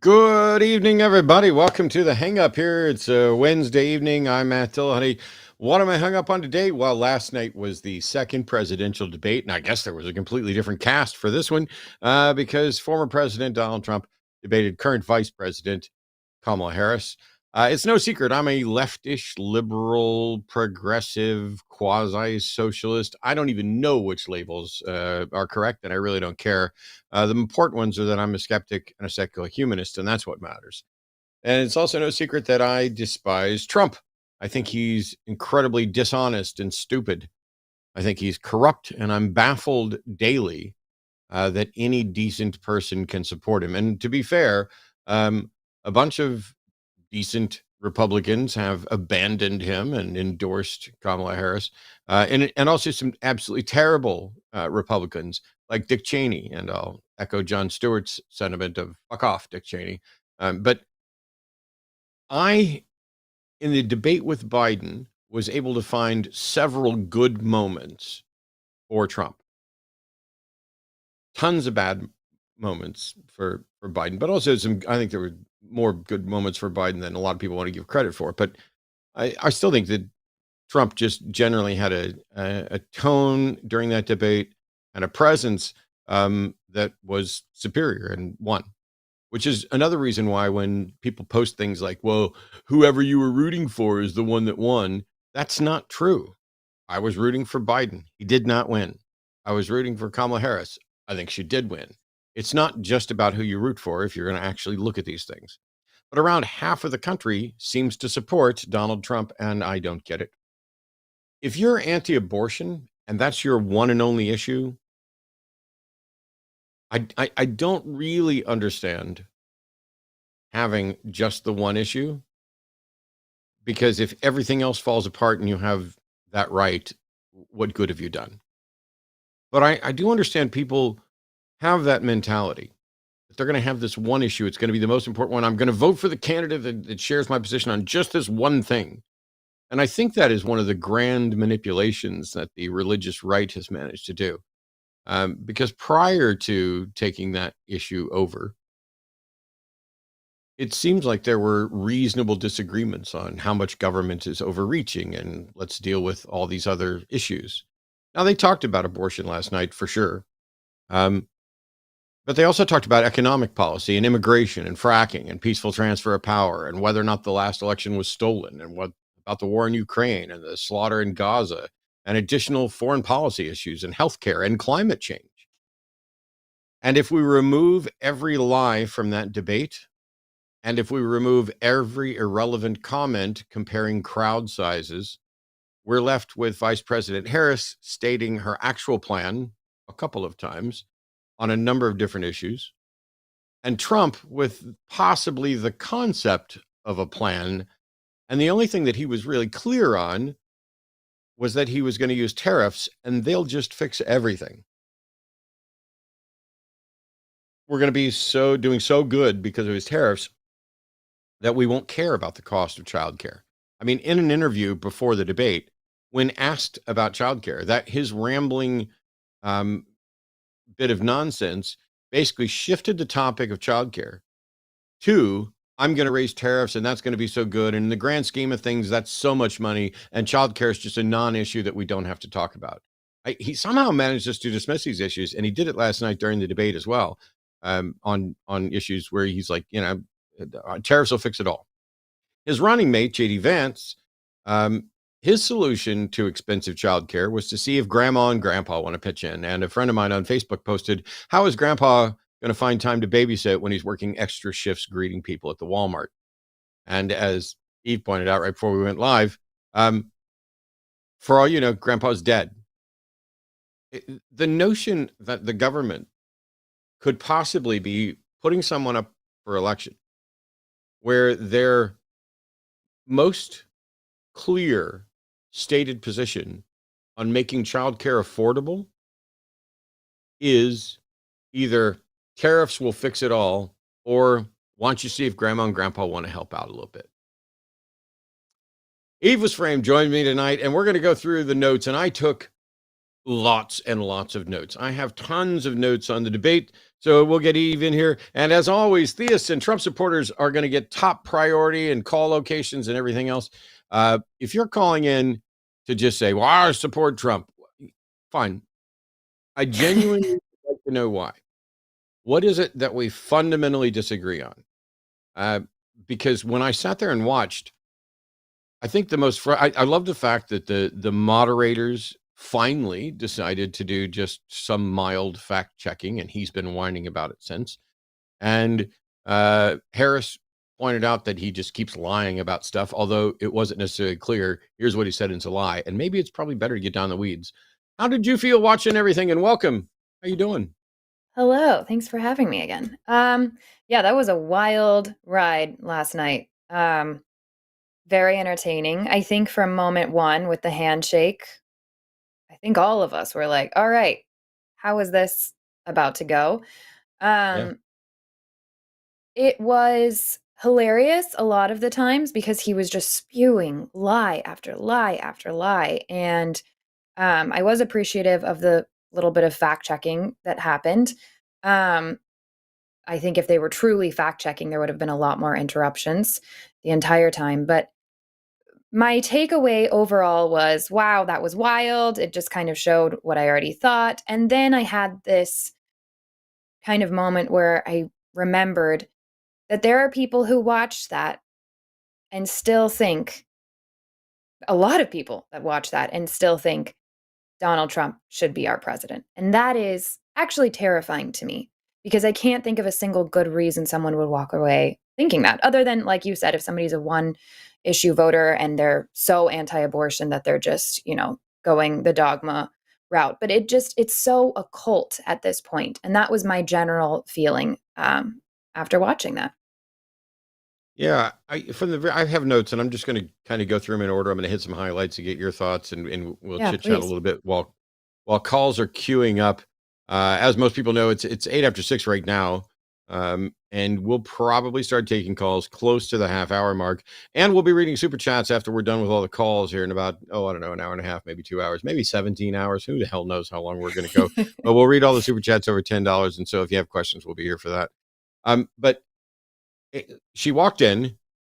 Good evening, everybody. Welcome to the Hang Up here. It's a Wednesday evening. I'm at Dillahunty. What am I hung up on today? Well, last night was the second presidential debate, and I guess there was a completely different cast for this one because former President Donald Trump debated current Vice President Kamala Harris. It's no secret I'm a leftish, liberal, progressive, quasi-socialist. I don't even know which labels are correct, and I really don't care. The important ones are that I'm a skeptic and a secular humanist, and that's what matters. And it's also no secret that I despise Trump. I think he's incredibly dishonest and stupid. I think he's corrupt, and I'm baffled daily that any decent person can support him. And to be fair, a bunch of decent Republicans have abandoned him and endorsed Kamala Harris, and also some absolutely terrible Republicans like Dick Cheney. And I'll echo Jon Stewart's sentiment of "fuck off, Dick Cheney." But I, in the debate with Biden, was able to find several good moments for Trump. Tons of bad moments for Biden, but also some. I think there were more good moments for Biden than a lot of people want to give credit for. But I still think that Trump just generally had a tone during that debate and a presence that was superior and won, which is another reason why when people post things like, well, whoever you were rooting for is the one that won, that's not true. I was rooting for Biden. He did not win. I was rooting for Kamala Harris. I think she did win. It's not just about who you root for if you're going to actually look at these things. But around half of the country seems to support Donald Trump, and I don't get it. If you're anti-abortion and that's your one and only issue, I don't really understand having just the one issue, because if everything else falls apart and you have that right, what good have you done? But I do understand people have that mentality that they're going to have this one issue. It's going to be the most important one. I'm going to vote for the candidate that shares my position on just this one thing. And I think that is one of the grand manipulations that the religious right has managed to do. Because prior to taking that issue over, it seems like there were reasonable disagreements on how much government is overreaching, and let's deal with all these other issues. Now, they talked about abortion last night for sure. But they also talked about economic policy and immigration and fracking and peaceful transfer of power and whether or not the last election was stolen, and what about the war in Ukraine and the slaughter in Gaza and additional foreign policy issues and healthcare and climate change. And if we remove every lie from that debate, and if we remove every irrelevant comment comparing crowd sizes, we're left with Vice President Harris stating her actual plan a couple of times on a number of different issues, and Trump with possibly the concept of a plan. And the only thing that he was really clear on was that he was going to use tariffs and they'll just fix everything. We're going to be doing so good because of his tariffs that we won't care about the cost of childcare. I mean, in an interview before the debate, when asked about childcare, that his rambling bit of nonsense basically shifted the topic of childcare to, I'm going to raise tariffs and that's going to be so good. And in the grand scheme of things, that's so much money. And childcare is just a non-issue that we don't have to talk about. He somehow managed just to dismiss these issues. And he did it last night during the debate as well, on issues where he's like, tariffs will fix it all. His running mate, J.D. Vance, his solution to expensive childcare was to see if grandma and grandpa want to pitch in. And a friend of mine on Facebook posted, how is grandpa going to find time to babysit when he's working extra shifts greeting people at the Walmart? And as Eve pointed out right before we went live, for all you know, grandpa's dead. The notion that the government could possibly be putting someone up for election where their most clear stated position on making childcare affordable is either tariffs will fix it all, or why don't you see if grandma and grandpa want to help out a little bit? Eve was framed, joined me tonight, and we're going to go through the notes. And I took Lots and lots of notes. I have tons of notes on the debate, so we'll get even here. And as always, theists and Trump supporters are going to get top priority and call locations and everything else. If you're calling in to just say, well, I support Trump, fine. I genuinely would like to know why. What is it that we fundamentally disagree on? Because when I sat there and watched, I think I love the fact that the moderators finally decided to do just some mild fact checking, and he's been whining about it since. And Harris pointed out that he just keeps lying about stuff, although it wasn't necessarily clear. Here's what he said, and it's a lie. And maybe it's probably better to get down the weeds. How did you feel watching everything? And welcome. How you doing? Hello, thanks for having me again. Yeah, that was a wild ride last night. Very entertaining. I think from moment one with the handshake, I think all of us were like, all right, how is this about to go? Yeah. Um, it was hilarious a lot of the times because he was just spewing lie after lie after lie. And I was appreciative of the little bit of fact checking that happened. Um, I think if they were truly fact checking, there would have been a lot more interruptions the entire time. But my takeaway overall was wow, that was wild. It just kind of showed what I already thought. And then I had this kind of moment where I remembered that there are people who watch that and still think, a lot of people that watch that and still think Donald Trump should be our president. And that is actually terrifying to me because I can't think of a single good reason someone would walk away thinking that, other than, like you said, if somebody's a one issue voter and they're so anti abortion that they're just, going the dogma route. But it's so occult at this point. And that was my general feeling after watching that. Yeah, I have notes, and I'm just going to kind of go through them in order. I'm going to hit some highlights to get your thoughts, and we'll Yeah, chit chat a please. little bit while calls are queuing up. As most people know, it's 8 after 6 right now, and we'll probably start taking calls close to the half-hour mark, and we'll be reading super chats after we're done with all the calls here in about I don't know, an hour and a half, maybe 2 hours, maybe 17 hours. Who the hell knows how long we're going to go? But we'll read all the super chats over $10, and so if you have questions, we'll be here for that. But she walked in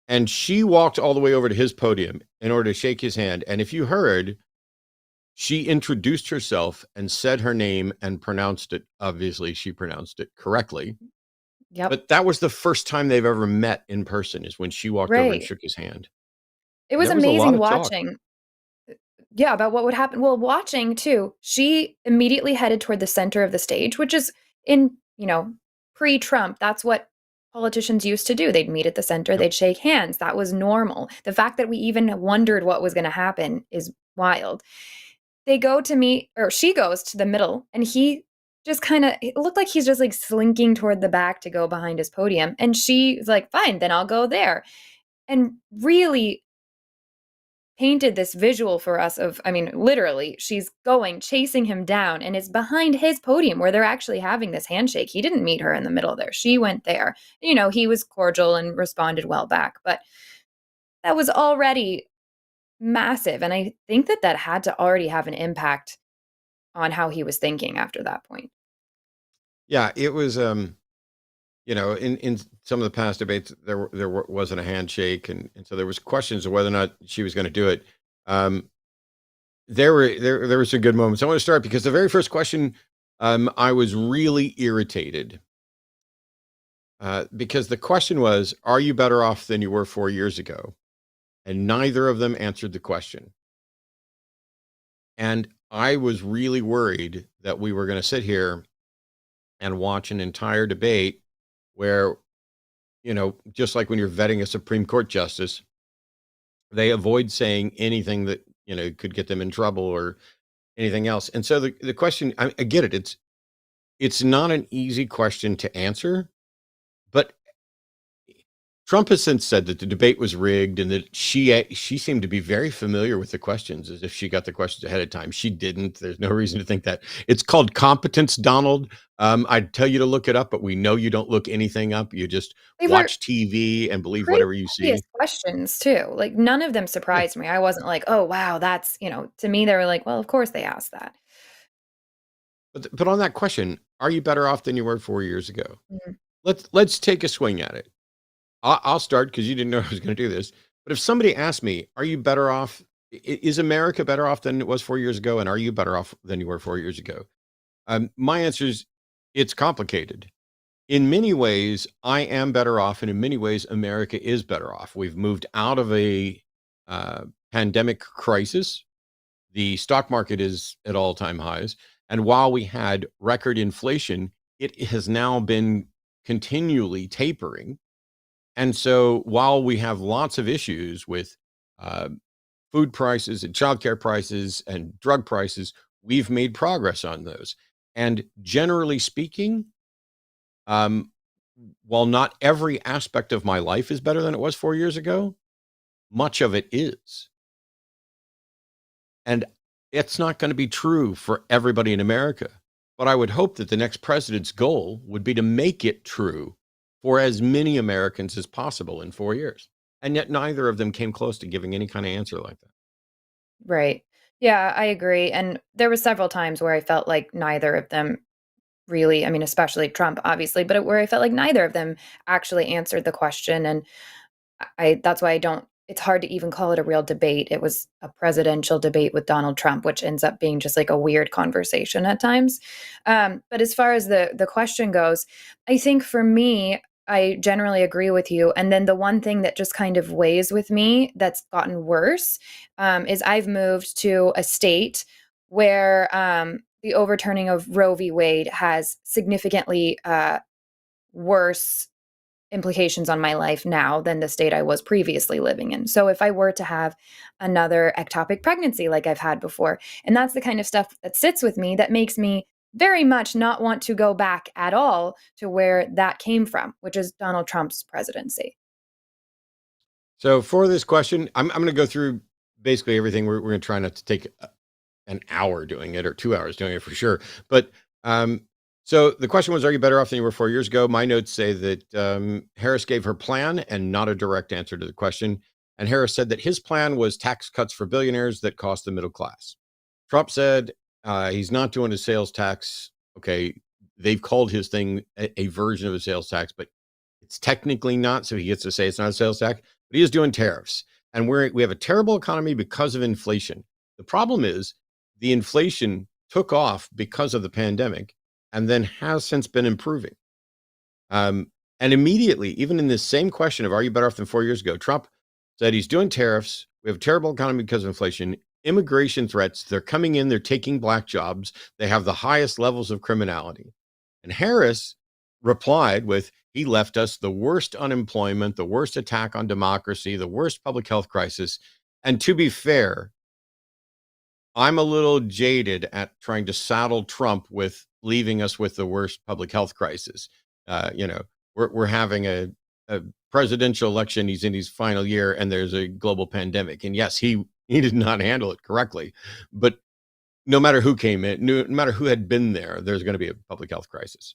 and she walked all the way over to his podium in order to shake his hand. And if you heard, she introduced herself and said her name and pronounced it. Obviously, she pronounced it correctly. Yep. But that was the first time they've ever met in person, is when she walked over and Right. shook his hand. It And was there was a lot amazing of talk. watching. Yeah, about what would happen. Well, watching too, she immediately headed toward the center of the stage, which is in, pre-Trump, that's what politicians used to do. They'd meet at the center, Yep. they'd shake hands. That was normal. The fact that we even wondered what was going to happen is wild. They go to meet, or she goes to the middle, and he just kind of, it looked like he's just like slinking toward the back to go behind his podium. And she's like, fine, then I'll go there. And really painted this visual for us of, I mean, literally, she's going, chasing him down, and it's behind his podium where they're actually having this handshake. He didn't meet her in the middle there. She went there. He was cordial and responded well back, but that was already massive. And I think that that had to already have an impact on how he was thinking after that point. Yeah, it was. In some of the past debates, wasn't a handshake, and so there was questions of whether or not she was going to do it. Um, there were some good moments. I want to start because the very first question, I was really irritated because the question was, "Are you better off than you were 4 years ago?" And neither of them answered the question. And I was really worried that we were going to sit here and watch an entire debate where, just like when you're vetting a Supreme Court justice, they avoid saying anything that could get them in trouble or anything else. And so the question, I get it. It's not an easy question to answer, but Trump has since said that the debate was rigged and that she seemed to be very familiar with the questions, as if she got the questions ahead of time. She didn't. There's no reason to think that. It's called competence, Donald. I'd tell you to look it up, but we know you don't look anything up. You just They were watch TV and believe pretty whatever you obvious see. questions too. Like none of them Yeah. surprised me. I wasn't like, oh wow, to me they were like, well, of course they asked that. But on that question, are you better off than you were 4 years ago? Mhm. Let's take a swing at it. I'll start because you didn't know I was gonna do this. But if somebody asked me, "Are you better off? Is America better off than it was 4 years ago? And are you better off than you were 4 years ago?" My answer is, it's complicated. In many ways, I am better off, and in many ways, America is better off. We've moved out of a pandemic crisis. The stock market is at all-time highs, and while we had record inflation, it has now been continually tapering. And so while we have lots of issues with uh, food prices and childcare prices and drug prices, we've made progress on those. And generally speaking, um, while not every aspect of my life is better than it was 4 years ago, much of it is. And it's not going to be true for everybody in America. But I would hope that the next president's goal would be to make it true for as many Americans as possible in 4 years. And yet neither of them came close to giving any kind of answer like that. Right. Yeah, I agree, and there were several times where I felt like neither of them really, I mean, especially Trump, obviously, but where I felt like neither of them actually answered the question, and I that's why I don't it's hard to even call it a real debate. It was a presidential debate with Donald Trump, which ends up being just like a weird conversation at times. But as far as the question goes, I think for me, I generally agree with you. And then the one thing that just kind of weighs with me that's gotten worse is I've moved to a state where the overturning of Roe v. Wade has significantly worse implications on my life now than the state I was previously living in. So if I were to have another ectopic pregnancy like I've had before, and that's the kind of stuff that sits with me that makes me very much not want to go back at all to where that came from, which is Donald Trump's presidency. So for this question, I'm going to go through basically everything. We're going to try not to take an hour doing it or 2 hours doing it for sure. But um, so the question was, are you better off than you were 4 years ago? My notes say that Harris gave her plan and not a direct answer to the question. And Harris said that his plan was tax cuts for billionaires that cost the middle class. Trump said he's not doing a sales tax. Okay, they've called his thing a version of a sales tax, but it's technically not. So he gets to say it's not a sales tax, but he is doing tariffs. And we have a terrible economy because of inflation. The problem is the inflation took off because of the pandemic and then has since been improving. And immediately, even in this same question of are you better off than 4 years ago, Trump said he's doing tariffs. We have a terrible economy because of inflation, immigration threats. They're coming in, they're taking black jobs. They have the highest levels of criminality. And Harris replied with, he left us the worst unemployment, the worst attack on democracy, the worst public health crisis. And to be fair, I'm a little jaded at trying to saddle Trump with leaving us with the worst public health crisis. You know, we're having a presidential election. He's in his final year, and there's a global pandemic. And yes, he did not handle it correctly. But no matter who came in, no matter who had been there, there's going to be a public health crisis.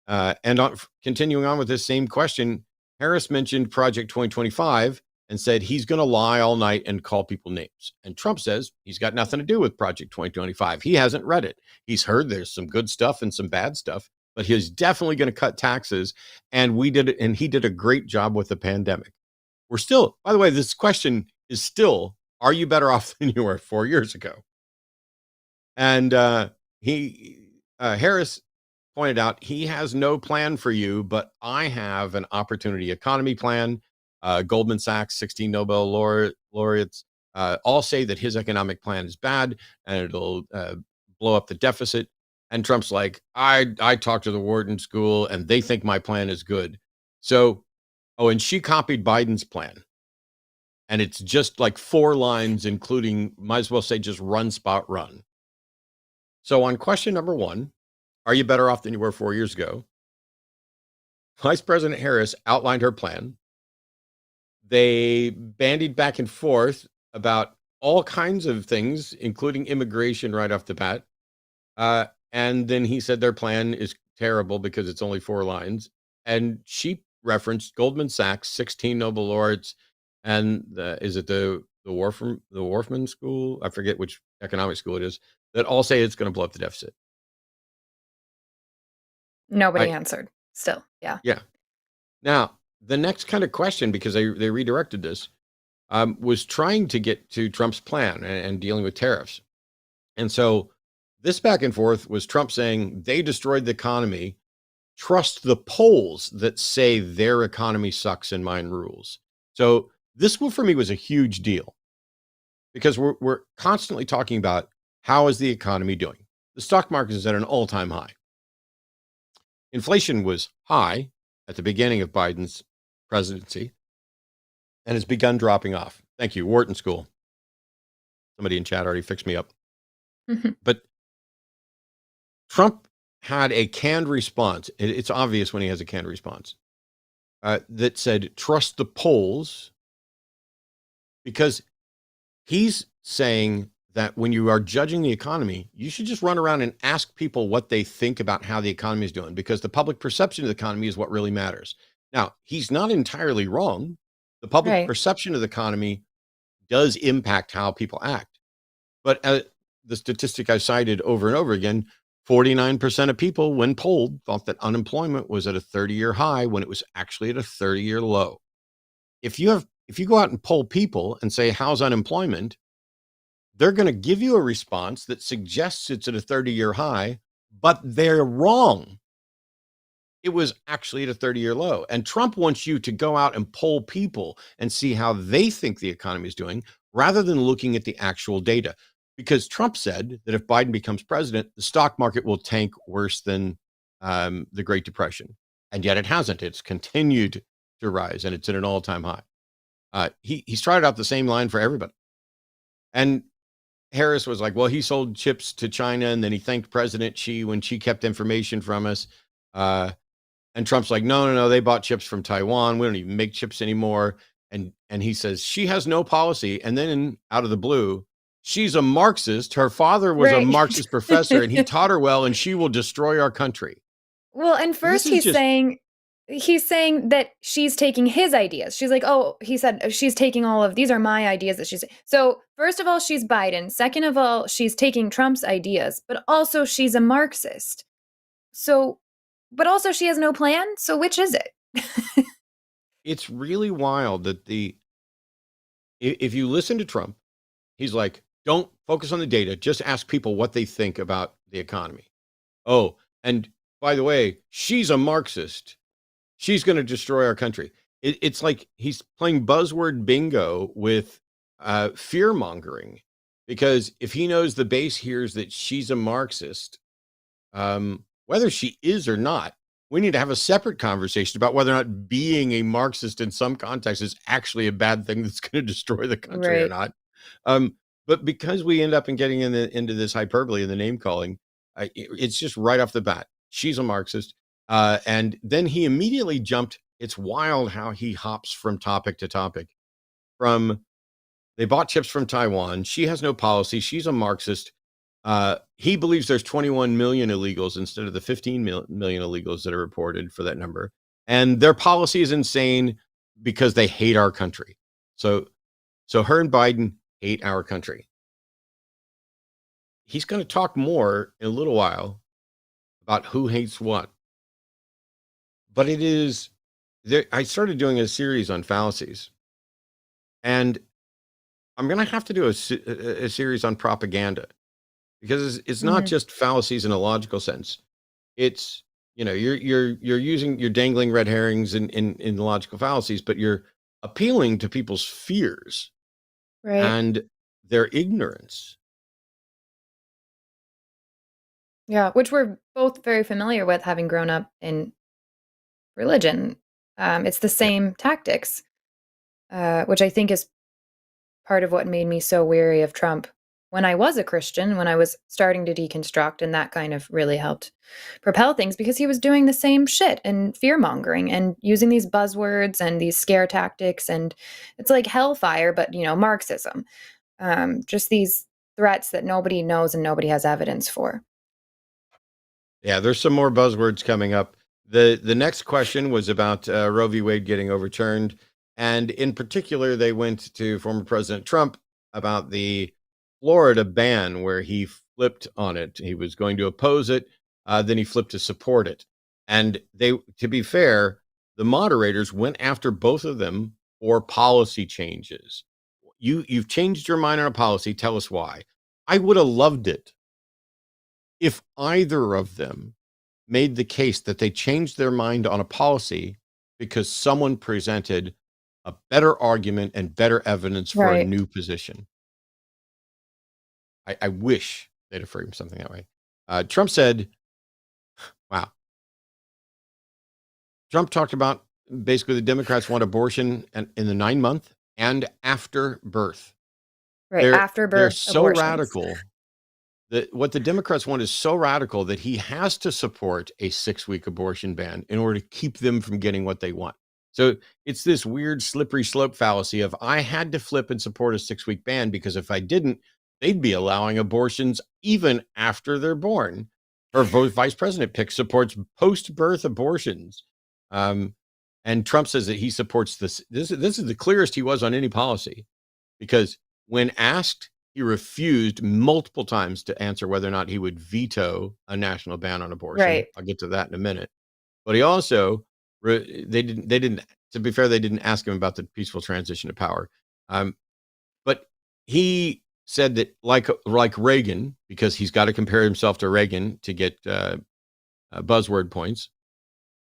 Continuing on with this same question, Harris mentioned Project 2025 and said he's going to lie all night and call people names. And Trump says he's got nothing to do with Project 2025. He hasn't read it. He's heard there's some good stuff and some bad stuff, but he's definitely going to cut taxes. And we did it, and he did a great job with the pandemic. We're still, by the way, this question is still, are you better off than you were 4 years ago? And Harris pointed out he has no plan for you, but I have an opportunity economy plan. Goldman Sachs, 16 Nobel laureates, all say that his economic plan is bad and it'll blow up the deficit. And Trump's like, I talked to the Wharton School and they think my plan is good. So, oh, and she copied Biden's plan. And it's just like 4 lines, including, might as well say, just run, spot, run. So on question number 1, are you better off than you were 4 years ago? Vice President Harris outlined her plan. They bandied back and forth about all kinds of things, including immigration right off the bat. And then he said their plan is terrible because it's only 4 lines. And she referenced Goldman Sachs, 16 Nobel laureates, and is it the Wharfman School? I forget which economic school it is, that all say it's going to blow up the deficit. Nobody answered still. Yeah. Yeah. Now, the next kind of question, because they redirected this, was trying to get to Trump's plan and dealing with tariffs. And so this back and forth was Trump saying they destroyed the economy. Trust the polls that say their economy sucks and mine rules. So this one for me was a huge deal because we're constantly talking about how is the economy doing. The stock market is at an all-time high. Inflation was high at the beginning of Biden's presidency and has begun dropping off. Thank you, Wharton School. Somebody in chat already fixed me up. But Trump had a canned response. It's obvious when he has a canned response that said, trust the polls, because he's saying that when you are judging the economy, you should just run around and ask people what they think about how the economy is doing, because the public perception of the economy is what really matters. Now, he's not entirely wrong. The public perception of the economy does impact how people act. But the statistic I cited over and over again, 49% of people, when polled, thought that unemployment was at a 30-year high when it was actually at a 30-year low. If you go out and poll people and say, how's unemployment? They're going to give you a response that suggests it's at a 30-year high, but they're wrong. It was actually at a 30-year low. And Trump wants you to go out and poll people and see how they think the economy is doing, rather than looking at the actual data. Because Trump said that if Biden becomes president, the stock market will tank worse than the Great Depression. And yet it hasn't. It's continued to rise, and it's at an all-time high. He's tried out the same line for everybody. And Harris was like, well, he sold chips to China, and then he thanked President Xi when Xi kept information from us. And Trump's like, no, they bought chips from Taiwan. We don't even make chips anymore. And he says, she has no policy. And then out of the blue, she's a Marxist. Her father was a Marxist professor, and he taught her well, and she will destroy our country. Well, and first he's saying that she's taking his ideas. She's like, oh, he said she's taking all of these are my ideas that she's. So first of all, she's Biden. Second of all, she's taking Trump's ideas, but also she's a Marxist. So, but also she has no plan. So which is it? It's really wild that if you listen to Trump, he's like, don't focus on the data. Just ask people what they think about the economy. Oh, and by the way, she's a Marxist. She's going to destroy our country. It's like he's playing buzzword bingo with fear-mongering, because if he knows the base hears that she's a Marxist, whether she is or not, we need to have a separate conversation about whether or not being a Marxist in some context is actually a bad thing that's going to destroy the country or not. But because we end up getting into this hyperbole and the name calling, it's just right off the bat, she's a Marxist. And then he immediately jumped. It's wild how he hops from topic to topic. From they bought chips from Taiwan. She has no policy. She's a Marxist. He believes there's 21 million illegals instead of the 15 million illegals that are reported for that number. And their policy is insane because they hate our country. So her and Biden hate our country. He's going to talk more in a little while about who hates what. But it is there. I started doing a series on fallacies, and I'm going to have to do a series on propaganda, because it's not just fallacies in a logical sense. It's, you're dangling red herrings in the logical fallacies, but you're appealing to people's fears and their ignorance. Yeah, which we're both very familiar with, having grown up in religion. It's the same tactics, which I think is part of what made me so weary of Trump when I was a Christian, when I was starting to deconstruct, and that kind of really helped propel things, because he was doing the same shit and fear-mongering and using these buzzwords and these scare tactics, and it's like hellfire, but Marxism. Just these threats that nobody knows and nobody has evidence for. Yeah, there's some more buzzwords coming up. The next question was about Roe v. Wade getting overturned. And in particular, they went to former President Trump about the Florida ban, where he flipped on it. He was going to oppose it. Then he flipped to support it. And to be fair, the moderators went after both of them for policy changes. You've changed your mind on a policy. Tell us why. I would have loved it if either of them made the case that they changed their mind on a policy because someone presented a better argument and better evidence for a Right. new position. I wish they'd have framed something that way. Trump said, wow. Trump talked about basically the Democrats want abortion in the 9-month and after birth. Right. They're After-birth so abortions. radical that what the Democrats want is so radical that he has to support a 6-week abortion ban in order to keep them from getting what they want. So it's this weird slippery slope fallacy of I had to flip and support a 6-week ban because if I didn't, they'd be allowing abortions even after they're born. Her vice president pick supports post-birth abortions. And Trump says that he supports this. This is the clearest he was on any policy because when asked, he refused multiple times to answer whether or not he would veto a national ban on abortion. Right. I'll get to that in a minute. But he also, they didn't, to be fair, they didn't ask him about the peaceful transition of power. But he said that like Reagan, because he's got to compare himself to Reagan to get buzzword points,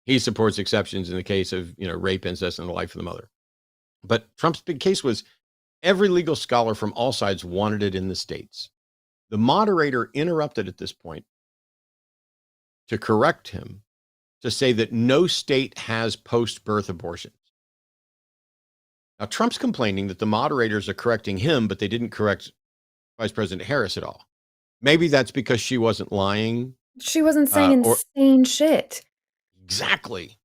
he supports exceptions in the case of, rape, incest, and the life of the mother. But Trump's big case was every legal scholar from all sides wanted it in the states. The moderator interrupted at this point to correct him to say that no state has post-birth abortions. Now, Trump's complaining that the moderators are correcting him, but they didn't correct Vice President Harris at all. Maybe that's because she wasn't lying. She wasn't saying or insane shit. Exactly.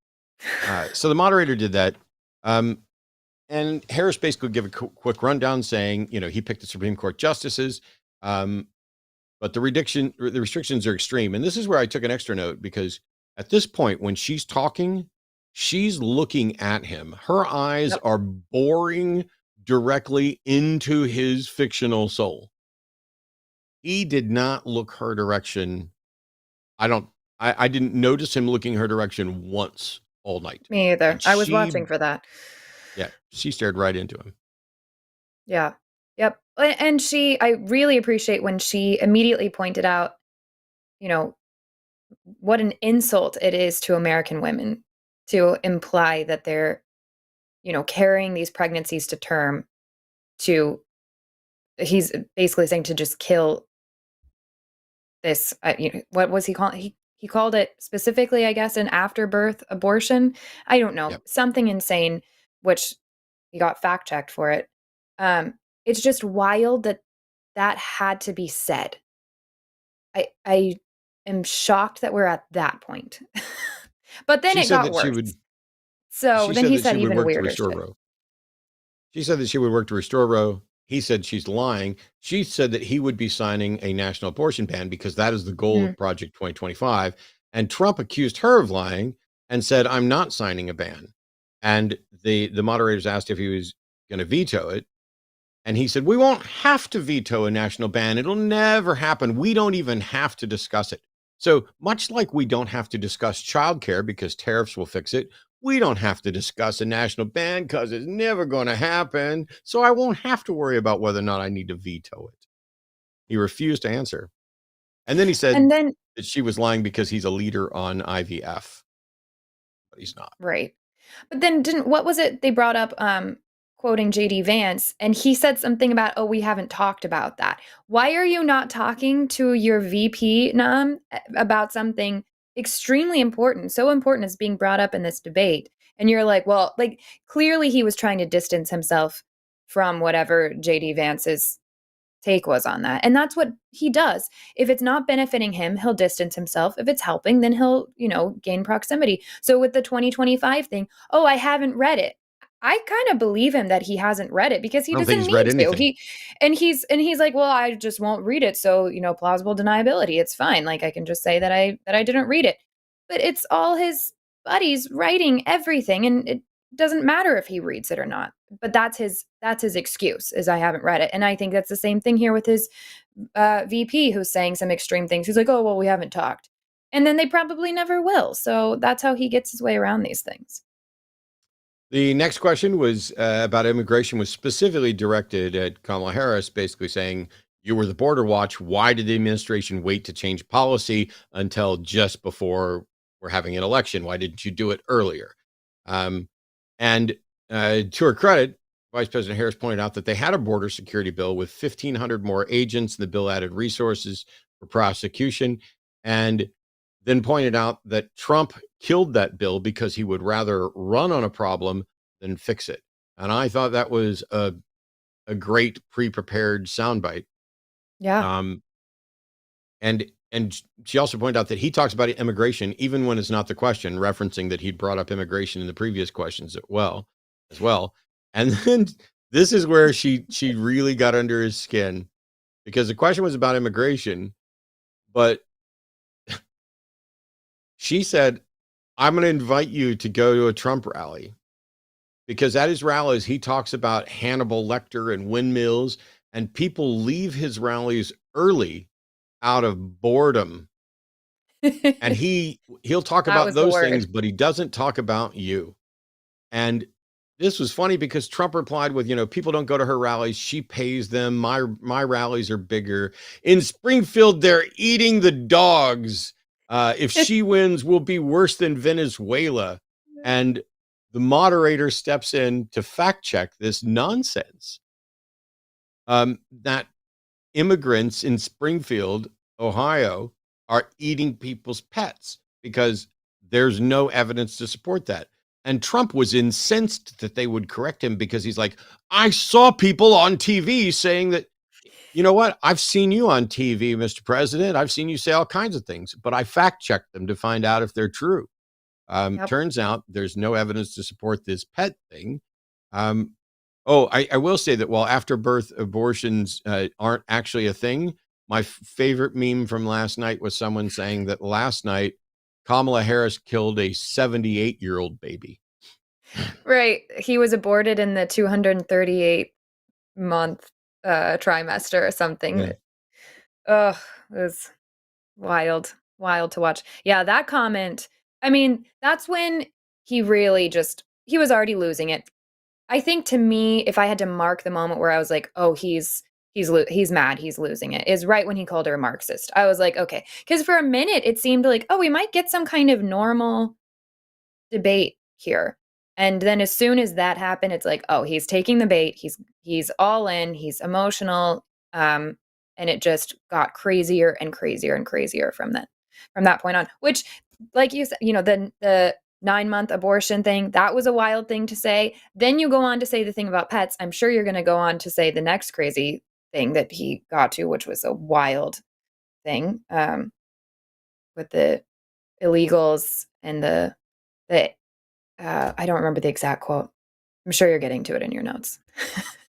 So the moderator did that. And Harris basically gave a quick rundown saying, he picked the Supreme Court justices, but the restrictions are extreme. And this is where I took an extra note because at this point, when she's talking, she's looking at him. Her eyes are boring directly into his fictional soul. He did not look her direction. I didn't notice him looking her direction once all night. Me either. I was watching for that. Yeah, she stared right into him. Yeah. Yep. And I really appreciate when she immediately pointed out, what an insult it is to American women to imply that they're, carrying these pregnancies to term he's basically saying to just kill this, what was he calling? He called it specifically, I guess, an afterbirth abortion. I don't know, something insane, which he got fact checked for it. It's just wild that had to be said. I am shocked that we're at that point. But then it got worse. So then he said even weirder shit. She said that she would work to restore Roe. He said she's lying. She said that he would be signing a national abortion ban because that is the goal of Project 2025. And Trump accused her of lying and said, I'm not signing a ban. And the moderators asked if he was going to veto it. And he said, we won't have to veto a national ban. It'll never happen. We don't even have to discuss it. So much like we don't have to discuss childcare because tariffs will fix it, we don't have to discuss a national ban because it's never going to happen. So I won't have to worry about whether or not I need to veto it. He refused to answer. And then he said that she was lying because he's a leader on IVF. But he's not. Right. But then what was it they brought up, quoting JD Vance, and he said something about, oh, we haven't talked about that. Why are you not talking to your VP, about something extremely important, so important as being brought up in this debate? And you're like, well, clearly he was trying to distance himself from whatever JD Vance's take was on that. And that's what he does. If it's not benefiting him, he'll distance himself. If it's helping, then he'll, gain proximity. So with the 2025 thing, oh, I haven't read it. I kind of believe him that he hasn't read it because he doesn't need to. He's like, well, I just won't read it. So, plausible deniability. It's fine. Like I can just say that I didn't read it. But it's all his buddies writing everything, and it doesn't matter if he reads it or not. But that's his excuse, is I haven't read it. And I think that's the same thing here with his VP, who's saying some extreme things. He's like, oh, well, we haven't talked. And then they probably never will. So that's how he gets his way around these things. The next question was about immigration, was specifically directed at Kamala Harris, basically saying, you were the border watch. Why did the administration wait to change policy until just before we're having an election? Why didn't you do it earlier? Um, and to her credit, Vice President Harris pointed out that they had a border security bill with 1,500 more agents. The bill added resources for prosecution, and then pointed out that Trump killed that bill because he would rather run on a problem than fix it. And I thought that was a great pre-prepared soundbite. Yeah. Um, and she also pointed out that he talks about immigration even when it's not the question, referencing that he'd brought up immigration in the previous questions as well. And then this is where she really got under his skin, because the question was about immigration, but she said, I'm going to invite you to go to a Trump rally, because at his rallies, he talks about Hannibal Lecter and windmills, and people leave his rallies early out of boredom. And he'll talk That about was the those word. things, but he doesn't talk about you. And this was funny because Trump replied with, people don't go to her rallies. She pays them. My rallies are bigger. In Springfield, they're eating the dogs. If she wins, we'll be worse than Venezuela. And the moderator steps in to fact check this nonsense. That immigrants in Springfield, Ohio, are eating people's pets, because there's no evidence to support that. And Trump was incensed that they would correct him, because he's like, I saw people on TV saying that, you know what? I've seen you on TV, Mr. President. I've seen you say all kinds of things, but I fact checked them to find out if they're true. Yep. Turns out there's no evidence to support this pet thing. Um, I will say that while after-birth abortions aren't actually a thing, my favorite meme from last night was someone saying that last night Kamala Harris killed a 78-year-old baby. Right. He was aborted in the 238 month trimester or something. Yeah. Ugh, it was wild. Wild to watch. Yeah, that comment, I mean, that's when he really just he was already losing it. I think, to me, if I had to mark the moment where I was like, "Oh, he's mad, he's losing it," is right when he called her a Marxist. I was like, "Okay," because for a minute it seemed like, "Oh, we might get some kind of normal debate here." And then as soon as that happened, it's like, "Oh, he's taking the bait. He's all in. He's emotional." And it just got crazier and crazier and crazier from that point on. Which, like you said, the 9-month abortion thing, that was a wild thing to say. Then you go on to say the thing about pets. I'm sure you're going to go on to say the next crazy thing that he got to, which was a wild thing, with the illegals and the I don't remember the exact quote. I'm sure you're getting to it in your notes.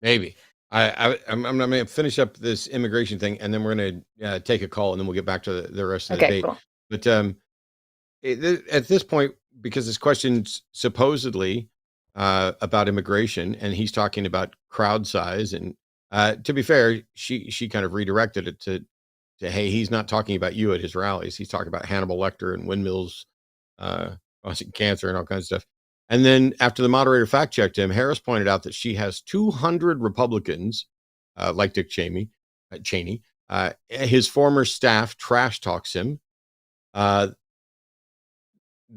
Maybe. I'm going to finish up this immigration thing, and then we're going to take a call, and then we'll get back to the rest of the Okay, debate. cool. But at this point, because this question's supposedly about immigration, and he's talking about crowd size, and to be fair, she kind of redirected it to, hey, he's not talking about you at his rallies. He's talking about Hannibal Lecter and windmills, causing cancer and all kinds of stuff. And then after the moderator fact checked him, Harris pointed out that she has 200 Republicans, like Dick Cheney. His former staff trash talks him.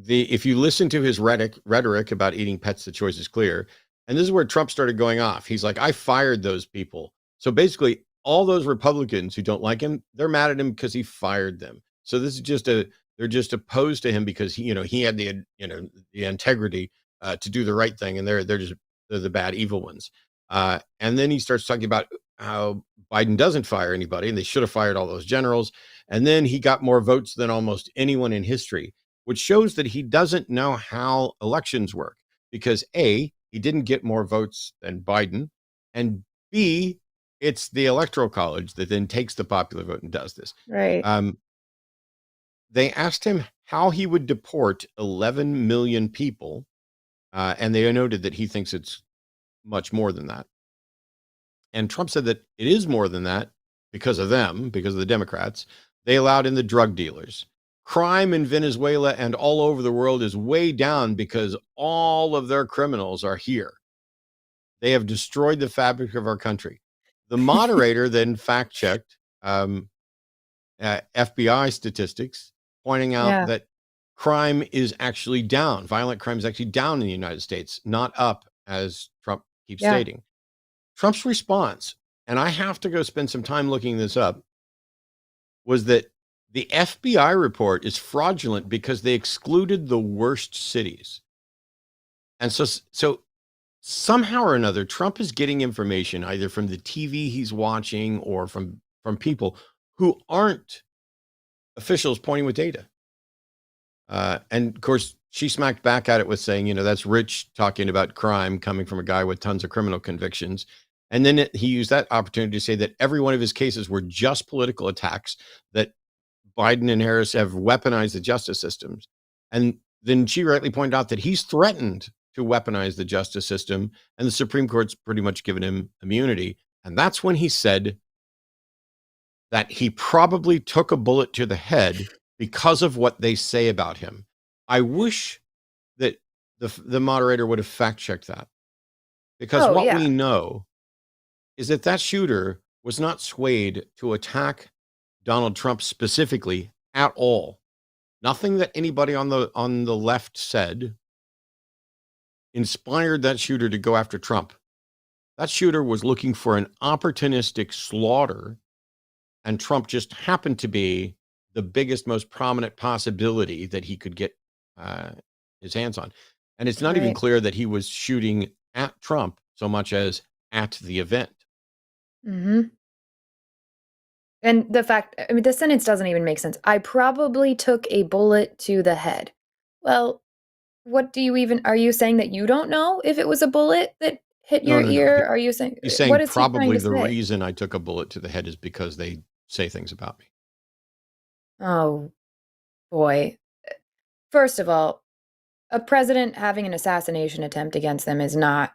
If you listen to his rhetoric about eating pets, the choice is clear. And this is where Trump started going off. He's like, I fired those people. So basically, all those Republicans who don't like him, they're mad at him because he fired them. So this is they're just opposed to him because he had the integrity to do the right thing, and they're the bad evil ones. And then he starts talking about how Biden doesn't fire anybody, and they should have fired all those generals. And then he got more votes than almost anyone in history, which shows that he doesn't know how elections work, because A, he didn't get more votes than Biden, and B, it's the Electoral College that then takes the popular vote and does this. Right. They asked him how he would deport 11 million people, and they noted that he thinks it's much more than that. And Trump said that it is more than that because of them, because of the Democrats. They allowed in the drug dealers, crime in Venezuela and all over the world is way down because all of their criminals are here. They have destroyed the fabric of our country. The moderator then fact checked FBI statistics, pointing out Yeah. that crime is actually down. Violent crime is actually down in the United States, not up, as Trump keeps Yeah. stating. Trump's response, and I have to go spend some time looking this up, was that the FBI report is fraudulent because they excluded the worst cities. And so somehow or another, Trump is getting information either from the TV he's watching or from people who aren't officials pointing with data. And of course, she smacked back at it with saying, that's Rich talking about crime coming from a guy with tons of criminal convictions. And then he used that opportunity to say that every one of his cases were just political attacks, that Biden and Harris have weaponized the justice systems. And then she rightly pointed out that he's threatened to weaponize the justice system, and the Supreme Court's pretty much given him immunity. And that's when he said that he probably took a bullet to the head because of what they say about him. I wish that the moderator would have fact checked that, because what we know is that shooter was not swayed to attack Donald Trump specifically at all. Nothing that anybody on the left said inspired that shooter to go after Trump. That shooter was looking for an opportunistic slaughter, and Trump just happened to be the biggest, most prominent possibility that he could get his hands on. And it's not even clear that he was shooting at Trump so much as at the event. Mm-hmm. And the fact, the sentence doesn't even make sense. I probably took a bullet to the head. Well, what do you even, are you saying that you don't know if it was a bullet that hit your ear? Are you saying, he's saying what is probably he trying to the say? reason I took a bullet to the head is because they say things about me. Oh, boy. First of all, a president having an assassination attempt against them is not,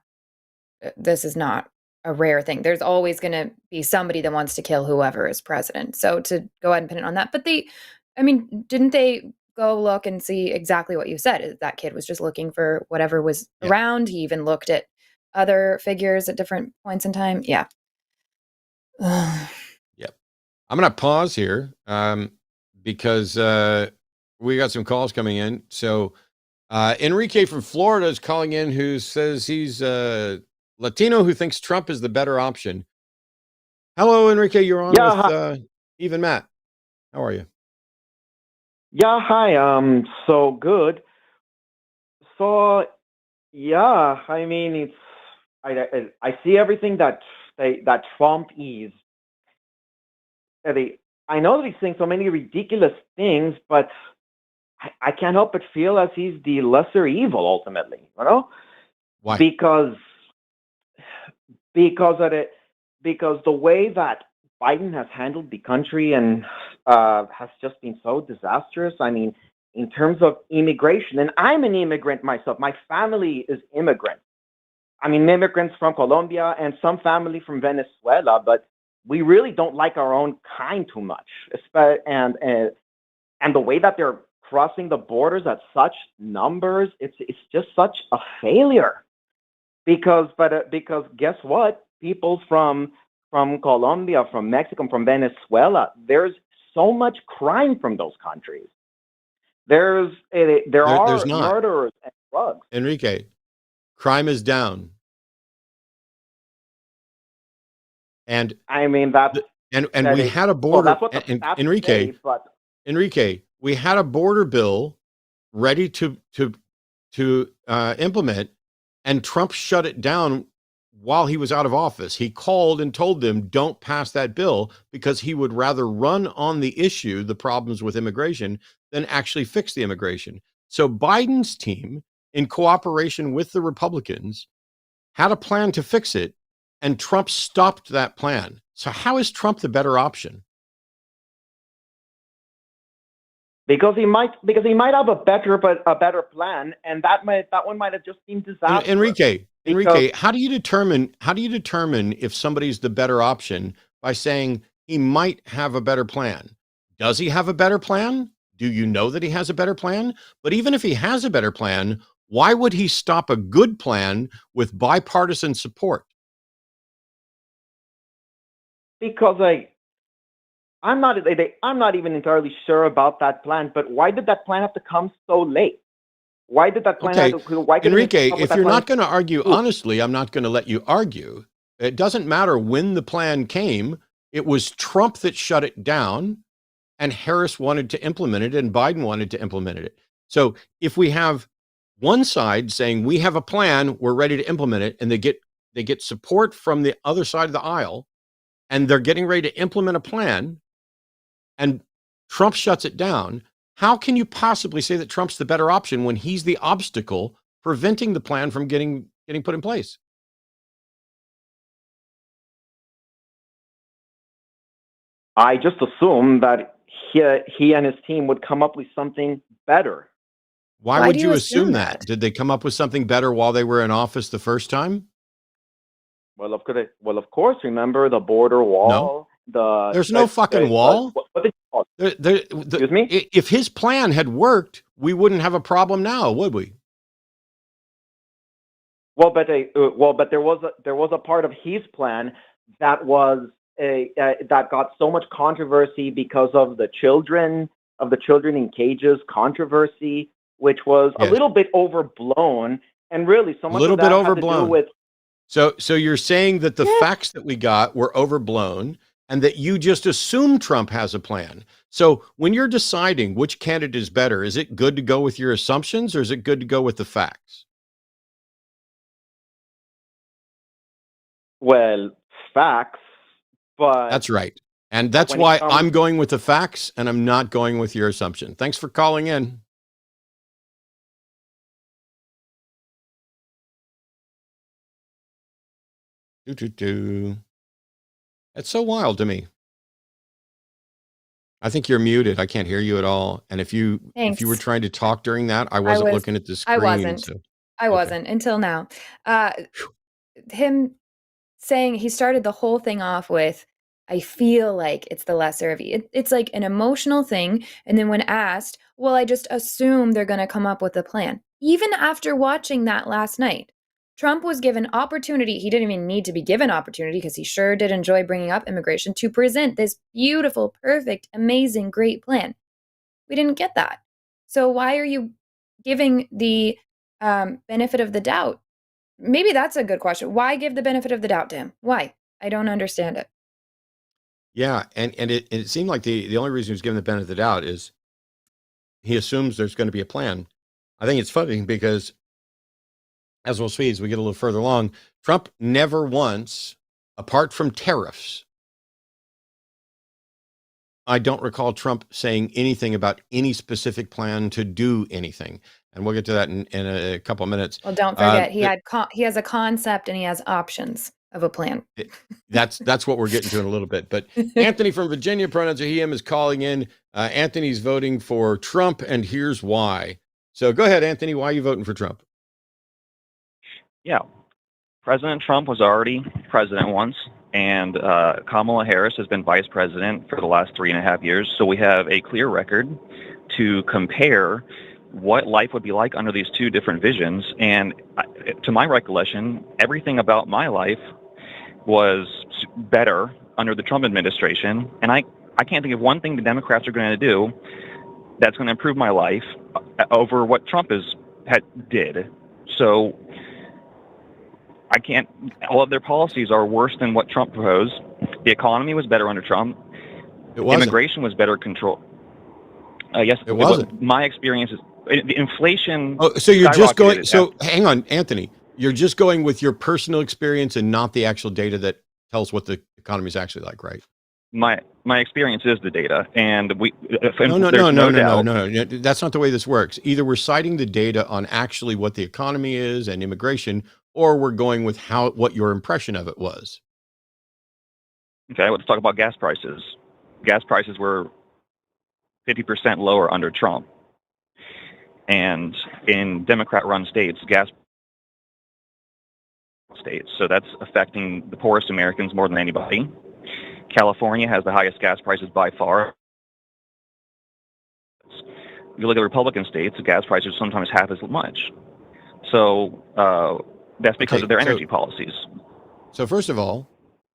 this is not a rare thing. There's always going to be somebody that wants to kill whoever is president. So to go ahead and pin it on that. But didn't they go look and see exactly what you said? That kid was just looking for whatever was around. He even looked at other figures at different points in time. Yeah. Yep. I'm going to pause here because we got some calls coming in. So Enrique from Florida is calling in, who says he's Latino who thinks Trump is the better option. Hello, Enrique. You're on with Eve and Matt. How are you? Yeah, hi. So good. So yeah, it's I see everything that Trump is. I know that he's saying so many ridiculous things, but I can't help but feel as he's the lesser evil ultimately. Why? Because the way that Biden has handled the country and has just been so disastrous. In terms of immigration, and I'm an immigrant myself. My family is immigrant. Immigrants from Colombia and some family from Venezuela, but we really don't like our own kind too much. And the way that they're crossing the borders at such numbers, it's just such a failure. Because guess what? People from Colombia, from Mexico, from Venezuela, there's so much crime from those countries. There's not murderers and drugs. Enrique, crime is down. And that's and we had a border. Well, that's what the stats Enrique, say, but Enrique, we had a border bill ready to implement, and Trump shut it down while he was out of office. He called and told them, don't pass that bill, because he would rather run on the issue, the problems with immigration, than actually fix the immigration. So Biden's team, in cooperation with the Republicans, had a plan to fix it, and Trump stopped that plan. So how is Trump the better option? Because he might have a better plan, and that one might have just been disastrous. Enrique, how do you determine if somebody's the better option by saying he might have a better plan? Does he have a better plan? do you know that he has a better plan? But even if he has a better plan, why would he stop a good plan with bipartisan support? Because I'm not even entirely sure about that plan. But why did that plan have to come so late? Why did that plan Okay, have to? Why couldn't he Enrique, come up with if that you're plan? not going to argue honestly, I'm not going to let you argue. It doesn't matter when the plan came. It was Trump that shut it down, and Harris wanted to implement it, and Biden wanted to implement it. So if we have one side saying we have a plan, we're ready to implement it, and they get support from the other side of the aisle, and they're getting ready to implement a plan, and Trump shuts it down, how can you possibly say that Trump's the better option when he's the obstacle preventing the plan from getting put in place? I just assumed that he and his team would come up with something better. Why Why would do you you assume assume that? that? Did they come up with something better while they were in office the first time? Well, of course, remember the border No. wall. There's no fucking wall. What did you call it? Excuse me? If his plan had worked, we wouldn't have a problem now, would we? Well, but there was a part of his plan that was that got so much controversy because of the children in cages controversy, which was a Yes. little bit overblown, and really so A much little of that bit had to do overblown. with. So you're saying that the Yeah. facts that we got were overblown and that you just assume Trump has a plan. So when you're deciding which candidate is better, is it good to go with your assumptions or is it good to go with the facts? Well, facts, but That's right. And that's when it why comes, I'm going with the facts and I'm not going with your assumption. Thanks for calling in. That's so wild to me. I think you're muted. I can't hear you at all. And if you were Thanks. trying to talk during that, I wasn't was. looking at the screen. I wasn't. So I okay. wasn't until now. Him saying he started the whole thing off with, I feel like it's the lesser of you. It's like an emotional thing. And then when asked, well, I just assume they're going to come up with a plan. Even after watching that last night, Trump was given opportunity. He didn't even need to be given opportunity because he sure did enjoy bringing up immigration to present this beautiful, perfect, amazing, great plan. We didn't get that. So why are you giving the benefit of the doubt? Maybe that's a good question. Why give the benefit of the doubt to him? Why? I don't understand it. Yeah, and it seemed like the only reason he was given the benefit of the doubt is he assumes there's going to be a plan. I think it's funny because, as we'll see as we get a little further along, Trump never once, apart from tariffs, I don't recall Trump saying anything about any specific plan to do anything. And we'll get to that in a couple of minutes. Well, don't forget he has a concept and he has options of a plan. That's what we're getting to in a little bit. But Anthony from Virginia, pronouns are he, him, is calling in. Anthony's voting for Trump, and here's why. So go ahead, Anthony. Why are you voting for Trump? Yeah. President Trump was already president once, and Kamala Harris has been vice president for the last 3.5 years. So we have a clear record to compare what life would be like under these two different visions. And to my recollection, everything about my life was better under the Trump administration. And I can't think of one thing the Democrats are going to do that's going to improve my life over what Trump did. So I can't, all of their policies are worse than what Trump proposed. The economy was better under Trump. Immigration was better controlled. Yes, it wasn't. My experience is the inflation. Oh, so you're just going, so hang on, Anthony, you're just going with your personal experience and not the actual data that tells what the economy is actually like, right? My experience is the data, and No. That's not the way this works. Either we're citing the data on actually what the economy is and immigration, or we're going with what your impression of it was. Okay, let's talk about gas prices. Gas prices were 50% lower under Trump, and in Democrat-run states, so that's affecting the poorest Americans more than anybody. California has the highest gas prices by far. you look at Republican states, the gas prices are sometimes half as much. So that's because Okay, of their energy policies. So first of all,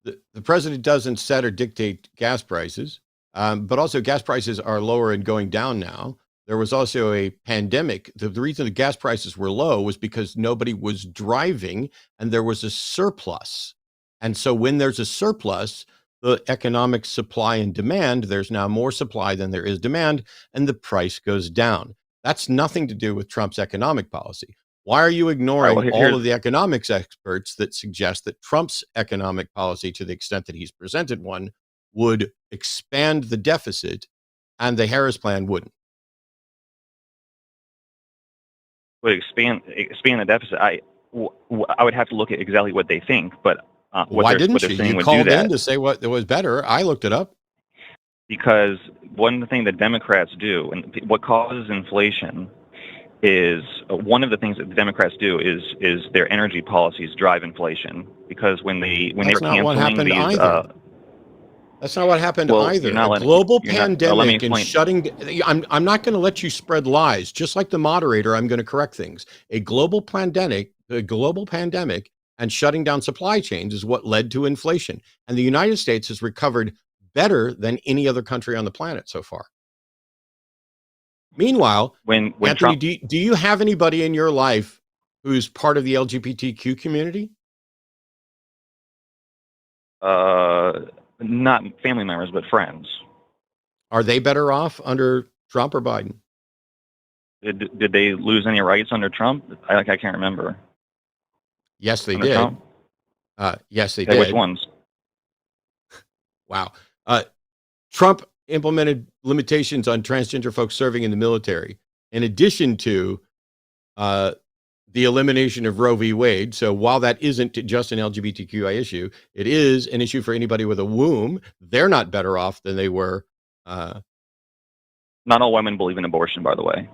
the president doesn't set or dictate gas prices, but also gas prices are lower and going down now. There was also a pandemic. The reason the gas prices were low was because nobody was driving and there was a surplus. And so when there's a surplus, the economic supply and demand, there's now more supply than there is demand, and the price goes down. That's nothing to do with Trump's economic policy. Why are you ignoring all of the economics experts that suggest that Trump's economic policy, to the extent that he's presented one, would expand the deficit and the Harris plan wouldn't? Would expand the deficit. I would have to look at exactly what they think, but why didn't you? You called in to say what was better. I looked it up. Because one thing that Democrats do, and what causes inflation, is one of the things that the Democrats do is their energy policies drive inflation. Because when they were canceling these, that's not what happened either. A global pandemic and shutting. I'm not going to let you spread lies. Just like the moderator, I'm going to correct things. A global pandemic, and shutting down supply chains is what led to inflation. And the United States has recovered better than any other country on the planet so far. Meanwhile, when Anthony, do you have anybody in your life who's part of the LGBTQ community? Not family members, but friends. Are they better off under Trump or Biden? Did they lose any rights under Trump? I can't remember. Yes, they did. Yes, they did. Which ones? Wow. Trump implemented limitations on transgender folks serving in the military, in addition to the elimination of Roe v. Wade. So while that isn't just an LGBTQI issue, it is an issue for anybody with a womb. They're not better off than they were. Not all women believe in abortion, by the way.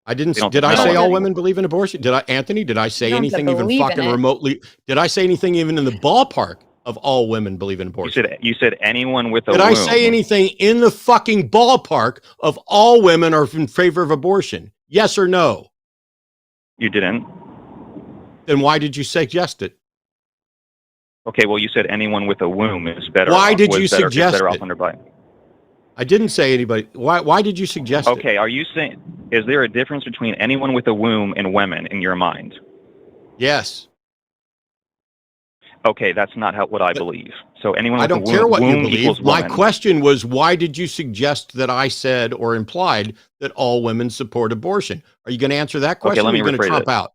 I didn't. Did I say all women believe in abortion? Did I, Anthony? Did I say anything even fucking remotely? Did I say anything even in the ballpark of all women believe in abortion? You said anyone with a womb. Did I say anything in the fucking ballpark of all women are in favor of abortion? Yes or no? You didn't. Then why did you suggest it? Okay, well, you said anyone with a womb is better. Why did you suggest better it? Off under Biden. I didn't say anybody. Why did you suggest it? Okay, are you saying, is there a difference between anyone with a womb and women in your mind? Yes. Okay, that's not what I believe. So anyone with I don't a womb, care what you believe. My question was, why did you suggest that I said or implied that all women support abortion? Are you going to answer that question? Okay, let me rephrase Trump out?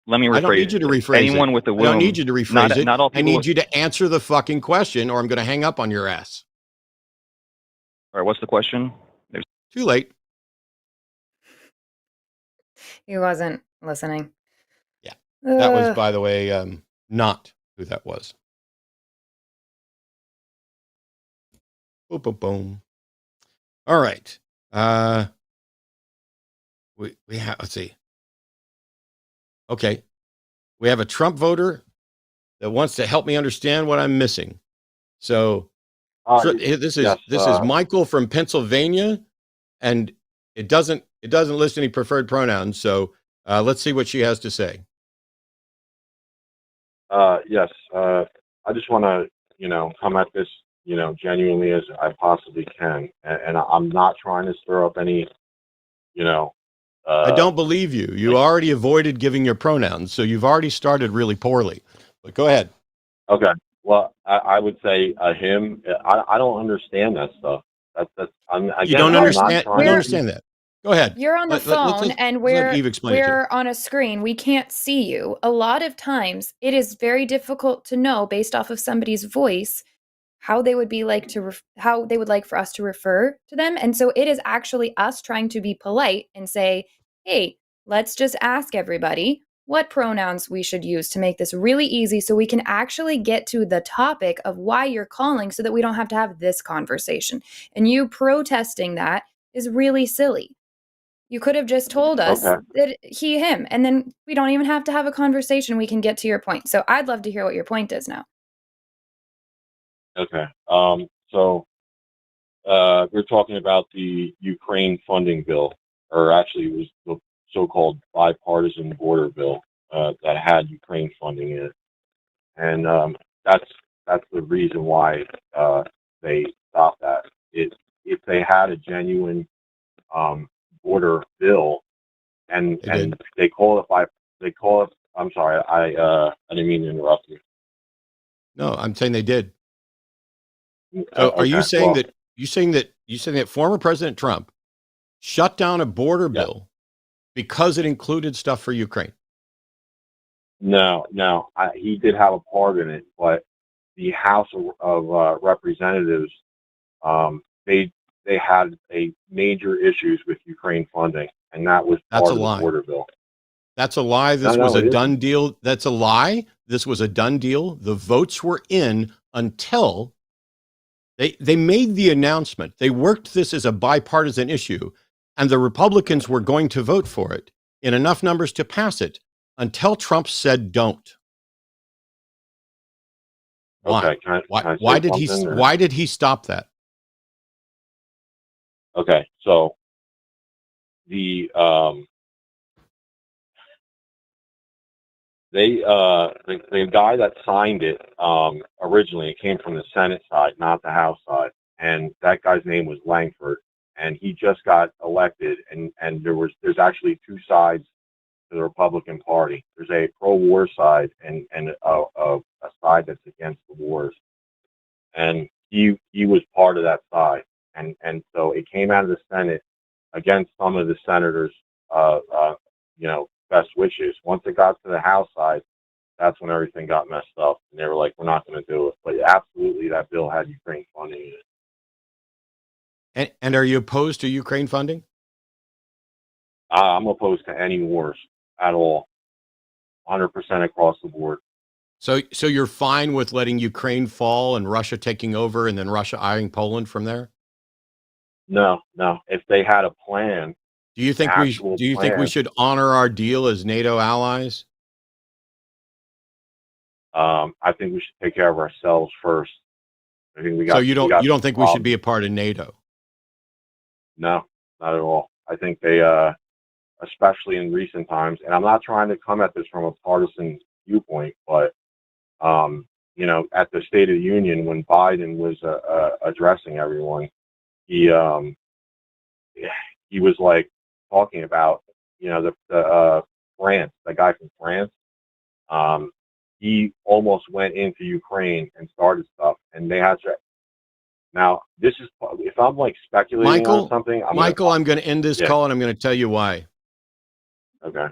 Let me rephrase it. I don't need you to rephrase anyone with a womb. I don't need you to rephrase it. Not all people I need you to answer the fucking question, or I'm going to hang up on your ass. All right, what's the question? Too late. He wasn't listening. Yeah. That was, by the way, not who that was. Boom, boom, boom. All right. We have, let's see. Okay. We have a Trump voter that wants to help me understand what I'm missing. So this is Michael from Pennsylvania, and it doesn't list any preferred pronouns. So let's see what she has to say. Yes. I just want to, come at this, genuinely as I possibly can. And I'm not trying to stir up any, I don't believe you. You already avoided giving your pronouns, so you've already started really poorly. But go ahead. Okay. Well, I would say him. I don't understand that stuff. You don't understand. You don't understand that. Go ahead. You're on the phone and we're on a screen. We can't see you. A lot of times it is very difficult to know based off of somebody's voice how they would be how they would like for us to refer to them. And so it is actually us trying to be polite and say, hey, let's just ask everybody what pronouns we should use to make this really easy so we can actually get to the topic of why you're calling so that we don't have to have this conversation. And you protesting that is really silly. You could have just told us that he, him, and then we don't even have to have a conversation. We can get to your point. So I'd love to hear what your point is now. Okay. So we're talking about the Ukraine funding bill, or actually it was the so-called bipartisan border bill that had Ukraine funding in it, and that's the reason why they stopped that. If they had a genuine border bill, and they call it. I'm sorry, I didn't mean to interrupt you. No, I'm saying they did. So are you saying that former President Trump shut down a border bill because it included stuff for Ukraine? No, he did have a part in it, but the House of Representatives, they had a major issues with Ukraine funding, and that was part of the border bill. That's a lie. This was a done deal. That's a lie. This was a done deal. The votes were in until they made the announcement. They worked this as a bipartisan issue, and the Republicans were going to vote for it in enough numbers to pass it until Trump said don't. Why? Okay, Why did he stop that? Okay, so the guy that signed it originally, it came from the Senate side, not the House side, and that guy's name was Langford, and he just got elected, and there's actually two sides to the Republican Party. There's a pro-war side and a side that's against the wars, and he was part of that side, and so it came out of the Senate against some of the senators, best wishes. Once it got to the House side, that's when everything got messed up, and they were like, "We're not going to do it." But absolutely, that bill had Ukraine funding in it. And are you opposed to Ukraine funding? I'm opposed to any wars at all, 100% across the board. So you're fine with letting Ukraine fall and Russia taking over, and then Russia eyeing Poland from there? No. If they had a plan. Do you think we should honor our deal as NATO allies? I think we should take care of ourselves first. I think we got. So you don't think we should be a part of NATO? No, not at all. I think they, especially in recent times, and I'm not trying to come at this from a partisan viewpoint, but at the State of the Union when Biden was addressing everyone, he was like talking about the France, the guy from France. He almost went into Ukraine and started stuff, and they had to. Now, this is if I'm like speculating on something. I'm going to end this call, and I'm going to tell you why. Okay.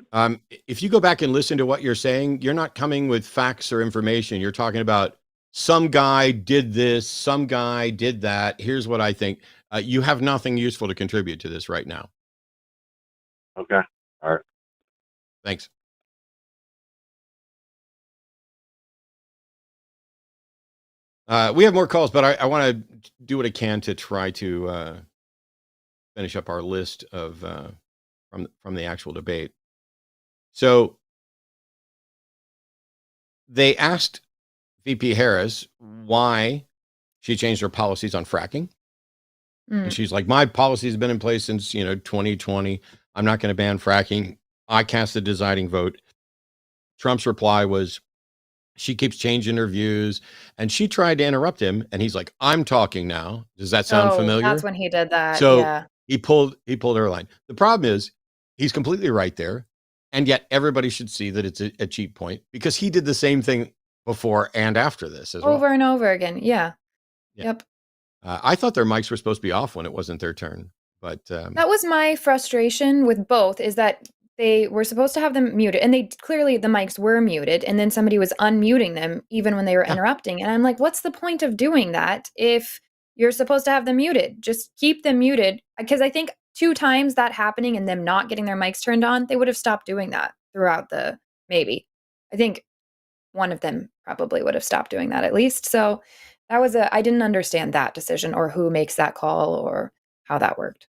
If you go back and listen to what you're saying, you're not coming with facts or information. You're talking about some guy did this, some guy did that. Here's what I think. You have nothing useful to contribute to this right now. Okay. All right. Thanks. We have more calls, but I want to do what I can to try to finish up our list of from the actual debate. So they asked VP Harris why she changed her policies on fracking. And she's like, my policy has been in place since 2020. I'm not going to ban fracking. I cast the deciding vote. Trump's reply was, she keeps changing her views, and she tried to interrupt him, and he's like, I'm talking now. Does that sound familiar? That's when he did that. So yeah. he pulled her line. The problem is he's completely right there, and yet everybody should see that it's a cheap point because he did the same thing before and after this as well. Over and over again. Yeah. Yep. I thought their mics were supposed to be off when it wasn't their turn, but that was my frustration with both, is that they were supposed to have them muted, and they clearly, the mics were muted, and then somebody was unmuting them even when they were interrupting. And I'm like, what's the point of doing that if you're supposed to have them muted? Just keep them muted. Because I think 2 times that happening and them not getting their mics turned on, they would have stopped doing that throughout maybe. I think one of them probably would have stopped doing that at least. So that was I didn't understand that decision, or who makes that call, or how that worked.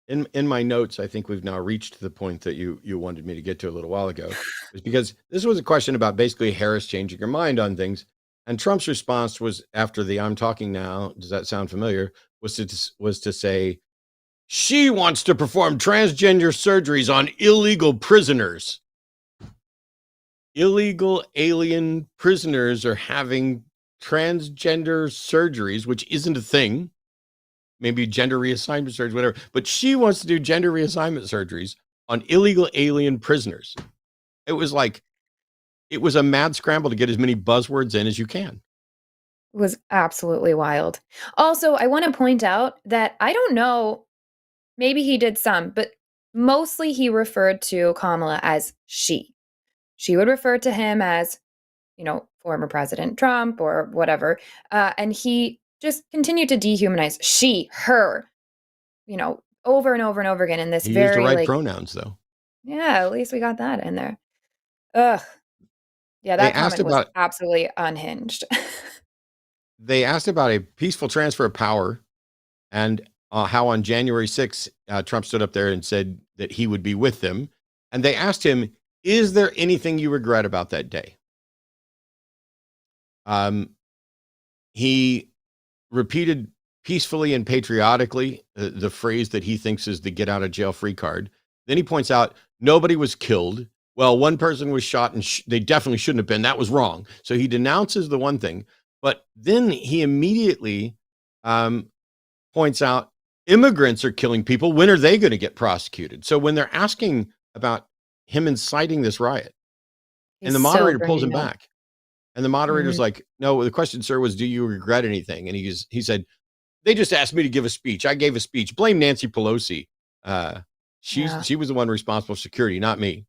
In my notes, I think we've now reached the point that you wanted me to get to a little while ago, is because this was a question about basically Harris changing her mind on things. And Trump's response was, after the I'm talking now, does that sound familiar? was to say she wants to perform transgender surgeries on illegal prisoners. Illegal alien prisoners are having transgender surgeries, which isn't a thing. Maybe gender reassignment surgery, whatever. But she wants to do gender reassignment surgeries on illegal alien prisoners. It was a mad scramble to get as many buzzwords in as you can. It was absolutely wild. Also, I want to point out that I don't know, maybe he did some, but mostly he referred to Kamala as she. She would refer to him as, former President Trump or whatever. And he just continued to dehumanize she, her, over and over and over again in this He used the very right pronouns, though. yeah, at least we got that in there. Ugh. Yeah, They that asked comment was about absolutely unhinged. they asked about a peaceful transfer of power and how on January 6th, Trump stood up there and said that he would be with them. And they asked him, is there anything you regret about that day? He repeated peacefully and patriotically the phrase that he thinks is the get out of jail free card. Then he points out nobody was killed. Well, one person was shot and they definitely shouldn't have been. That was wrong. So he denounces the one thing, but then he immediately points out immigrants are killing people. When are they going to get prosecuted? So when they're asking about him inciting this riot, and the moderator pulls him back, and the moderator's like, no, the question, sir, was, do you regret anything? And he said, they just asked me to give a speech. I gave a speech. Blame Nancy Pelosi. She was the one responsible for security, not me.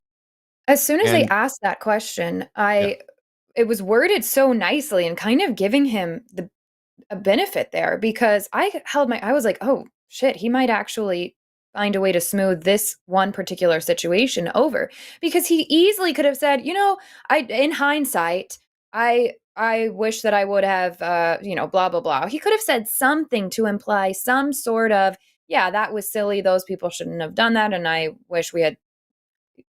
As soon as they asked that question, it was worded so nicely and kind of giving him a benefit there, because I was like, oh shit, he might actually find a way to smooth this one particular situation over, because he easily could have said, in hindsight, I wish that I would have, blah, blah, blah. He could have said something to imply some sort of, yeah, that was silly. Those people shouldn't have done that. And I wish we had,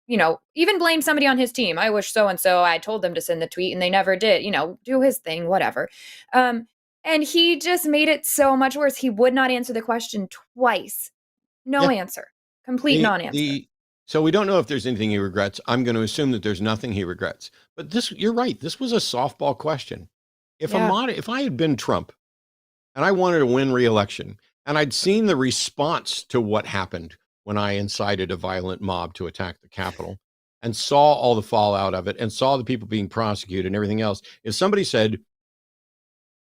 even blame somebody on his team. I wish so-and-so, I told them to send the tweet and they never did, do his thing, whatever. And he just made it so much worse. He would not answer the question twice. No answer. Complete non-answer. So we don't know if there's anything he regrets. I'm going to assume that there's nothing he regrets. But you're right. This was a softball question. If I had been Trump and I wanted to win re-election and I'd seen the response to what happened when I incited a violent mob to attack the Capitol and saw all the fallout of it and saw the people being prosecuted and everything else, if somebody said,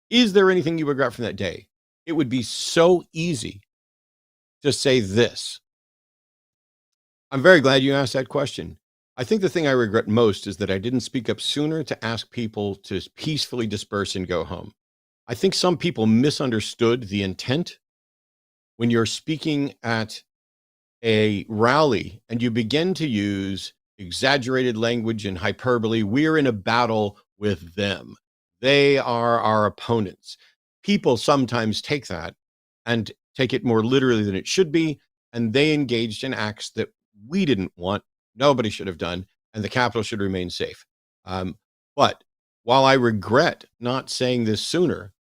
is there anything you regret from that day? It would be so easy to say this. I'm very glad you asked that question. I think the thing I regret most is that I didn't speak up sooner to ask people to peacefully disperse and go home. I think some people misunderstood the intent when you're speaking at a rally and you begin to use exaggerated language and hyperbole. We're in a battle with them. They are our opponents. People sometimes take that and take it more literally than it should be. And they engaged in acts that we didn't want, nobody should have done, and the Capitol should remain safe. But while I regret not saying this sooner,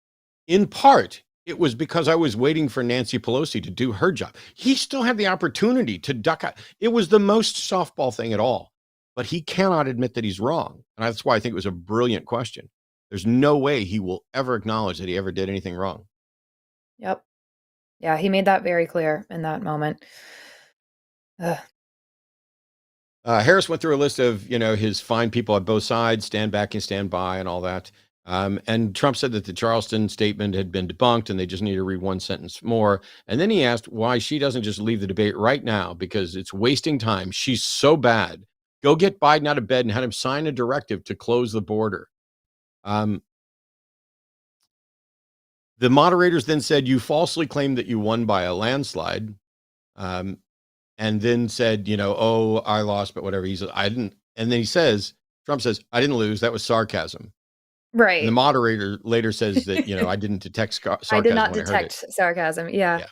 in part, it was because I was waiting for Nancy Pelosi to do her job. He still had the opportunity to duck out. It was the most softball thing at all, but he cannot admit that he's wrong. And that's why I think it was a brilliant question. There's no way he will ever acknowledge that he ever did anything wrong. Yep. Yeah, he made that very clear in that moment. Harris went through a list of, his fine people on both sides, stand back and stand by and all that. And Trump said that the Charleston statement had been debunked and they just need to read one sentence more. And then he asked why she doesn't just leave the debate right now because it's wasting time. She's so bad. Go get Biden out of bed and have him sign a directive to close the border. The moderators then said, you falsely claimed that you won by a landslide. And then said, oh, I lost, but whatever. He said, I didn't. And then Trump says, I didn't lose. That was sarcasm. Right. And the moderator later says that, I didn't detect sarcasm. I did not when detect sarcasm. Yeah.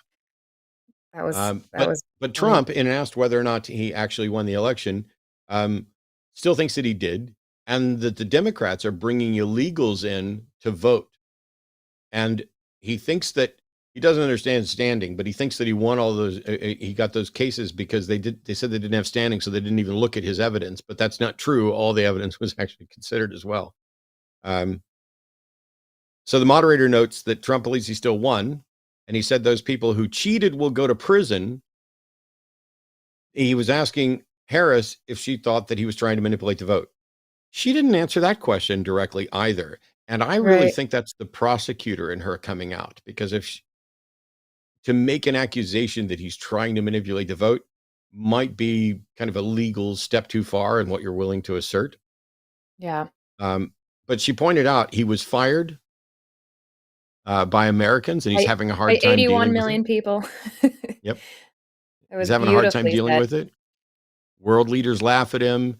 That was, but Trump, and asked whether or not he actually won the election, still thinks that he did, and that the Democrats are bringing illegals in to vote. And he thinks that he doesn't understand standing, but he thinks that he won all those. He got those cases because they said they didn't have standing, so they didn't even look at his evidence. But that's not true. All the evidence was actually considered as well. So the moderator notes that Trump believes he still won, and he said those people who cheated will go to prison. He was asking Harris if she thought that he was trying to manipulate the vote. She didn't answer that question directly either. And I really Right. think that's the prosecutor in her coming out, because to make an accusation that he's trying to manipulate the vote might be kind of a legal step too far in what you're willing to assert. Yeah. But she pointed out he was fired by Americans, and he's having a hard time 81 dealing million with it. people. Yep. It was He's having a hard time beautifully dealing said. with it. World leaders laugh at him.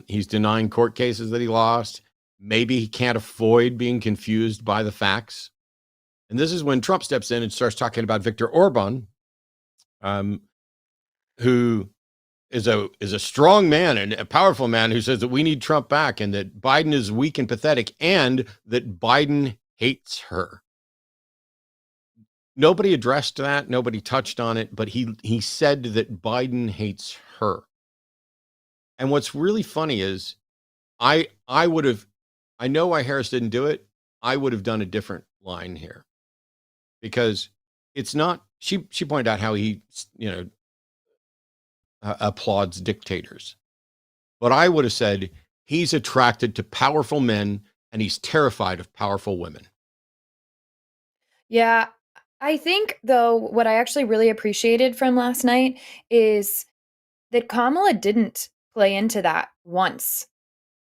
He's denying court cases that he lost. Maybe he can't avoid being confused by the facts. And this is when Trump steps in and starts talking about Viktor Orban, who is a strong man and a powerful man who says that we need Trump back and that Biden is weak and pathetic and that Biden hates her. Nobody addressed that. Nobody touched on it, but he said that Biden hates her. And what's really funny is I know why Harris didn't do it. I would have done a different line here, because it's not, she pointed out how he, applauds dictators. But I would have said he's attracted to powerful men and he's terrified of powerful women. Yeah. I think, though, what I actually really appreciated from last night is that Kamala didn't play into that once.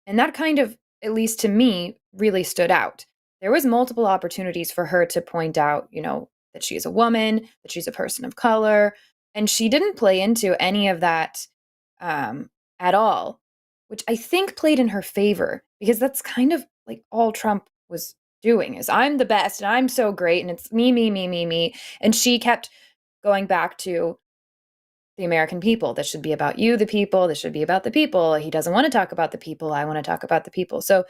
And that kind of, at least to me, really stood out. There was multiple opportunities for her to point out, that she's a woman, that she's a person of color, and she didn't play into any of that at all, which I think played in her favor, because that's kind of like all Trump was doing is I'm the best and I'm so great and it's me, me, me, me, me. And she kept going back to the American people. This should be about you, the people. This should be about the people. He doesn't want to talk about the people. I want to talk about the people. So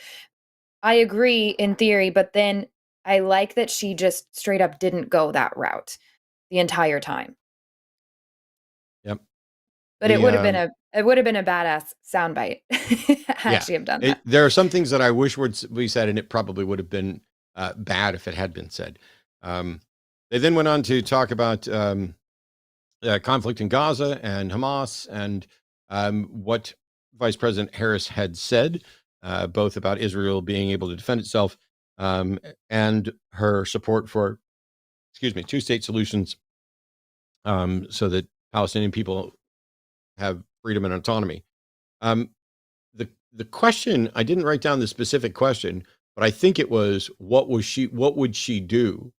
I agree in theory, but then I like that she just straight up didn't go that route the entire time. Yep. But it would have been a badass soundbite had she have done that. There are some things that I wish would be said, and it probably would have been bad if it had been said. They then went on to talk about conflict in Gaza and Hamas and what Vice President Harris had said, both about Israel being able to defend itself and her support for, two-state solutions, so that Palestinian people have freedom and autonomy. The question, I didn't write down the specific question, but I think it was, what would she do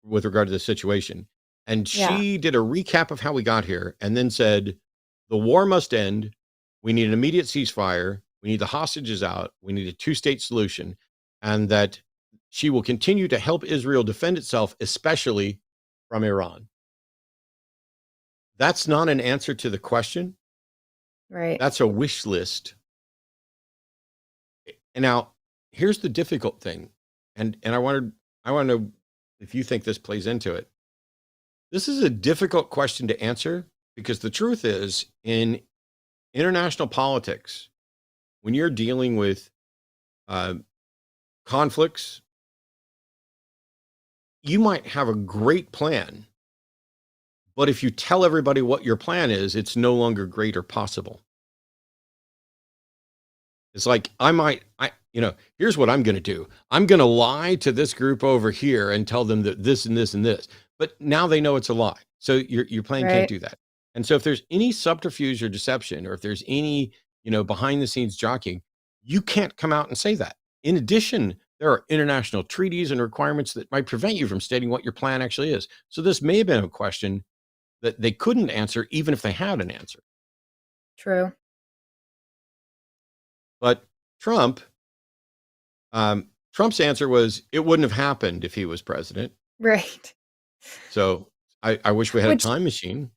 with regard to the situation? And she did a recap of how we got here and then said, the war must end. We need an immediate ceasefire. We need the hostages out. We need a two-state solution, and that she will continue to help Israel defend itself, especially from Iran. That's not an answer to the question. Right. That's a wish list. And now here's the difficult thing. And I want to know if you think this plays into it. This is a difficult question to answer, because the truth is, in international politics, when you're dealing with conflicts, you might have a great plan, but if you tell everybody what your plan is, it's no longer great or possible. It's like, here's what I'm going to do. I'm going to lie to this group over here and tell them that this and this and this, but now they know it's a lie. So your plan can't do that. And so if there's any subterfuge or deception, or if there's any, behind the scenes jockeying, you can't come out and say that. In addition, there are international treaties and requirements that might prevent you from stating what your plan actually is. So this may have been a question that they couldn't answer, even if they had an answer. True. But Trump's answer was, it wouldn't have happened if he was president. Right. So I wish we had a time machine.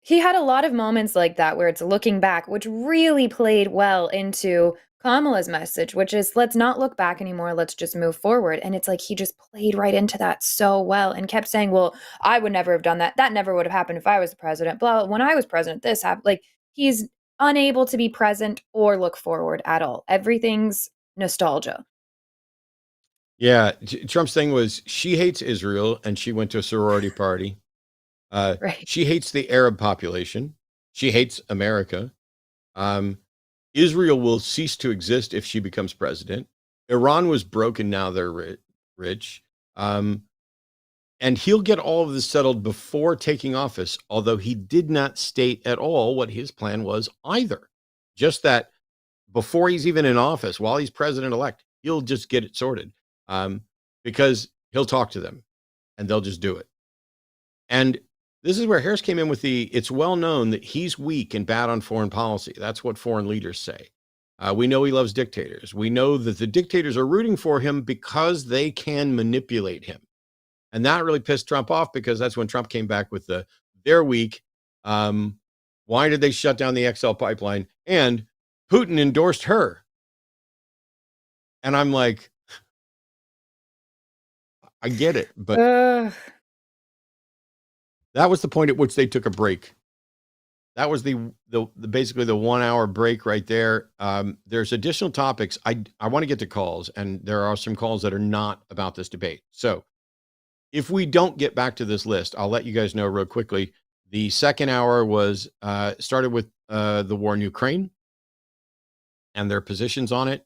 He had a lot of moments like that where it's looking back, which really played well into Kamala's message, which is let's not look back anymore. Let's just move forward. And it's like he just played right into that so well and kept saying, well, I would never have done that. That never would have happened if I was the president. Blah. When I was president, this happened. Like he's unable to be present or look forward at all. Everything's nostalgia. Yeah. Trump's thing was she hates Israel and she went to a sorority party. Right. She hates the Arab population. She hates America. Israel will cease to exist if she becomes president. Iran was broken. Now they're rich. And he'll get all of this settled before taking office, although he did not state at all what his plan was either. Just that before he's even in office, while he's president-elect, he'll just get it sorted because he'll talk to them and they'll just do it. And this is where Harris came in with it's well known that he's weak and bad on foreign policy. That's what foreign leaders say. We know he loves dictators. We know that the dictators are rooting for him because they can manipulate him. And that really pissed Trump off because that's when Trump came back with they're weak. Why did they shut down the XL pipeline? And Putin endorsed her. And I'm like, I get it, but that was the point at which they took a break. That was the basically the 1 hour break right there. There's additional topics. I want to get to calls, and there are some calls that are not about this debate. So if we don't get back to this list, I'll let you guys know real quickly. The second hour was started with the war in Ukraine and their positions on it.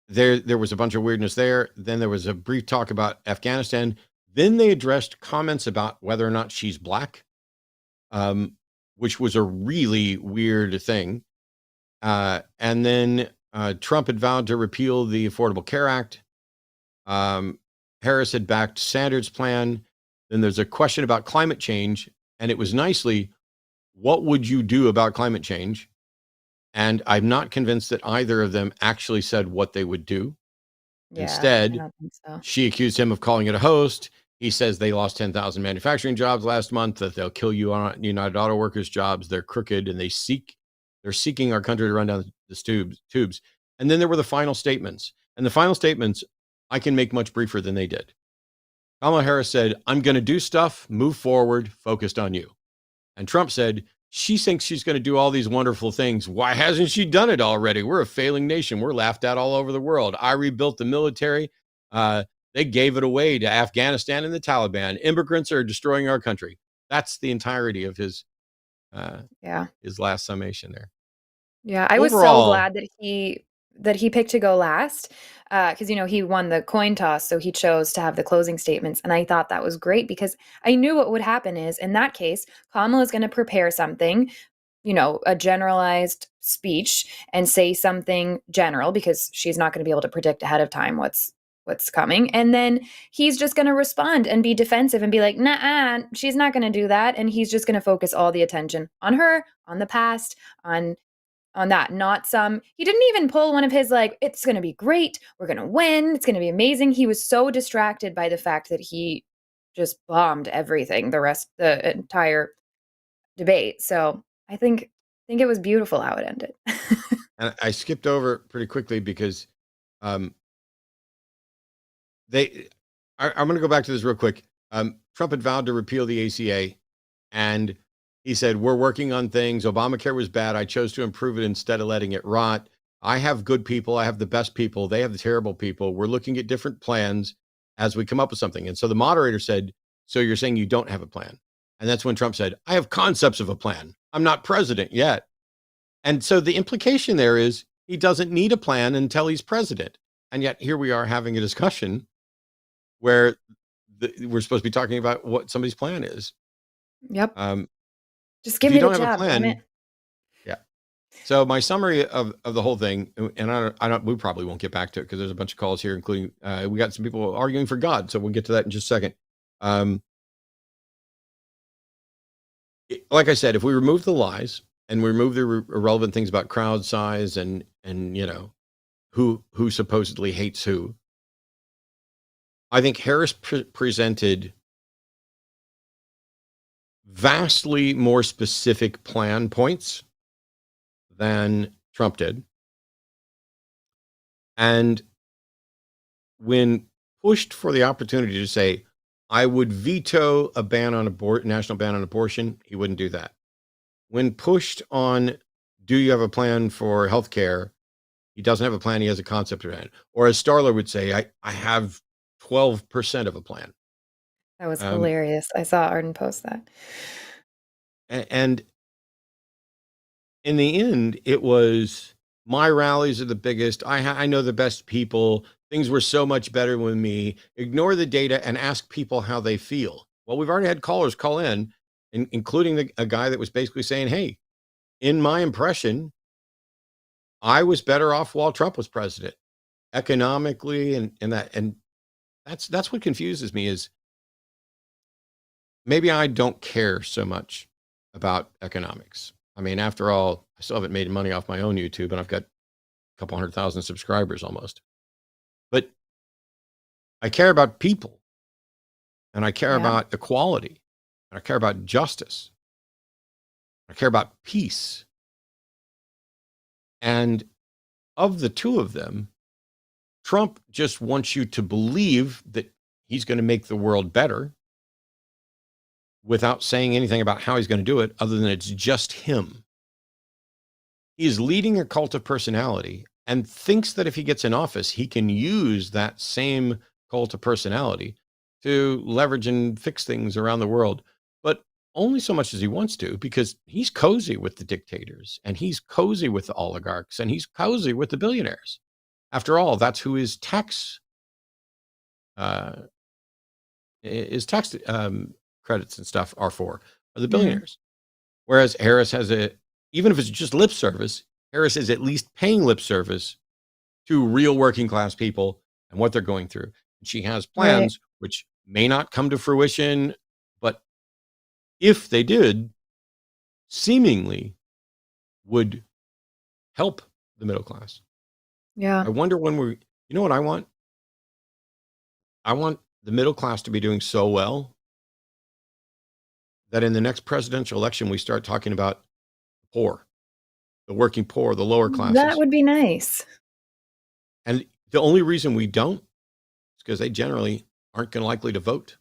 There was a bunch of weirdness there. Then there was a brief talk about Afghanistan. Then they addressed comments about whether or not she's black, which was a really weird thing. And then Trump had vowed to repeal the Affordable Care Act. Harris had backed Sanders' plan. Then there's a question about climate change. And it was nicely, what would you do about climate change? And I'm not convinced that either of them actually said what they would do. Yeah, Instead, I don't think so. she accused him of calling it a host. He says they lost 10,000 manufacturing jobs last month, that they'll kill you on United Auto Workers jobs. They're crooked and they're seeking our country to run down the tubes. And then there were the final statements. And the final statements I can make much briefer than they did. Kamala Harris said, I'm going to do stuff, move forward, focused on you. And Trump said, she thinks she's going to do all these wonderful things. Why hasn't she done it already? We're a failing nation. We're laughed at all over the world. I rebuilt the military. They gave it away to Afghanistan and the Taliban. Immigrants are destroying our country. That's the entirety of his last summation there. Yeah, I was so glad that he picked to go last because, he won the coin toss. So he chose to have the closing statements. And I thought that was great because I knew what would happen is in that case, Kamala is going to prepare something, a generalized speech and say something general because she's not going to be able to predict ahead of time what's coming. And then he's just going to respond and be defensive and be like, nah, she's not going to do that. And he's just going to focus all the attention on her, on the past, on that, not he didn't even pull one of his it's going to be great, we're going to win, it's going to be amazing. He was so distracted by the fact that he just bombed everything, the entire debate. So I think it was beautiful how it ended. And I skipped over pretty quickly because I'm going to go back to this real quick. Trump had vowed to repeal the ACA, and he said, we're working on things. Obamacare was bad. I chose to improve it instead of letting it rot. I have good people. I have the best people. They have the terrible people. We're looking at different plans as we come up with something. And so the moderator said, so you're saying you don't have a plan? And that's when Trump said, I have concepts of a plan. I'm not president yet. And so the implication there is he doesn't need a plan until he's president. And yet here we are having a discussion where we're supposed to be talking about what somebody's plan is. Yep. Just give me the job. Yeah. So my summary of the whole thing, and we probably won't get back to it because there's a bunch of calls here, including we got some people arguing for God. So we'll get to that in just a second. Like I said, if we remove the lies and we remove the irrelevant things about crowd size and who supposedly hates who, I think Harris presented vastly more specific plan points than Trump did. And when pushed for the opportunity to say, I would veto a ban on national ban on abortion, he wouldn't do that. When pushed on, do you have a plan for healthcare? He doesn't have a plan. He has a concept of it. Or as Starler would say, I have 12% of a plan. That was hilarious. I saw Arden post that. And in the end, it was, my rallies are the biggest. I know the best people. Things were so much better with me. Ignore the data and ask people how they feel. Well, we've already had callers call in, including a guy that was basically saying, hey, in my impression, I was better off while Trump was president, economically, and that's what confuses me, is maybe I don't care so much about economics. I mean, after all, I still haven't made money off my own YouTube, and I've got a couple 100,000 subscribers almost. But I care about people, and I care about equality, and I care about justice. I care about peace. And of the two of them, Trump just wants you to believe that he's going to make the world better without saying anything about how he's going to do it, other than it's just him. He is leading a cult of personality and thinks that if he gets in office, he can use that same cult of personality to leverage and fix things around the world. But only so much as he wants to, because he's cozy with the dictators, and he's cozy with the oligarchs, and he's cozy with the billionaires. After all, that's who his tax credits and stuff are for, are the billionaires. Whereas Harris has even if it's just lip service, Harris is at least paying lip service to real working class people and what they're going through. And she has plans which may not come to fruition, but if they did, seemingly would help the middle class. Yeah. I wonder when you know what I want? I want the middle class to be doing so well that in the next presidential election, we start talking about the poor, the working poor, the lower classes. That would be nice. And the only reason we don't is because they generally aren't going to likely to vote.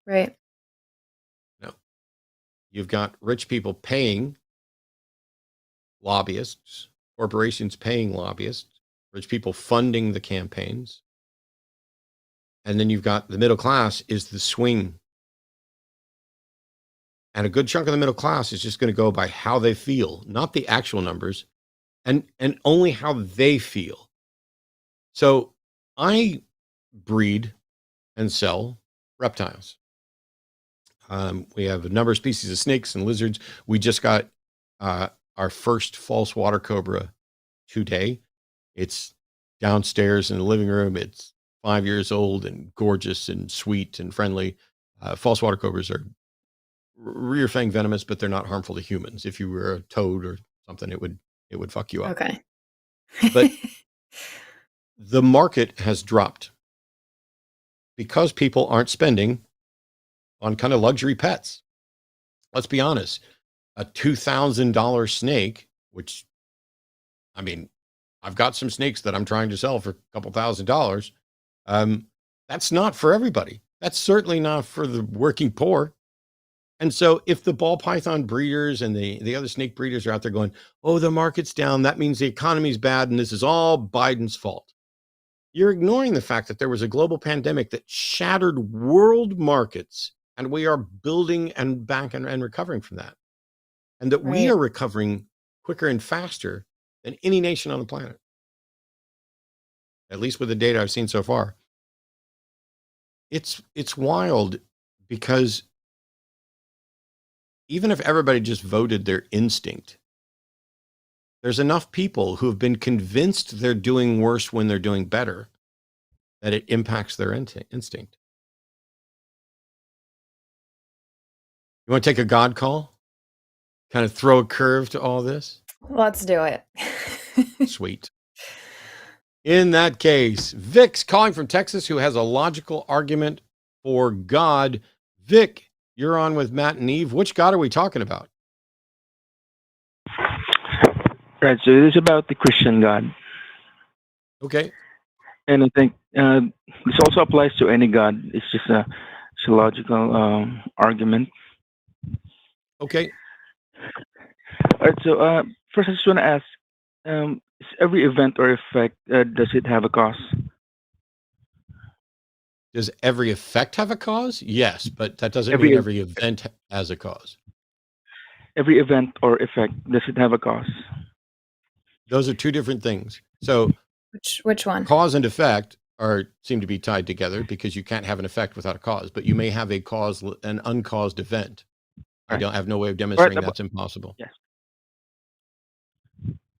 Right. No. You've got rich people paying lobbyists, corporations paying lobbyists, rich people funding the campaigns. And then you've got the middle class is the swing. And a good chunk of the middle class is just going to go by how they feel, not the actual numbers, and only how they feel. So I breed and sell reptiles. We have a number of species of snakes and lizards. We just got our first false water cobra today. It's downstairs in the living room. It's 5 years old and gorgeous and sweet and friendly. False water cobras are rear fang venomous, but they're not harmful to humans. If you were a toad or something, it would fuck you up. Okay. But the market has dropped because people aren't spending on kind of luxury pets. Let's be honest, a $2,000 snake, which, I mean, I've got some snakes that I'm trying to sell for a couple $1,000. That's not for everybody. That's certainly not for the working poor. And so if the ball python breeders and the other snake breeders are out there going, oh, the market's down, that means the economy's bad and this is all Biden's fault, you're ignoring the fact that there was a global pandemic that shattered world markets, and we are building and back and recovering from that. And that we are recovering quicker and faster than any nation on the planet, at least with the data I've seen so far. It's wild, because even if everybody just voted their instinct, there's enough people who have been convinced they're doing worse when they're doing better that it impacts their instinct. You want to take a God call? Kind of throw a curve to all this? Let's do it. Sweet. In that case, Vic's calling from Texas, who has a logical argument for God. Vic, You're on with Matt and Eve. Which God are we talking about? Right. So it is about the Christian God, Okay. and I think this also applies to any God. It's just a logical argument. Okay. All right. So first, I just want to ask: is every event or effect does it have a cause? Does every effect have a cause? Yes, but that doesn't mean Every every event has a cause. every event or effect does it have a cause? Those are two different things. So Which one? cause and effect seem to be tied together because you can't have an effect without a cause, but you may have an uncaused event. I Right. don't have no way of Right. demonstrating that's impossible. Yes.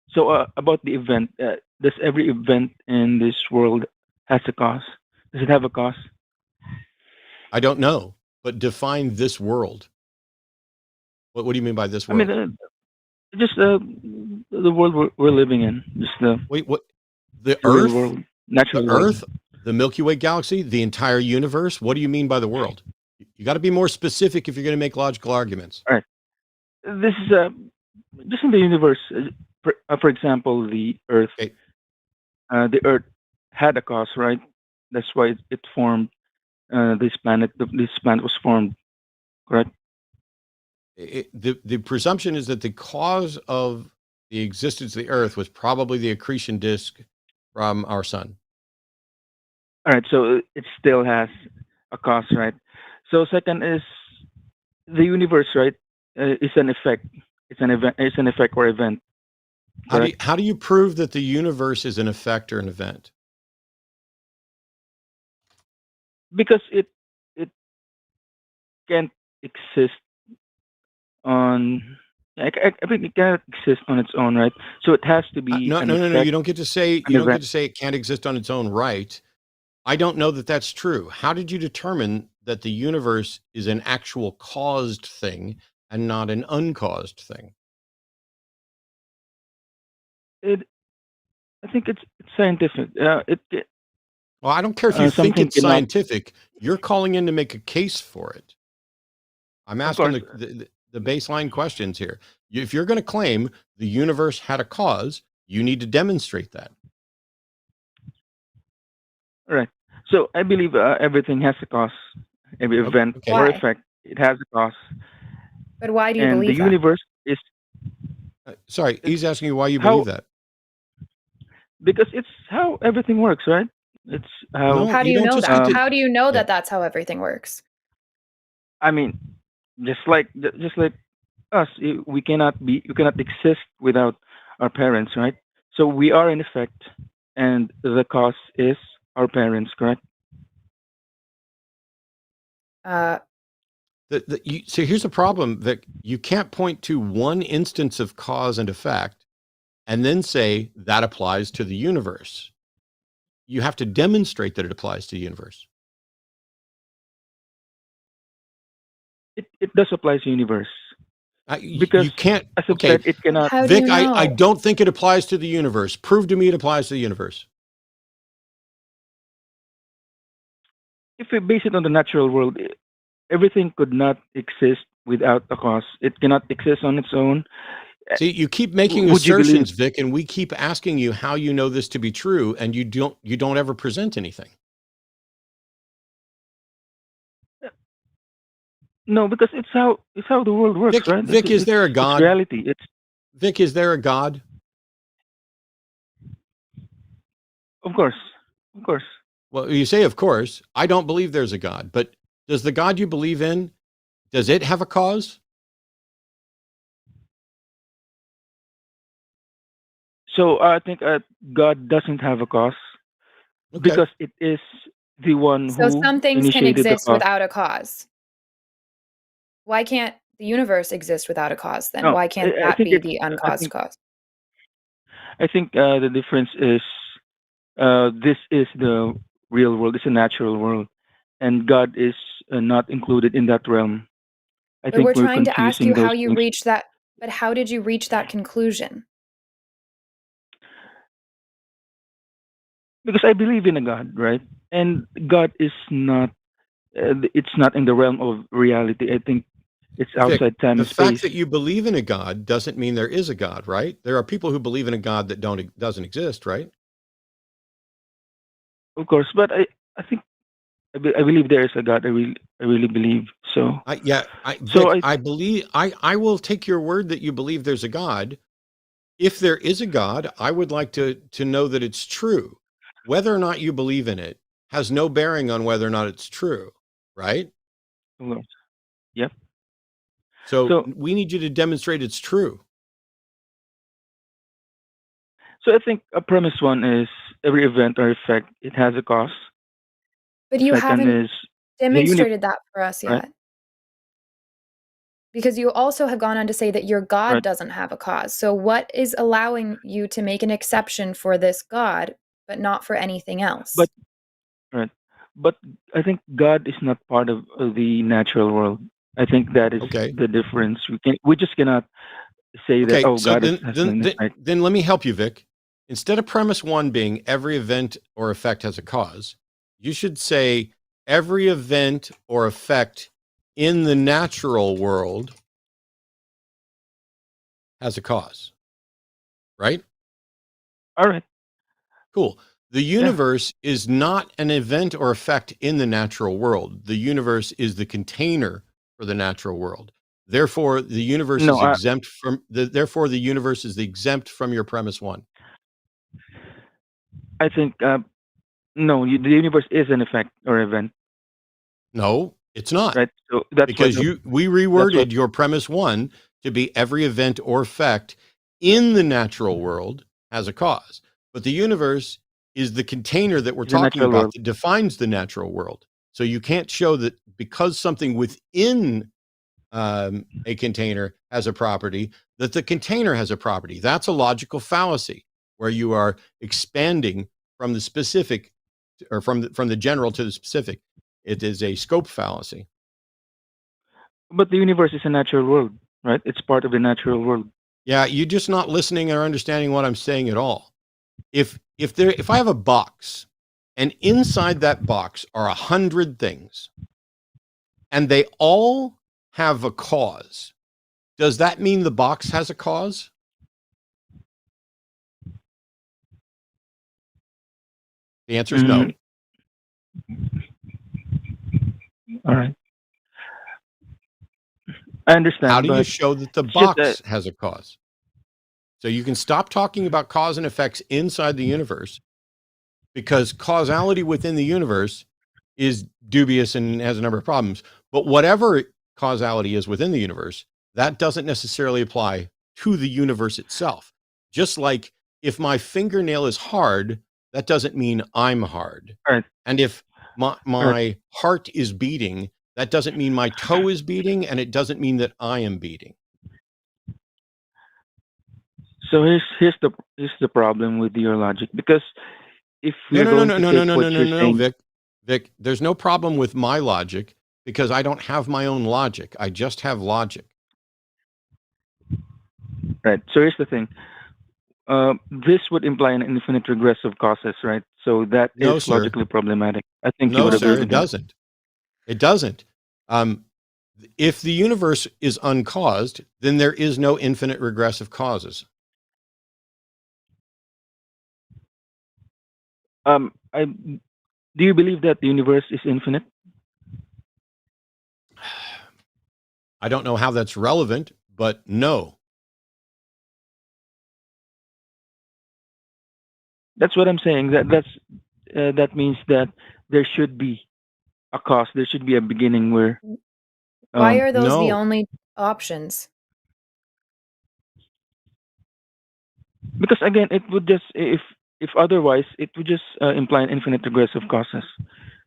So about the event, does every event in this world has a cause? Does it have a cause? I don't know, but define this world. What do you mean by this I world? mean, just the world we're living in, just the Wait, what? The real Earth? world, natural The world. Earth? The Milky Way galaxy? The entire universe? What do you mean by the world? You got to be more specific if you're going to make logical arguments. All right. This is just in the universe. For example, the Earth. Okay. The Earth had a cause, right? That's why it formed this planet. This planet was formed, correct? The presumption is that the cause of the existence of the Earth was probably the accretion disk from our sun. All right. So it still has a cause, right? So second is the universe, right? Is an effect. It's an event. It's an effect or event. How do you prove that the universe is an effect or an event? Because it can't exist on. I think it cannot exist on its own, right? So it has to be No. an effect. You don't get to say it can't exist on its own right. I don't know that that's true. How did you determine that the universe is an actual caused thing and not an uncaused thing? I think it's scientific. Well, I don't care if you think something it's cannot. scientific. You're calling in to make a case for it. I'm Of asking course. the baseline questions here. If you're going to claim the universe had a cause, you need to demonstrate that. All right. So I believe everything has a cause. Every event Okay. or Why? effect, it has a cause. But why do you And the believe that? universe is Sorry, he's asking you why you how believe that. because it's how everything works, right? It's how. No, How do you you don't know just that? get to. How do you know Yeah. that that's how everything works? I mean, just like us, we cannot exist without our parents, right? So we are in effect, and the cause is our parents, correct? Uh, So here's the problem, that you can't point to one instance of cause and effect and then say that applies to the universe. You have to demonstrate that it applies to the universe. It does apply to the universe because, You can't. as I've Okay, said, it cannot. how do Vic, you know? I don't think it applies to the universe. Prove to me it applies to the universe. If we base it on the natural world, everything could not exist without a cause. It cannot exist on its own. See, you keep making Would you believe? assertions, Vic, and we keep asking you how you know this to be true, and you don't ever present anything. No, because it's how the world works, right? Vic, is there a It's God? reality. Vic, is there a God? Of course. Well, you say, of course. I don't believe there's a God, but does the God you believe in, does it have a cause? So I think God doesn't have a cause Okay. because it is the one So who some things can initiated the exist cause. without a cause. Why can't the universe exist without a cause then? No, Why can't I that think be the uncaused cause? I think the difference is this is the real world. It's a natural world, and God is not included in that realm. I But think we're we're trying to ask you confusing how those you things reached that. But how did you reach that conclusion? because I believe in a God, right? And God is not it's not in the realm of reality. I think it's Vic, outside time the and fact space. that you believe in a God doesn't mean there is a God, right? There are people who believe in a God that doesn't exist, right? Of course, but I think I believe there is a God. I really believe so. Vic, I I believe I will take your word that you believe there's a God. If there is a God, I would like to know that it's true. Whether or not you believe in it has no bearing on whether or not it's true, right? Yep. So So we need you to demonstrate it's true. so I think a premise one is every event or effect, it has a cause. But you Second haven't is the demonstrated that for us right? yet. Because you also have gone on to say that your God Right. doesn't have a cause. So what is allowing you to make an exception for this God, but not for anything else? But right. But I think God is not part of the natural world. I think that is Okay. the difference. We just cannot say that Okay. So God has an effect. then let me help you, Vic. Instead of premise one being every event or effect has a cause, you should say every event or effect in the natural world has a cause, right? All right. Cool. The Yeah. universe is not an event or effect in the natural world. The universe is the container for the natural world. Therefore, the universe is No, exempt from therefore the universe is exempt from your premise one. I think no, the universe is an effect or event, No, it's not. right? So that's why Because we reworded your premise one to be every event or effect in the natural world has a cause. But the universe is the container that we're the talking natural about world. that defines the natural world. So you can't show that because something within a container has a property, that the container has a property. That's a logical fallacy where you are expanding from the specific or from the general to the specific. It is a scope fallacy. But the universe is a natural world, right? It's part of the natural world. Yeah, you're just not listening or understanding what I'm saying at all. If I have a box and inside that box are 100 things and they all have a cause, does that mean the box has a cause? The answer is no. All right. I understand. How do you but show that the it's just box has a cause? So you can stop talking about cause and effects inside the universe because causality within the universe is dubious and has a number of problems. But whatever causality is within the universe, that doesn't necessarily apply to the universe itself. Just like if my fingernail is hard, that doesn't mean I'm hard. Right. And if my heart is beating, that doesn't mean my toe is beating, and it doesn't mean that I am beating. So here's the problem with your logic, because if we're going to take what you're saying, Vic, there's no problem with my logic because I don't have my own logic. I just have logic. right? So here's the thing. This would imply an infinite regress of causes, right? So that No, is sir. logically problematic. I think you No, would agree sir, with it that. doesn't. It doesn't. If the universe is uncaused, then there is no infinite regressive causes. Do you believe that the universe is infinite? I don't know how that's relevant, but no. That's what I'm saying. That means that there should be a cause. There should be a beginning where. Why are those the No. only options? Because again, it would just if otherwise, it would just imply an infinite regressive causes.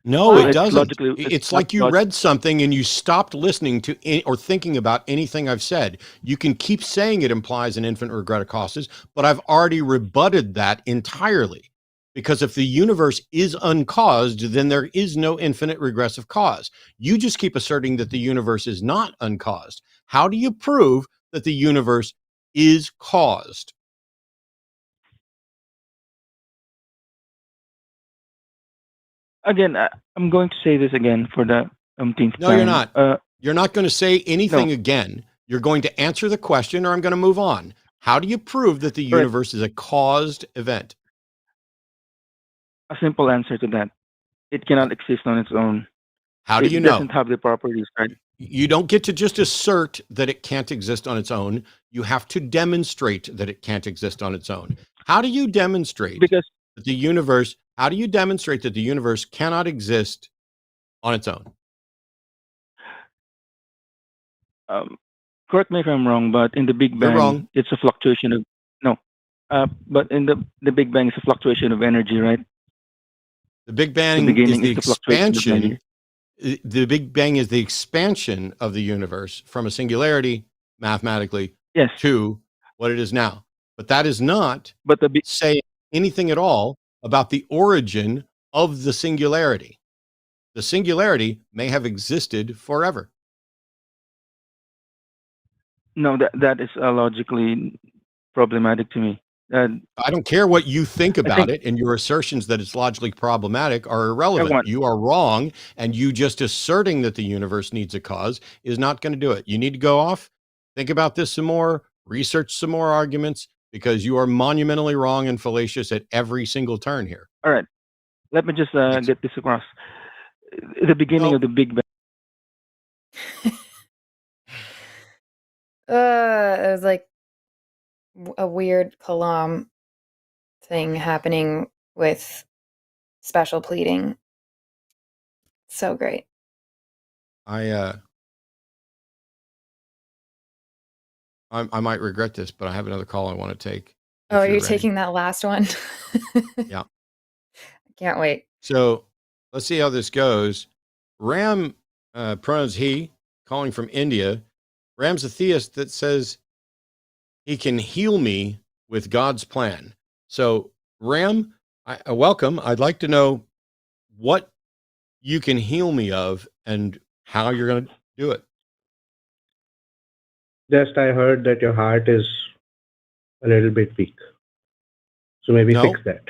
No, Why? it It's doesn't. logically. It's not like you read something and you stopped listening to or thinking about anything I've said. You can keep saying it implies an infinite regret of causes, but I've already rebutted that entirely. Because if the universe is uncaused, then there is no infinite regressive cause. You just keep asserting that the universe is not uncaused. How do you prove that the universe is caused? Again, I'm going to say this again for the umpteenth No, you're time. not. You're not going to say anything again. You're going to answer the question, or I'm going to move on. How do you prove that the Correct. universe is a caused event? A simple answer to that. It cannot exist on its own. How do It you know? doesn't have the properties, right? You don't get to just assert that it can't exist on its own. You have to demonstrate that it can't exist on its own. How do you demonstrate Because that the universe, how do you demonstrate that the universe cannot exist on its own? correct me if I'm wrong, but in the Big You're Bang, wrong. it's a fluctuation of no. But in the Big Bang, it's a fluctuation of energy, right? The Big The Bang is beginning the is the fluctuation of expansion. energy. The Big Bang is the expansion of the universe from a singularity, mathematically, Yes, to what it is now. But that is not but the big saying anything at all about the origin of the singularity. The singularity may have existed forever. no, that is logically problematic to me. I don't care what you think I about think it, and your assertions that it's logically problematic are irrelevant. everyone. You are wrong, and you just asserting that the universe needs a cause is not going to do it. You need to go off, think about this some more, research some more arguments, because you are monumentally wrong and fallacious at every single turn here. All right, let me just Thanks. get this across. The beginning No, of the Big Bang. It was like a weird Kalam thing happening with special pleading. So great. I might regret this, but I have another call I want to take. Oh, If are you're you ready. taking that last one? Yeah. Can't wait. So let's see how this goes. Ram, pronouns he, calling from India. Ram's a theist that says he can heal me with God's plan. So, Ram, welcome. I'd like to know what you can heal me of and how you're going to do it. Just I heard that your heart is a little bit weak. So maybe No, fix that.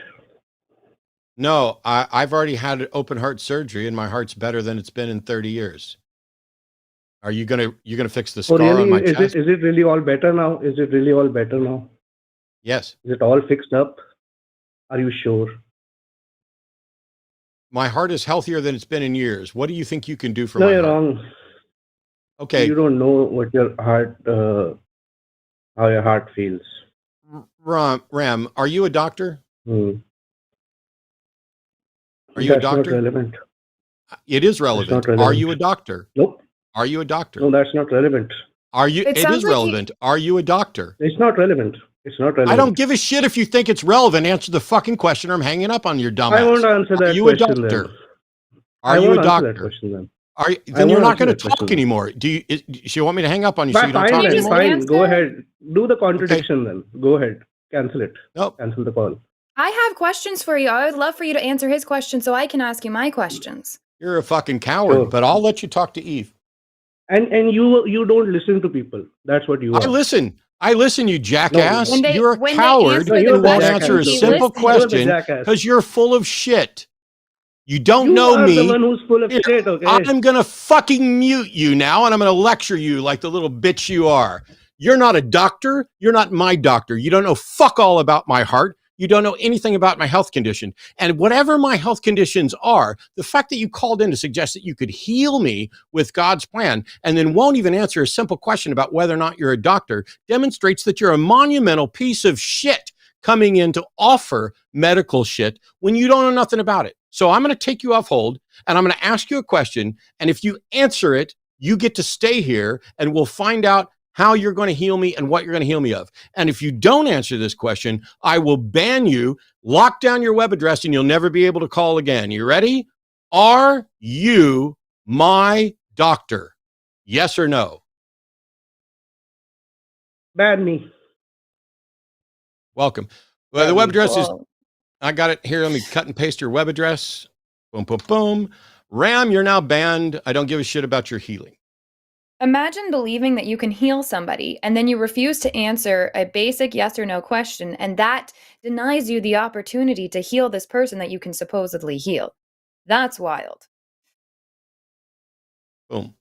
no, I've already had open heart surgery and my heart's better than it's been in 30 years. Are you gonna fix the Oh, scar on my really? chest? Is it really all better now? Is it really all better now? Yes. Is it all fixed up? Are you sure? My heart is healthier than it's been in years. What do you think you can do for No, my you're heart? wrong. Okay. You don't know what your heart, how your heart feels. Ram, are you a doctor? Hmm. Are you a That's not doctor? relevant. It is That's not relevant. Are relevant. you a doctor? Nope. Are you a doctor? No, that's not relevant. Are you? It It sounds is like relevant. Are you a doctor? It's not relevant. It's not relevant. I don't give a shit if you think it's relevant. Answer the fucking question or I'm hanging up on your dumb I ass. won't answer Are that you a question doctor? then. Are I you a won't answer that doctor? question then. Are you, I then you're won't not answer going to that question talk then. anymore. Do you want me to hang up on you so you don't Fine talk Can you then, just anymore? fine. Go answer? ahead. Do the contradiction then. Go ahead. Cancel it. Nope. Cancel the call. I have questions for you. I would love for you to answer his question so I can ask you my questions. You're a fucking coward, Sure. but I'll let you talk to Eve. And you don't listen to people. That's what you I are. listen, you No, jackass. When they You're a when they coward answer no, the you're and the won't question, answer a jackass. he Okay, simple listens. you're the question jackass. because you're full of shit. You don't You know are the me. one who's full of Here, shit. Okay. I'm going to fucking mute you now and I'm going to lecture you like the little bitch you are. You're not a doctor. You're not my doctor. You don't know fuck all about my heart. You don't know anything about my health condition. And whatever my health conditions are, the fact that you called in to suggest that you could heal me with God's plan and then won't even answer a simple question about whether or not you're a doctor demonstrates that you're a monumental piece of shit coming in to offer medical shit when you don't know nothing about it. So I'm going to take you off hold and I'm going to ask you a question. And if you answer it, you get to stay here and we'll find out how you're going to heal me and what you're going to heal me of. And if you don't answer this question, I will ban you, lock down your web address, and you'll never be able to call again. You ready? Are you my doctor? Yes or no? Ban me. Welcome. Well, the Ban web me. address is, Cool. I got it here. Let me cut and paste your web address. Boom, boom, boom. Ram, you're now banned. I don't give a shit about your healing. Imagine believing that you can heal somebody and then you refuse to answer a basic yes or no question, and that denies you the opportunity to heal this person that you can supposedly heal. That's wild. Boom.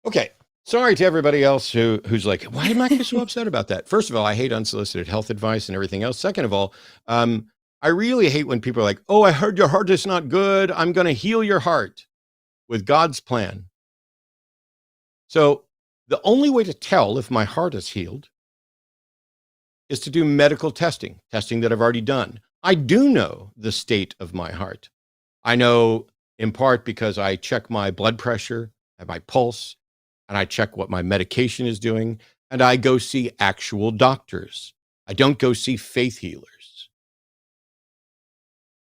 Okay. Sorry to everybody else who's like, why am I so upset about that? First of all, I hate unsolicited health advice and everything else. Second of all, I really hate when people are like, oh, I heard your heart is not good. I'm going to heal your heart with God's plan. So the only way to tell if my heart is healed is to do medical testing that I've already done. I do know the state of my heart. I know in part because I check my blood pressure and my pulse, and I check what my medication is doing, and I go see actual doctors. I don't go see faith healers.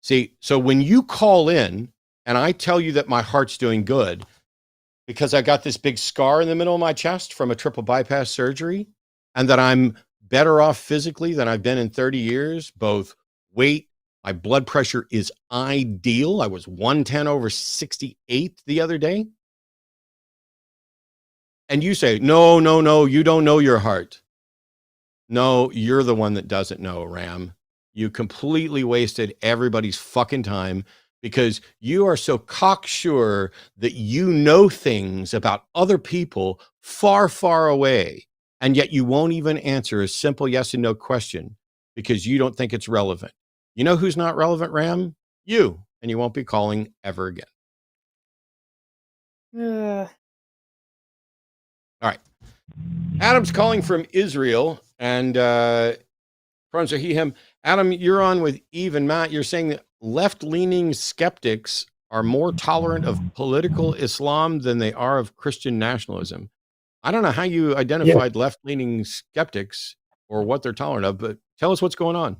See, so when you call in and I tell you that my heart's doing good because I got this big scar in the middle of my chest from a triple bypass surgery, and that I'm better off physically than I've been in 30 years, both weight, my blood pressure is ideal. I was 110/68 the other day. And you say, no, you don't know your heart. No, you're the one that doesn't know, Ram. You completely wasted everybody's fucking time because you are so cocksure that you know things about other people far, far away. And yet you won't even answer a simple yes and no question because you don't think it's relevant. You know who's not relevant, Ram? You. And you won't be calling ever again. Ugh. All right. Adam's calling from Israel, and pronouns are he, him. Adam, you're on with Eve and Matt. You're saying that left-leaning skeptics are more tolerant of political Islam than they are of Christian nationalism. I don't know how you identified left-leaning skeptics or what they're tolerant of, but tell us what's going on.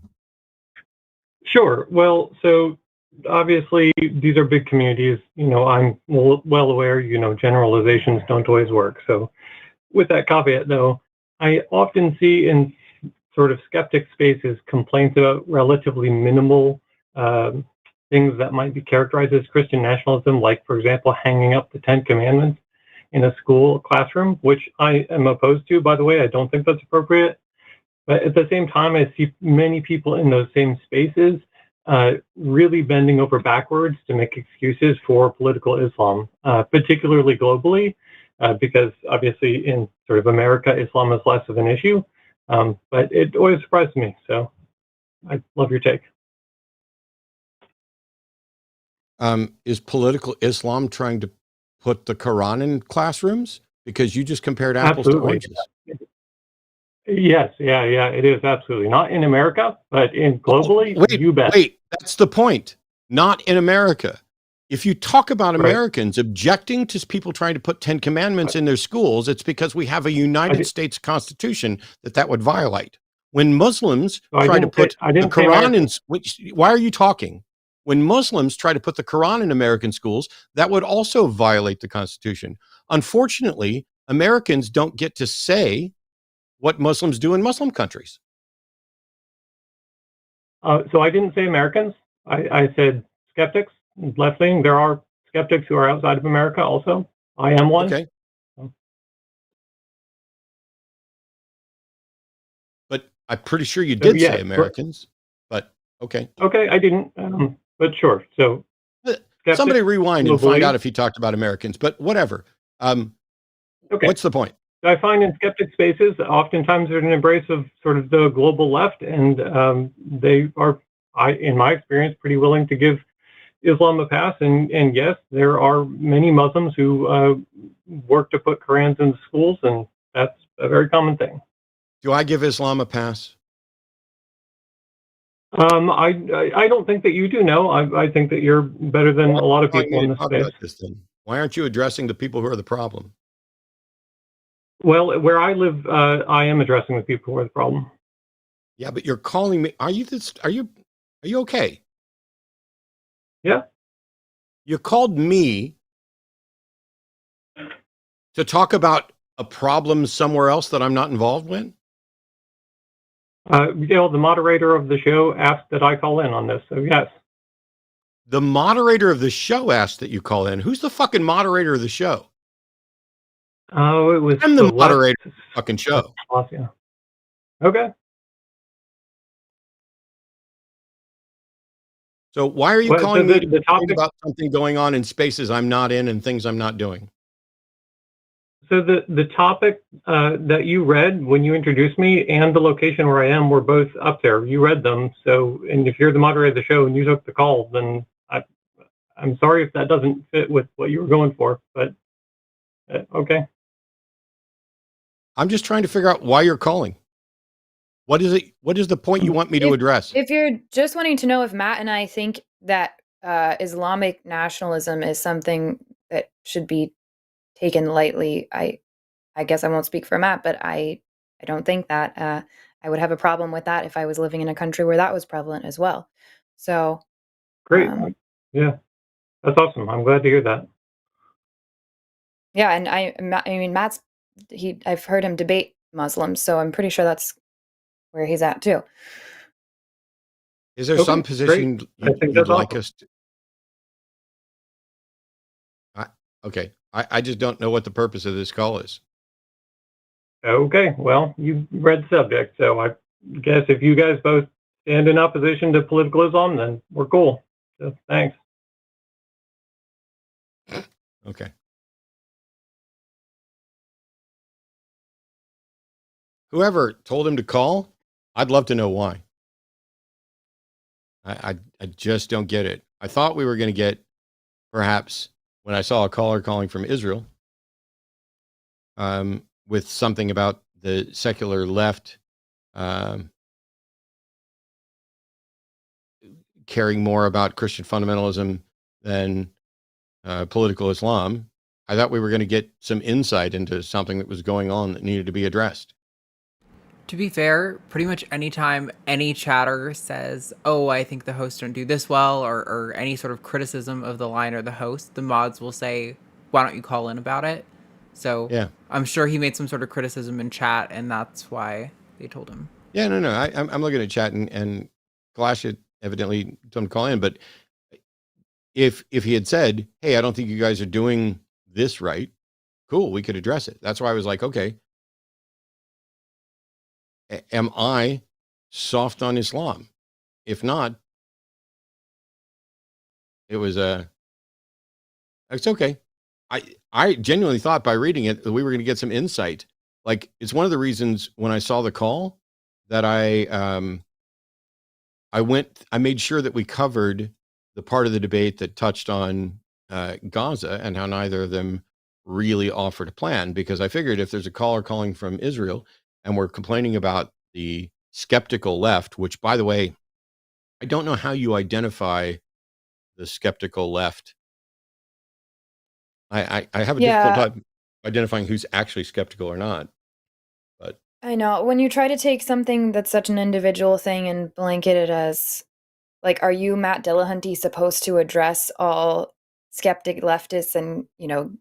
Sure. Well, so obviously these are big communities. I'm well aware, generalizations don't always work. So with that caveat, though, I often see in sort of skeptic spaces complaints about relatively minimal things that might be characterized as Christian nationalism, like, for example, hanging up the 10 Commandments in a school classroom, which I am opposed to, by the way. I don't think that's appropriate. But at the same time, I see many people in those same spaces really bending over backwards to make excuses for political Islam, particularly globally. Because obviously in sort of America, Islam is less of an issue, but it always surprised me. So I love your take. Is political Islam trying to put the Quran in classrooms? Because you just compared apples to oranges. Yes, yeah, it is absolutely not in America, but in globally, you bet. Wait, that's the point. Not in America. If you talk about Americans objecting to people trying to put 10 commandments in their schools, it's because we have a United States Constitution that would violate. When Muslims try to put the Quran in, why are you talking? When Muslims try to put the Quran in American schools, that would also violate the Constitution. Unfortunately, Americans don't get to say what Muslims do in Muslim countries. So I didn't say Americans. I said skeptics. Left-leaning. There are skeptics who are outside of America also. I am one. Okay. But I'm pretty sure you did say Americans, but okay. Okay, I didn't, but sure. So somebody rewind and find out if he talked about Americans, but whatever. Okay. What's the point? I find in skeptic spaces, oftentimes there's an embrace of sort of the global left, and they are, in my experience, pretty willing to give Islam a pass, and yes, there are many Muslims who work to put Qurans in schools, and that's a very common thing. Do I give Islam a pass? I don't think that you do. No, I think that you're better than a lot of people in this space. Why aren't you addressing the people who are the problem? Well, where I live, I am addressing the people who are the problem. Yeah, but you're calling me. Are you okay? Yeah. You called me to talk about a problem somewhere else that I'm not involved with? The moderator of the show asked that I call in on this, so yes. The moderator of the show asked that you call in. Who's the fucking moderator of the show? Oh, it was. I'm the moderator of the fucking show. Yeah. Okay. So why are you calling me to talk about something going on in spaces I'm not in and things I'm not doing? So the topic that you read when you introduced me and the location where I am were both up there. You read them. So, and if you're the moderator of the show and you took the call, then I'm sorry if that doesn't fit with what you were going for, but okay. I'm just trying to figure out why you're calling. What is it? What is the point you want me to address? If you're just wanting to know if Matt and I think that Islamic nationalism is something that should be taken lightly, I guess I won't speak for Matt, but I don't think that. I would have a problem with that if I was living in a country where that was prevalent as well. So Great. Yeah, that's awesome. I'm glad to hear that. Yeah, and I mean Matt's I've heard him debate Muslims, so I'm pretty sure that's where he's at too. Is there some position you'd like us to? Okay, I just don't know what the purpose of this call is. Okay, well, you read the subject, so I guess if you guys both stand in opposition to political Islam, then we're cool. So thanks. Okay. Whoever told him to call, I'd love to know why. I just don't get it. I thought we were going to get, perhaps, when I saw a caller calling from Israel, with something about the secular left caring more about Christian fundamentalism than political Islam. I thought we were going to get some insight into something that was going on that needed to be addressed. To be fair, pretty much anytime any chatter says, oh, I think the hosts don't do this well, or any sort of criticism of the line or the host, the mods will say, why don't you call in about it? So yeah. I'm sure he made some sort of criticism in chat, and that's why they told him. Yeah, no. I'm looking at chat, and Clash had evidently told him to call in, but if he had said, hey, I don't think you guys are doing this right, cool, we could address it. That's why I was like, okay, am I soft on Islam? If not, it's okay. I genuinely thought by reading it that we were going to get some insight. Like, it's one of the reasons when I saw the call that I made sure that we covered the part of the debate that touched on Gaza and how neither of them really offered a plan, because I figured if there's a caller calling from Israel and we're complaining about the skeptical left, which, by the way, I don't know how you identify the skeptical left. I have a difficult time identifying who's actually skeptical or not. But I know when you try to take something that's such an individual thing and blanket it as, like, are you, Matt Dillahunty, supposed to address all skeptic leftists and,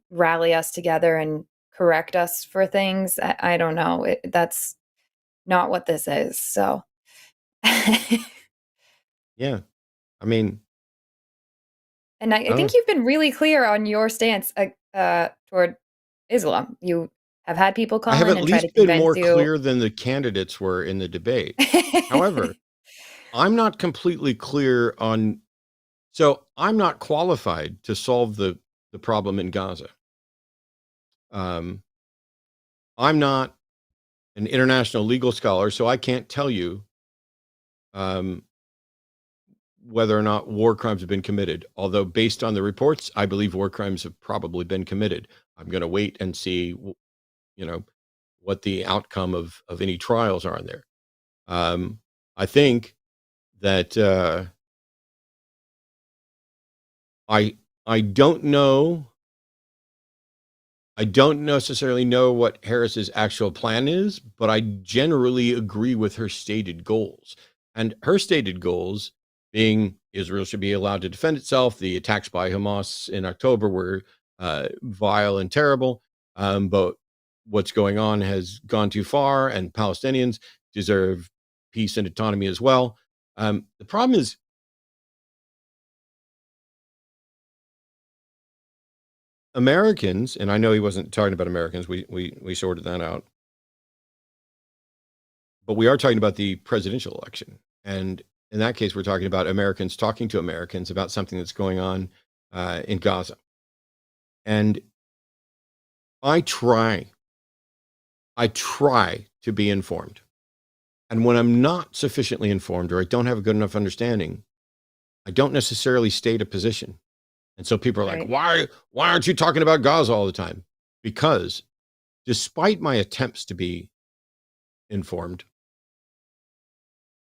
rally us together and correct us for things? I don't know. That's not what this is. So, yeah, I mean, and I think you've been really clear on your stance toward Islam. You have had people call in and try to convince you. I have at least been more clear than the candidates were in the debate. However, I'm not completely clear on, so I'm not qualified to solve the problem in Gaza. I'm not an international legal scholar, so I can't tell you whether or not war crimes have been committed. Although based on the reports, I believe war crimes have probably been committed. I'm going to wait and see, what the outcome of any trials are in there. I think that I don't know. I don't necessarily know what Harris's actual plan is, but I generally agree with her stated goals. And her stated goals being Israel should be allowed to defend itself. The attacks by Hamas in October were vile and terrible, but what's going on has gone too far, and Palestinians deserve peace and autonomy as well. The problem is, Americans, and I know he wasn't talking about Americans, we sorted that out, but we are talking about the presidential election. And in that case, we're talking about Americans talking to Americans about something that's going on in Gaza. And I try to be informed. And when I'm not sufficiently informed or I don't have a good enough understanding, I don't necessarily state a position. And so people are like, Right. why aren't you talking about Gaza all the time? Because despite my attempts to be informed,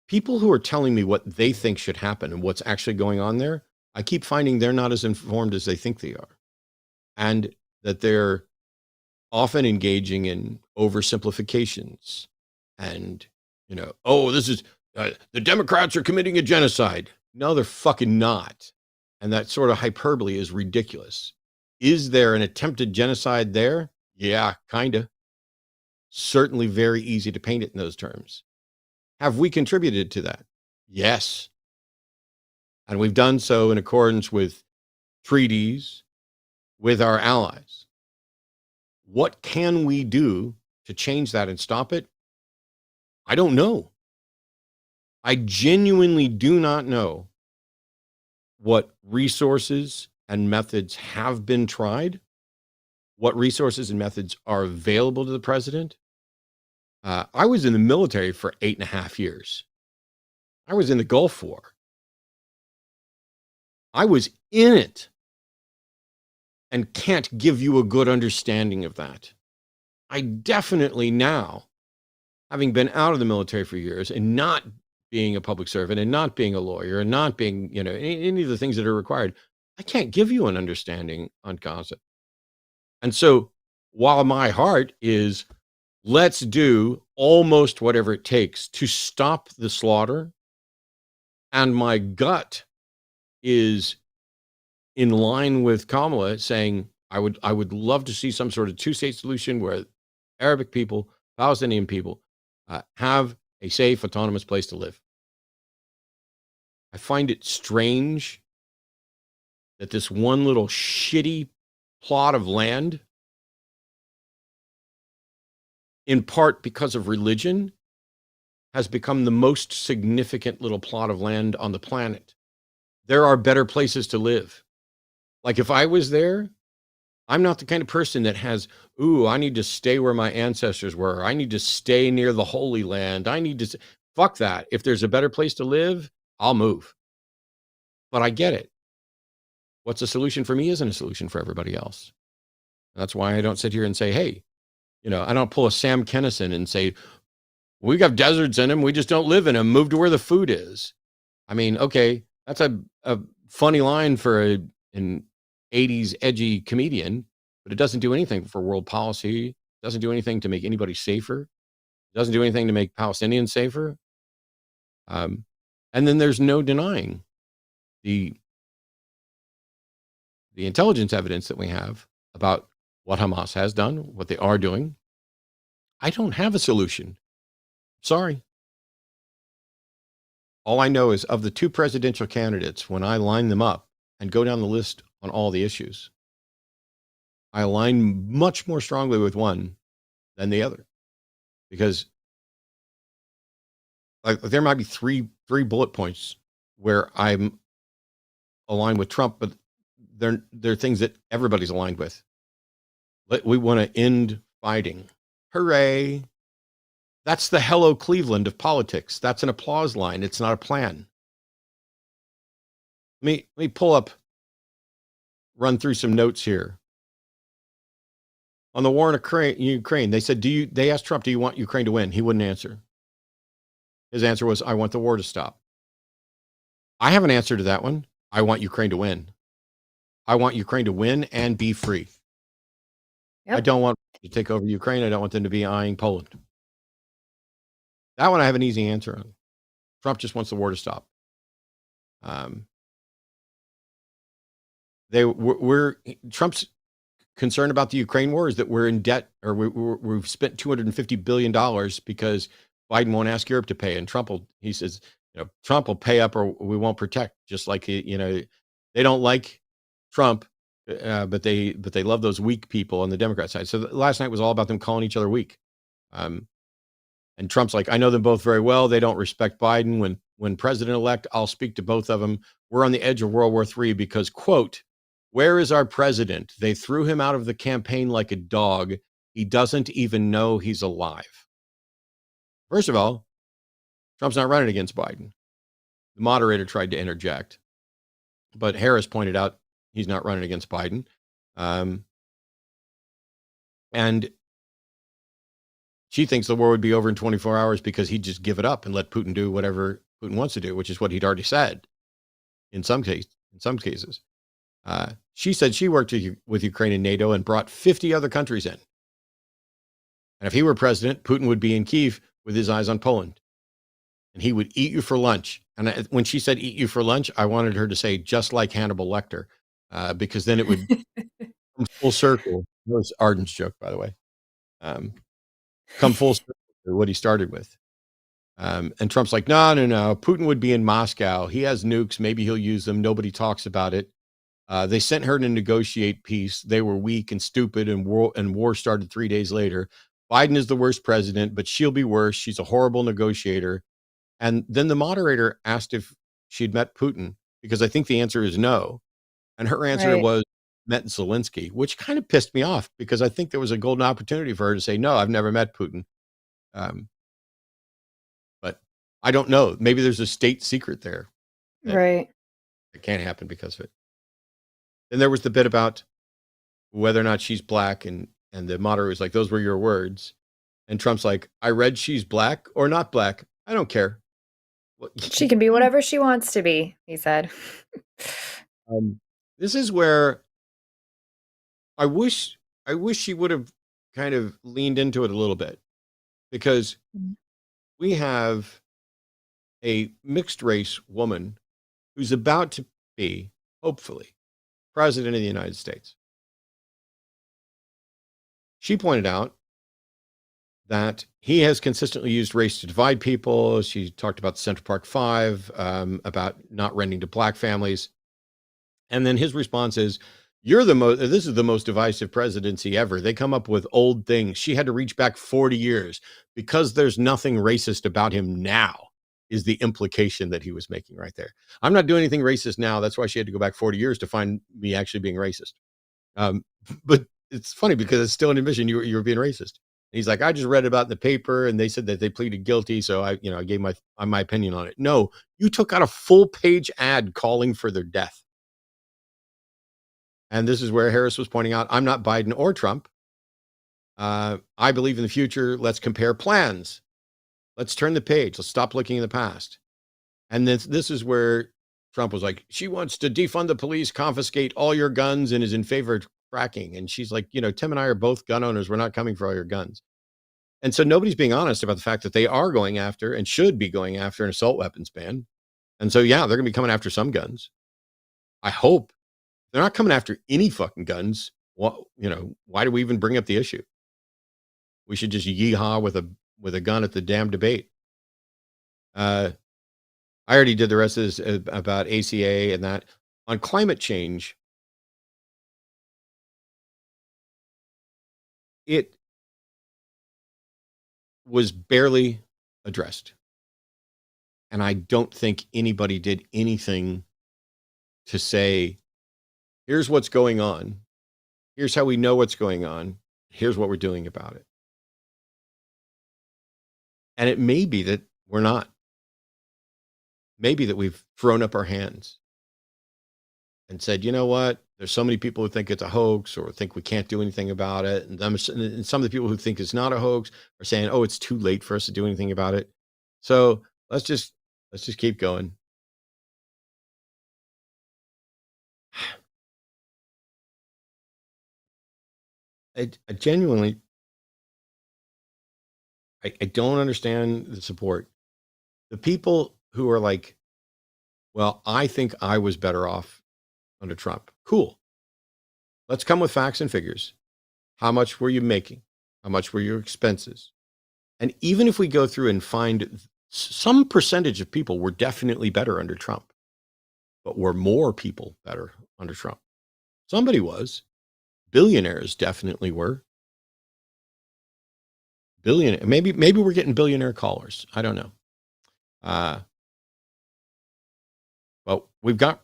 people who are telling me what they think should happen and what's actually going on there, I keep finding they're not as informed as they think they are. And that they're often engaging in oversimplifications and, this is the Democrats are committing a genocide. No, they're fucking not. And that sort of hyperbole is ridiculous. Is there an attempted genocide there? Yeah, kind of. Certainly very easy to paint it in those terms. Have we contributed to that? Yes. And we've done so in accordance with treaties with our allies. What can we do to change that and stop it? I don't know. I genuinely do not know what resources and methods have been tried, what resources and methods are available to the president. I was in the military for 8.5 years. I was in the Gulf War. I was in it and can't give you a good understanding of that. I definitely now, having been out of the military for years and not being a public servant and not being a lawyer and not being, any of the things that are required, I can't give you an understanding on Gaza. And so while my heart is, let's do almost whatever it takes to stop the slaughter, and my gut is in line with Kamala saying, I would love to see some sort of two-state solution where Arabic people, Palestinian people have a safe, autonomous place to live. I find it strange that this one little shitty plot of land, in part because of religion, has become the most significant little plot of land on the planet. There are better places to live. Like if I was there, I'm not the kind of person that has, I need to stay where my ancestors were. I need to stay near the Holy Land. I need to, fuck that. If there's a better place to live, I'll move. But I get it. What's a solution for me isn't a solution for everybody else. That's why I don't sit here and say, hey, I don't pull a Sam Kinison and say, we got deserts in them. We just don't live in them. Move to where the food is. I mean, okay, that's a funny line for an 80s edgy comedian, but it doesn't do anything for world policy. It doesn't do anything to make anybody safer. It doesn't do anything to make Palestinians safer. And then there's no denying the intelligence evidence that we have about what Hamas has done, what they are doing. I don't have a solution. Sorry. All I know is of the two presidential candidates, when I line them up and go down the list on all the issues, I align much more strongly with one than the other, because there might be three bullet points where I'm aligned with Trump, but they're things that everybody's aligned with. We want to end fighting. Hooray. That's the Hello Cleveland of politics. That's an applause line. It's not a plan. Let me run through some notes here. On the war in Ukraine, they said, they asked Trump, do you want Ukraine to win? He wouldn't answer. His answer was, I want the war to stop. I have an answer to that one. I want Ukraine to win. I want Ukraine to win and be free. Yep. I don't want to take over Ukraine. I don't want them to be eyeing Poland. That one I have an easy answer on. Trump just wants the war to stop. Trump's concern about the Ukraine war is that we're in debt, or we've spent $250 billion because Biden won't ask Europe to pay. And he says, Trump will pay up or we won't protect. Just like, they don't like Trump, but they love those weak people on the Democrat side. So last night was all about them calling each other weak. And Trump's like, I know them both very well. They don't respect Biden. When president-elect, I'll speak to both of them. We're on the edge of World War III because, quote, Where is our president? They threw him out of the campaign like a dog. He doesn't even know he's alive. First of all, Trump's not running against Biden. The moderator tried to interject, but Harris pointed out he's not running against Biden. And she thinks the war would be over in 24 hours because he'd just give it up and let Putin do whatever Putin wants to do, which is what he'd already said in some cases. She said she worked with Ukraine and NATO and brought 50 other countries in. And if he were president, Putin would be in Kyiv with his eyes on Poland. And he would eat you for lunch. And when she said eat you for lunch, I wanted her to say just like Hannibal Lecter, because then it would come full circle. That was Arden's joke, by the way. Come full circle to what he started with. And Trump's like, no. Putin would be in Moscow. He has nukes. Maybe he'll use them. Nobody talks about it. They sent her to negotiate peace. They were weak and stupid, and war started 3 days later. Biden is the worst president, but she'll be worse. She's a horrible negotiator. And then the moderator asked if she'd met Putin, because I think the answer is no. And her answer was met Zelensky, which kind of pissed me off because I think there was a golden opportunity for her to say, no, I've never met Putin. But I don't know. Maybe there's a state secret there. Right. It can't happen because of it. Then there was the bit about whether or not she's black, and the moderator was like, those were your words. And Trump's like, I read she's black or not black. I don't care. She can be whatever she wants to be, he said. This is where I wish she would have kind of leaned into it a little bit, because we have a mixed race woman who's about to be, hopefully, president of the United States. She pointed out that he has consistently used race to divide people. She talked about the Central Park Five, about not renting to black families. And then his response is, this is the most divisive presidency ever. They come up with old things. She had to reach back 40 years because there's nothing racist about him now, is the implication that he was making right there. I'm not doing anything racist now. That's why she had to go back 40 years to find me actually being racist. But it's funny because it's still an admission you were being racist. And he's like, I just read about it in the paper and they said that they pleaded guilty. So I gave my opinion on it. No, you took out a full page ad calling for their death. And this is where Harris was pointing out, I'm not Biden or Trump. I believe in the future. Let's compare plans. Let's turn the page. Let's stop looking in the past. And this is where Trump was like, she wants to defund the police, confiscate all your guns, and is in favor of fracking. And she's like, Tim and I are both gun owners. We're not coming for all your guns. And so nobody's being honest about the fact that they are going after and should be going after an assault weapons ban. And so, yeah, they're going to be coming after some guns. I hope they're not coming after any fucking guns. Why do we even bring up the issue? We should just yeehaw with a gun at the damn debate. I already did the rest of this about ACA and that. On climate change, it was barely addressed. And I don't think anybody did anything to say, here's what's going on. Here's how we know what's going on. Here's what we're doing about it. And it may be that we're not. Maybe that we've thrown up our hands and said, you know what? There's so many people who think it's a hoax or think we can't do anything about it. And some of the people who think it's not a hoax are saying, oh, it's too late for us to do anything about it. So let's just keep going. I genuinely, I don't understand the support. The people who are like, well, I think I was better off under Trump. Cool. Let's come with facts and figures. How much were you making? How much were your expenses? And even if we go through and find some percentage of people were definitely better under Trump, but were more people better under Trump? Somebody was. Billionaires definitely were. Billionaire. Maybe we're getting billionaire callers. I don't know. But we've got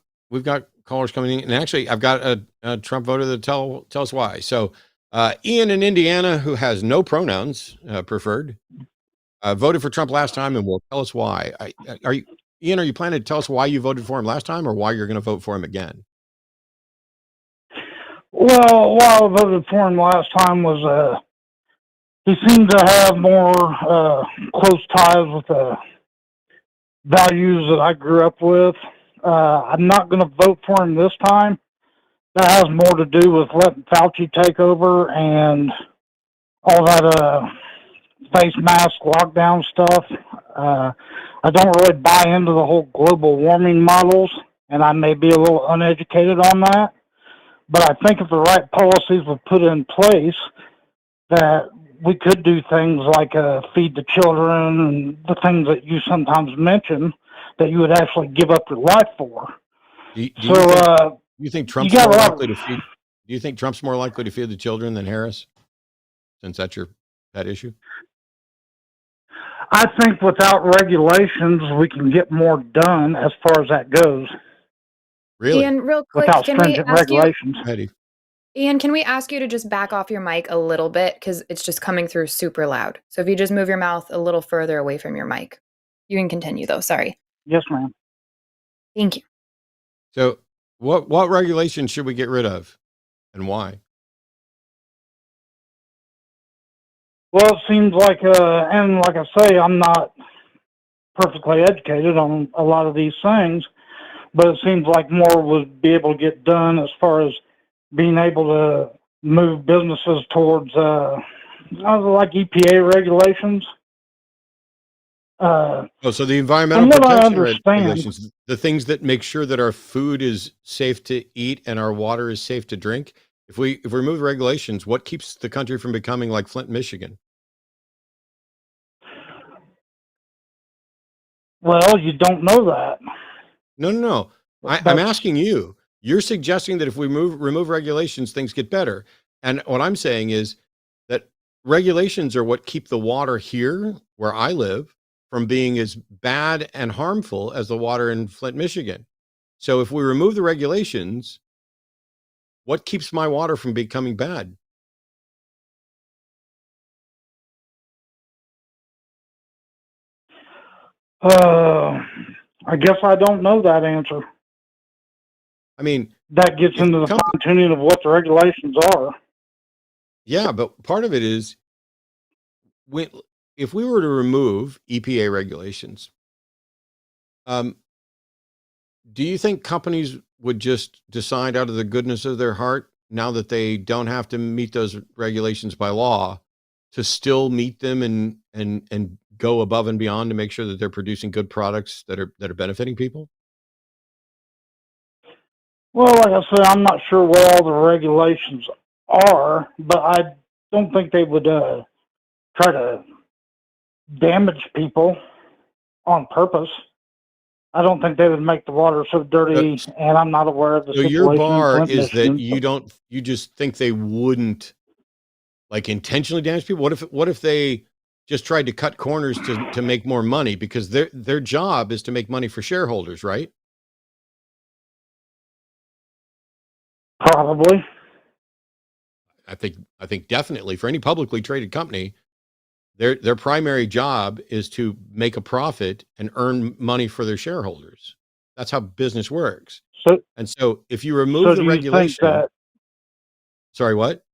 callers coming in, and actually, I've got a Trump voter that tell us why. So, Ian in Indiana, who has no pronouns preferred, voted for Trump last time, and will tell us why. Are you, Ian? Are you planning to tell us why you voted for him last time, or why you're going to vote for him again? Well, why I voted for him last time was he seemed to have more close ties with the values that I grew up with. I'm not going to vote for him this time. That has more to do with letting Fauci take over and all that face mask lockdown stuff. I don't really buy into the whole global warming models, and I may be a little uneducated on that. But I think if the right policies were put in place, that we could do things like feed the children and the things that you sometimes mention that you would actually give up your life for. Do you think Trump's more likely to feed? Do you think Trump's more likely to feed the children than Harris, since that's your pet issue? I think without regulations, we can get more done as far as that goes. Really? Ian, real quick, Without can we stringent ask you, regulations. Ian, can we ask you to just back off your mic a little bit? Because it's just coming through super loud. So if you just move your mouth a little further away from your mic. You can continue, though. Sorry. Yes, ma'am. Thank you. So what regulations should we get rid of, and why? Well, it seems like, and like I say, I'm not perfectly educated on a lot of these things, but it seems like more would be able to get done as far as being able to move businesses towards, like EPA regulations. So the environmental protection regulations, the things that make sure that our food is safe to eat and our water is safe to drink. If we remove the regulations, what keeps the country from becoming like Flint, Michigan? Well, you don't know that. No. I'm asking you. You're suggesting that if we remove regulations, things get better. And what I'm saying is that regulations are what keep the water here, where I live, from being as bad and harmful as the water in Flint, Michigan. So if we remove the regulations, what keeps my water from becoming bad? I guess I don't know that answer. I mean, that gets into the fine-tuning of what the regulations are. Yeah, but part of it is if we were to remove EPA regulations, do you think companies would just decide out of the goodness of their heart, now that they don't have to meet those regulations by law, to still meet them and go above and beyond to make sure that they're producing good products that are benefiting people? Well, like I said, I'm not sure what all the regulations are, but I don't think they would try to damage people on purpose. I don't think they would make the water so dirty, and I'm not aware of the situation. So your bar in Flint, is that Michigan. you just think they wouldn't like intentionally damage people? What if they just tried to cut corners to make more money, because their job is to make money for shareholders, right? Probably. I think definitely for any publicly traded company, their primary job is to make a profit and earn money for their shareholders. That's how business works. So if you remove the regulation, sorry, what?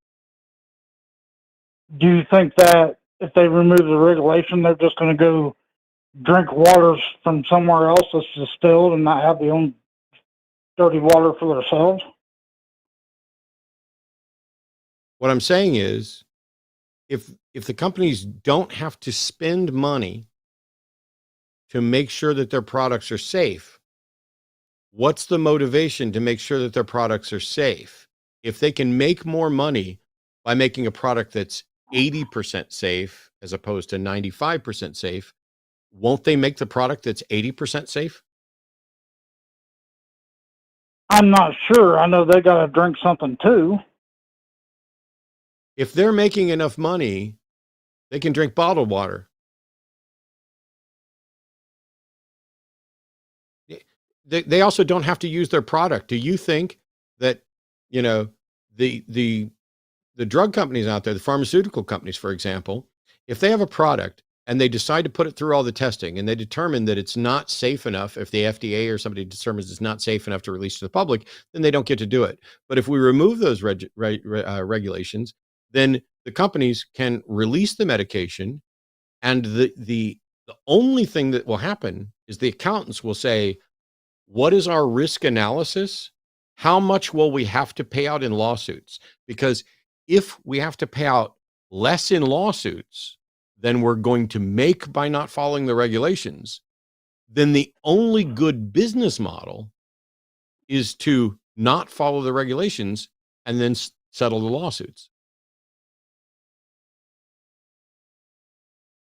Do you think that if they remove the regulation, they're just going to go drink water from somewhere else that's distilled and not have their own dirty water for themselves? What I'm saying is, if the companies don't have to spend money to make sure that their products are safe, what's the motivation to make sure that their products are safe? If they can make more money by making a product that's 80% safe as opposed to 95% safe, won't they make the product that's 80% safe? I'm not sure. I know they got to drink something too. If they're making enough money, they can drink bottled water. they also don't have to use their product. Do you think that, you know, the drug companies out there, the pharmaceutical companies, for example, if they have a product and they decide to put it through all the testing and they determine that it's not safe enough, if the FDA or somebody determines it's not safe enough to release to the public, then they don't get to do it. But if we remove those regulations, then the companies can release the medication, and the only thing that will happen is the accountants will say, what is our risk analysis? How much will we have to pay out in lawsuits? Because if we have to pay out less in lawsuits than we're going to make by not following the regulations, then the only good business model is to not follow the regulations and then settle the lawsuits.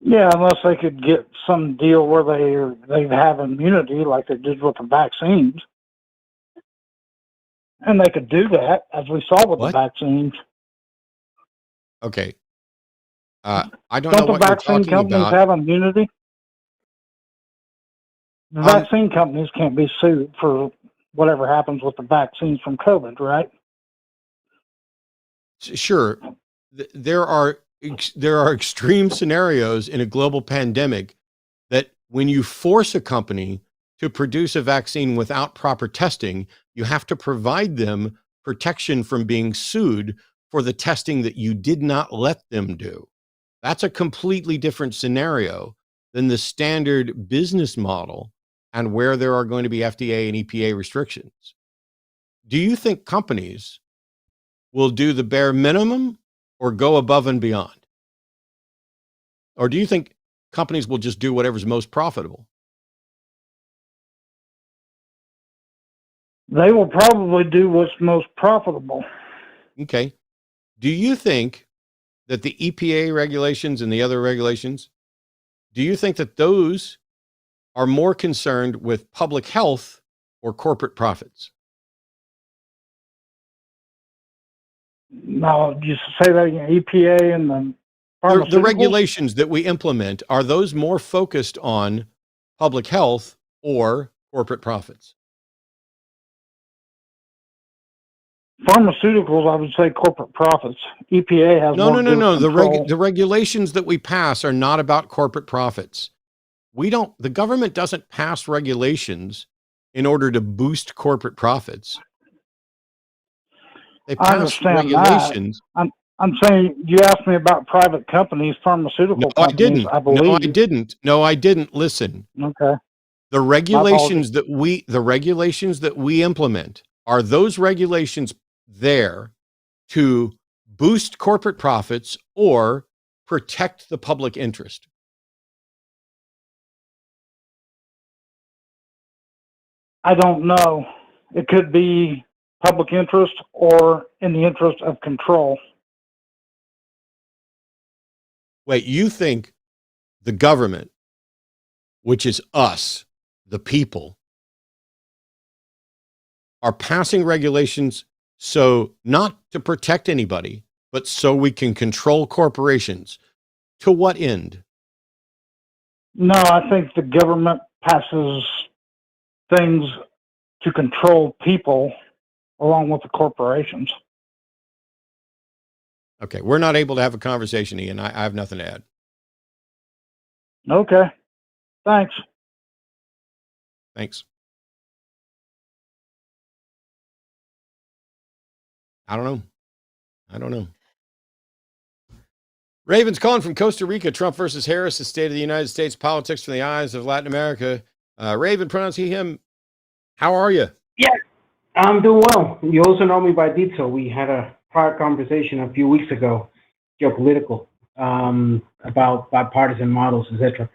Yeah, unless they could get some deal where they have immunity like they did with the vaccines. And they could do that, as we saw with the vaccines. Okay. I don't Don't know the what you're vaccine talking companies about. have immunity? The vaccine companies can't be sued for whatever happens with the vaccines from COVID, right? Sure. There are extreme scenarios in a global pandemic that when you force a company to produce a vaccine without proper testing, you have to provide them protection from being sued for the testing that you did not let them do. That's a completely different scenario than the standard business model and where there are going to be FDA and EPA restrictions. Do you think companies will do the bare minimum or go above and beyond? Or do you think companies will just do whatever's most profitable? They will probably do what's most profitable. Okay. Do you think that the EPA regulations and the other regulations, do you think that those are more concerned with public health or corporate profits? Now, you say that again, EPA and the pharmaceuticals? The regulations that we implement, are those more focused on public health or corporate profits? Pharmaceuticals, I would say corporate profits. EPA has No. control. The regulations that we pass are not about corporate profits. The government doesn't pass regulations in order to boost corporate profits. They I pass understand regulations. that. I'm saying, you asked me about private companies, pharmaceutical companies, I believe. No, I didn't. Listen. Okay. The regulations that we implement, are those regulations there to boost corporate profits or protect the public interest? I don't know. It could be public interest or in the interest of control. Wait, you think the government, which is us, the people, are passing regulations so not to protect anybody, but so we can control corporations? To what end? No, I think the government passes things to control people along with the corporations. Okay, we're not able to have a conversation, Ian. I have nothing to add. Okay, thanks. Thanks. I don't know. Raven's calling from Costa Rica. Trump versus Harris, the state of the United States, politics from the eyes of Latin America. Raven, pronounce he, him. How are you? Yeah, I'm doing well. You also know me by Dito. We had a prior conversation a few weeks ago, geopolitical, about bipartisan models, etc.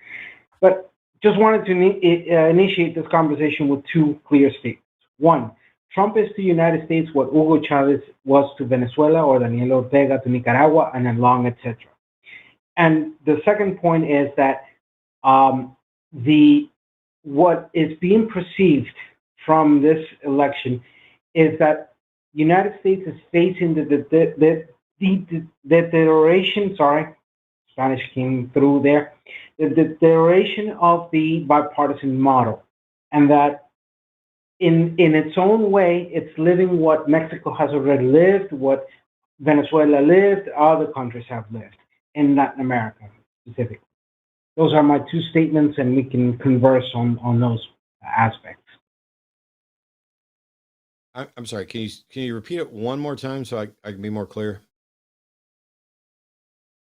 But just wanted to initiate this conversation with two clear statements. One, Trump is to the United States what Hugo Chavez was to Venezuela or Daniel Ortega to Nicaragua, and along, etc. And the second point is that what is being perceived from this election is that the United States is facing the deterioration, Spanish came through there, the deterioration of the bipartisan model, and that in its own way, it's living what Mexico has already lived, what Venezuela lived, other countries have lived in Latin America specifically. Those are my two statements, and we can converse on those aspects. I'm sorry. Can you repeat it one more time so I can be more clear?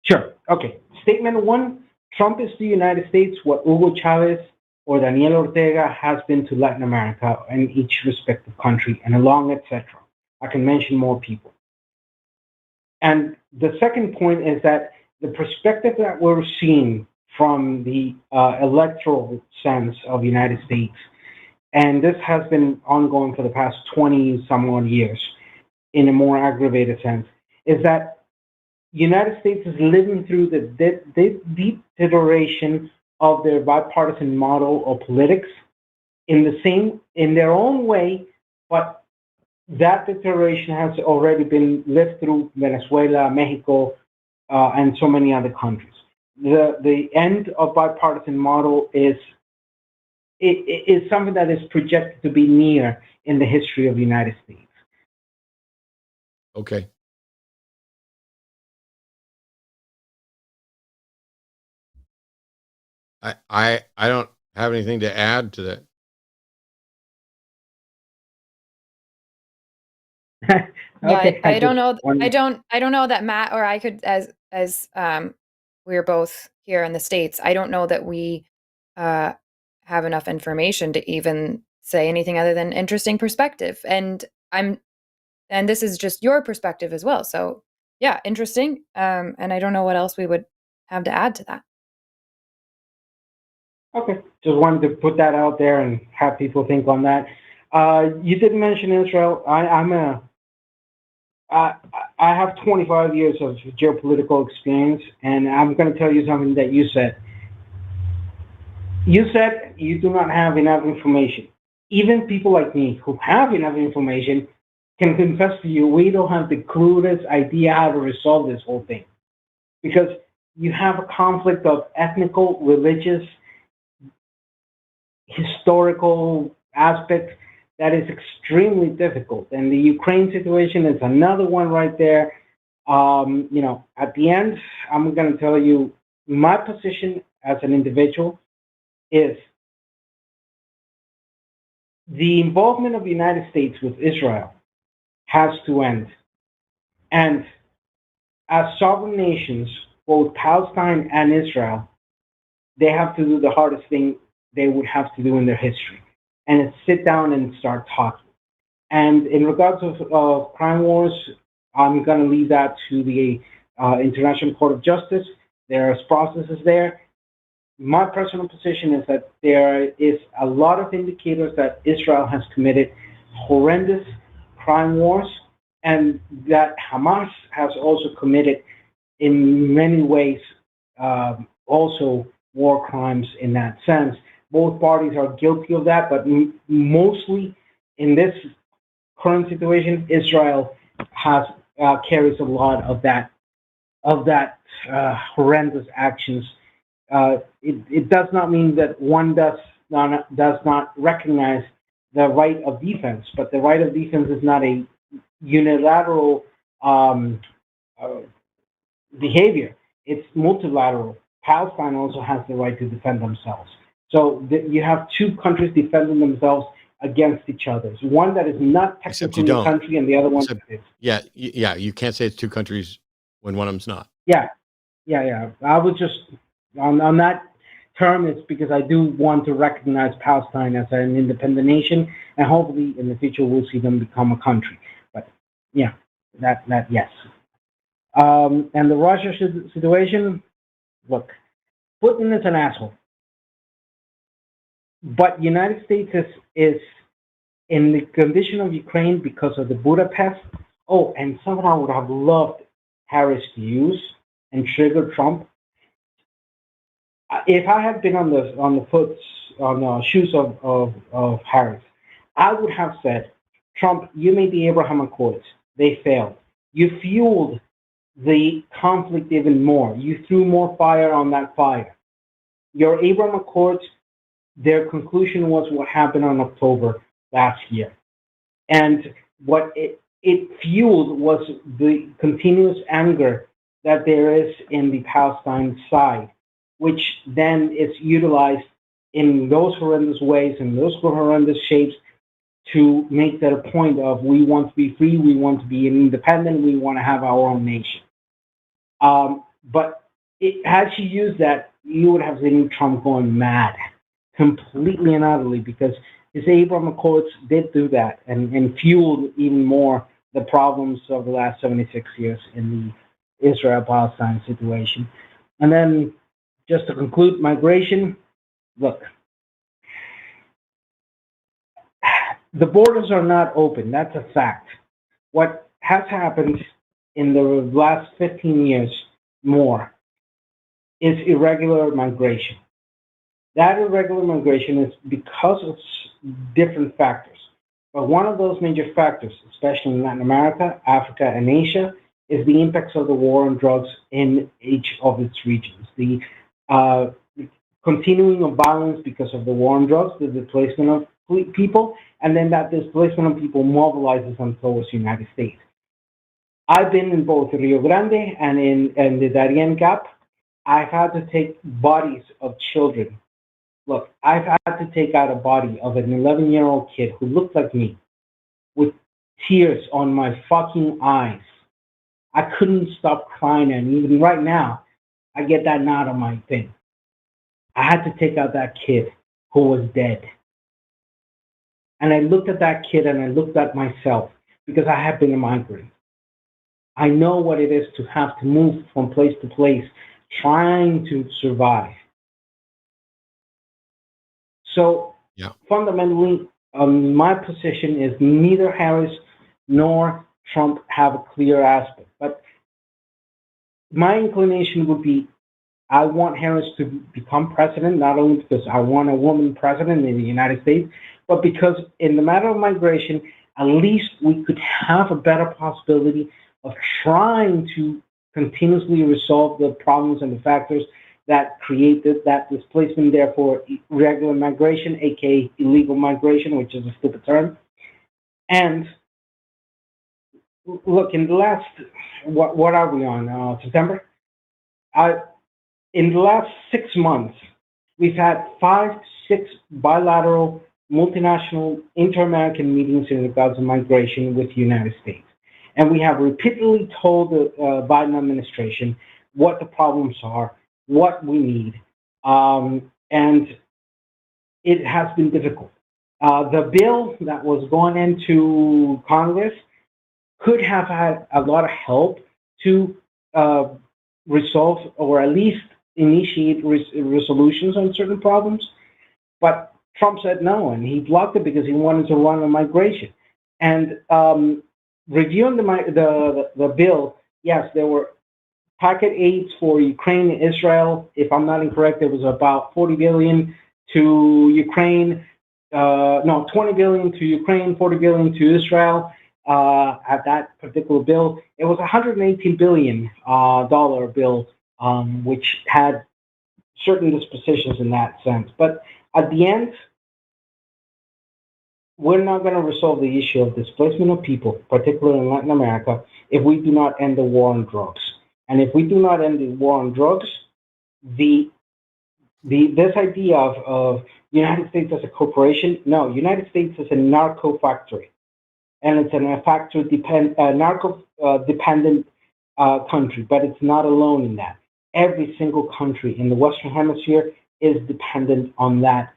Sure. Okay. Statement one: Trump is to the United States what Hugo Chavez or Daniel Ortega has been to Latin America and each respective country, and along, etc. I can mention more people. And the second point is that the perspective that we're seeing from the electoral sense of the United States, and this has been ongoing for the past 20 some odd years in a more aggravated sense, is that the United States is living through the deep deterioration of their bipartisan model of politics in their own way, but that deterioration has already been lived through Venezuela, Mexico, and so many other countries. The end of bipartisan model is something that is projected to be near in the history of the United States. Okay. I don't have anything to add to that. Okay, I don't know. I don't know that Matt or I could, as we're both here in the States, I don't know that we have enough information to even say anything other than interesting perspective. And this is just your perspective as well. So yeah, interesting. And I don't know what else we would have to add to that. Okay, just wanted to put that out there and have people think on that. You didn't mention Israel. I have 25 years of geopolitical experience, and I'm going to tell you something that you said. You said you do not have enough information. Even people like me who have enough information can confess to you we don't have the clueless idea how to resolve this whole thing. Because you have a conflict of ethnical, religious, historical aspect that is extremely difficult. And the Ukraine situation is another one right there. At the end, I'm going to tell you my position as an individual is the involvement of the United States with Israel has to end. And as sovereign nations, both Palestine and Israel, they have to do the hardest thing they would have to do in their history, and it's sit down and start talking. And in regards of crime wars, I'm going to leave that to the International Court of Justice. There's processes there. My personal position is that there is a lot of indicators that Israel has committed horrendous crime wars, and that Hamas has also committed, in many ways, also war crimes in that sense. Both parties are guilty of that, but mostly in this current situation, Israel has carries a lot of that horrendous actions. It does not mean that one does not recognize the right of defense, but the right of defense is not a unilateral behavior. It's multilateral. Palestine also has the right to defend themselves. So you have two countries defending themselves against each other. One that is not technically a country, and the other one is. Yeah. You can't say it's two countries when one of them's not. Yeah. I was just on that term. It's because I do want to recognize Palestine as an independent nation, and hopefully in the future we'll see them become a country. But yeah, that yes. And the Russia situation. Look, Putin is an asshole. But United States is in the condition of Ukraine because of the Budapest. Oh, and something I would have loved Harris to use and trigger Trump. If I had been on the shoes of Harris, I would have said, Trump, you made the Abraham Accords. They failed. You fueled the conflict even more. You threw more fire on that fire. Your Abraham Accords, their conclusion was what happened on October last year. And what it fueled was the continuous anger that there is in the Palestine side, which then is utilized in those horrendous ways, in those horrendous shapes, to make that a point of we want to be free, we want to be independent, we want to have our own nation. But had she used that, you would have seen Trump going mad, completely and utterly, because his Abraham Accords did do that and fueled even more the problems of the last 76 years in the Israel-Palestine situation. And then, just to conclude, migration, look, the borders are not open. That's a fact. What has happened in the last 15 years more is irregular migration. That irregular migration is because of different factors. But one of those major factors, especially in Latin America, Africa, and Asia, is the impacts of the war on drugs in each of its regions. The continuing of violence because of the war on drugs, the displacement of people, and then that displacement of people mobilizes them towards the United States. I've been in both Rio Grande and in the Darien Gap. I've had to take bodies of children. Look, I've had to take out a body of an 11-year-old kid who looked like me with tears on my fucking eyes. I couldn't stop crying, and even right now, I get that knot on my thing. I had to take out that kid who was dead. And I looked at that kid and I looked at myself because I have been a migrant. I know what it is to have to move from place to place, trying to survive. So fundamentally, my position is neither Harris nor Trump have a clear aspect. But my inclination would be, I want Harris to become president, not only because I want a woman president in the United States, but because in the matter of migration, at least we could have a better possibility of trying to continuously resolve the problems and the factors that created that displacement, therefore irregular migration, aka illegal migration, which is a stupid term. And look, in the last, what are we on, September? In the last 6 months, we've had 5 to 6 bilateral, multinational, inter-American meetings in regards to migration with the United States. And we have repeatedly told the Biden administration what the problems are, what we need, and it has been difficult. The bill that was going into Congress could have had a lot of help to resolve or at least initiate resolutions on certain problems, but Trump said no, and he blocked it because he wanted to run on migration. And reviewing the bill, yes, there were packet aids for Ukraine and Israel. If I'm not incorrect, it was about 40 billion to Ukraine. 20 billion to Ukraine, 40 billion to Israel. At that particular bill, it was $118 billion dollar bill, which had certain dispositions in that sense. But at the end, we're not going to resolve the issue of displacement of people, particularly in Latin America, if we do not end the war on drugs. And if we do not end the war on drugs, this idea of United States as a corporation, no, United States is a narco factory. And it's a narco-dependent country, but it's not alone in that. Every single country in the Western Hemisphere is dependent on that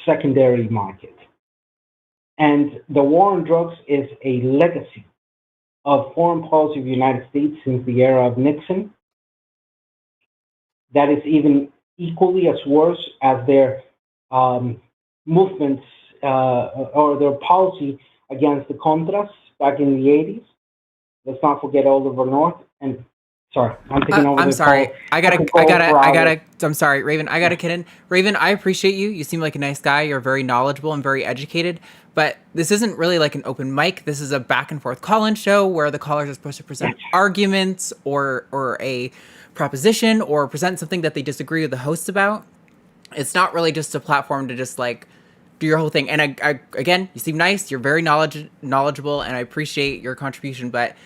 secondary market. And the war on drugs is a legacy of foreign policy of the United States since the era of Nixon. That is even equally as worse as their movements or their policy against the Contras back in the 80s. Let's not forget Oliver North. And sorry, I'm taking over. I'm sorry. I'm sorry, Raven. I gotta get in. Raven, I appreciate you. You seem like a nice guy. You're very knowledgeable and very educated. But this isn't really like an open mic. This is a back and forth call-in show where the callers are supposed to present arguments or a proposition or present something that they disagree with the hosts about. It's not really just a platform to just like do your whole thing. And I again, you seem nice. You're very knowledgeable, and I appreciate your contribution. But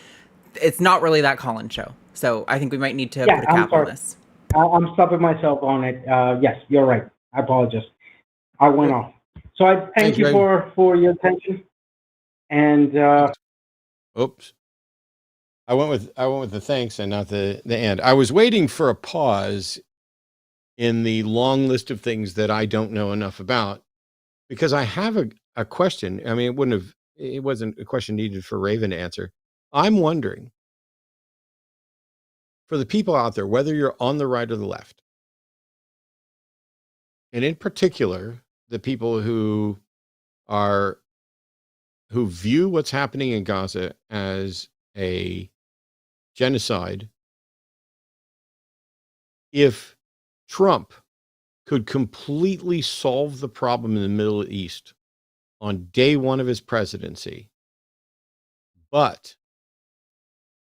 it's not really that call-in show. So I think we might need to Yeah, put a I'm cap on sorry. this. I'm stopping myself on it. Yes, you're right. I apologize. I went off. So I thank Thanks, you Ray. for your attention. And Oops. I went with the thanks and not the end. I was waiting for a pause in the long list of things that I don't know enough about, because I have a question. I mean, it wasn't a question needed for Raven to answer. I'm wondering, for the people out there, whether you're on the right or the left, and in particular, the people who view what's happening in Gaza as a genocide, if Trump could completely solve the problem in the Middle East on day one of his presidency, but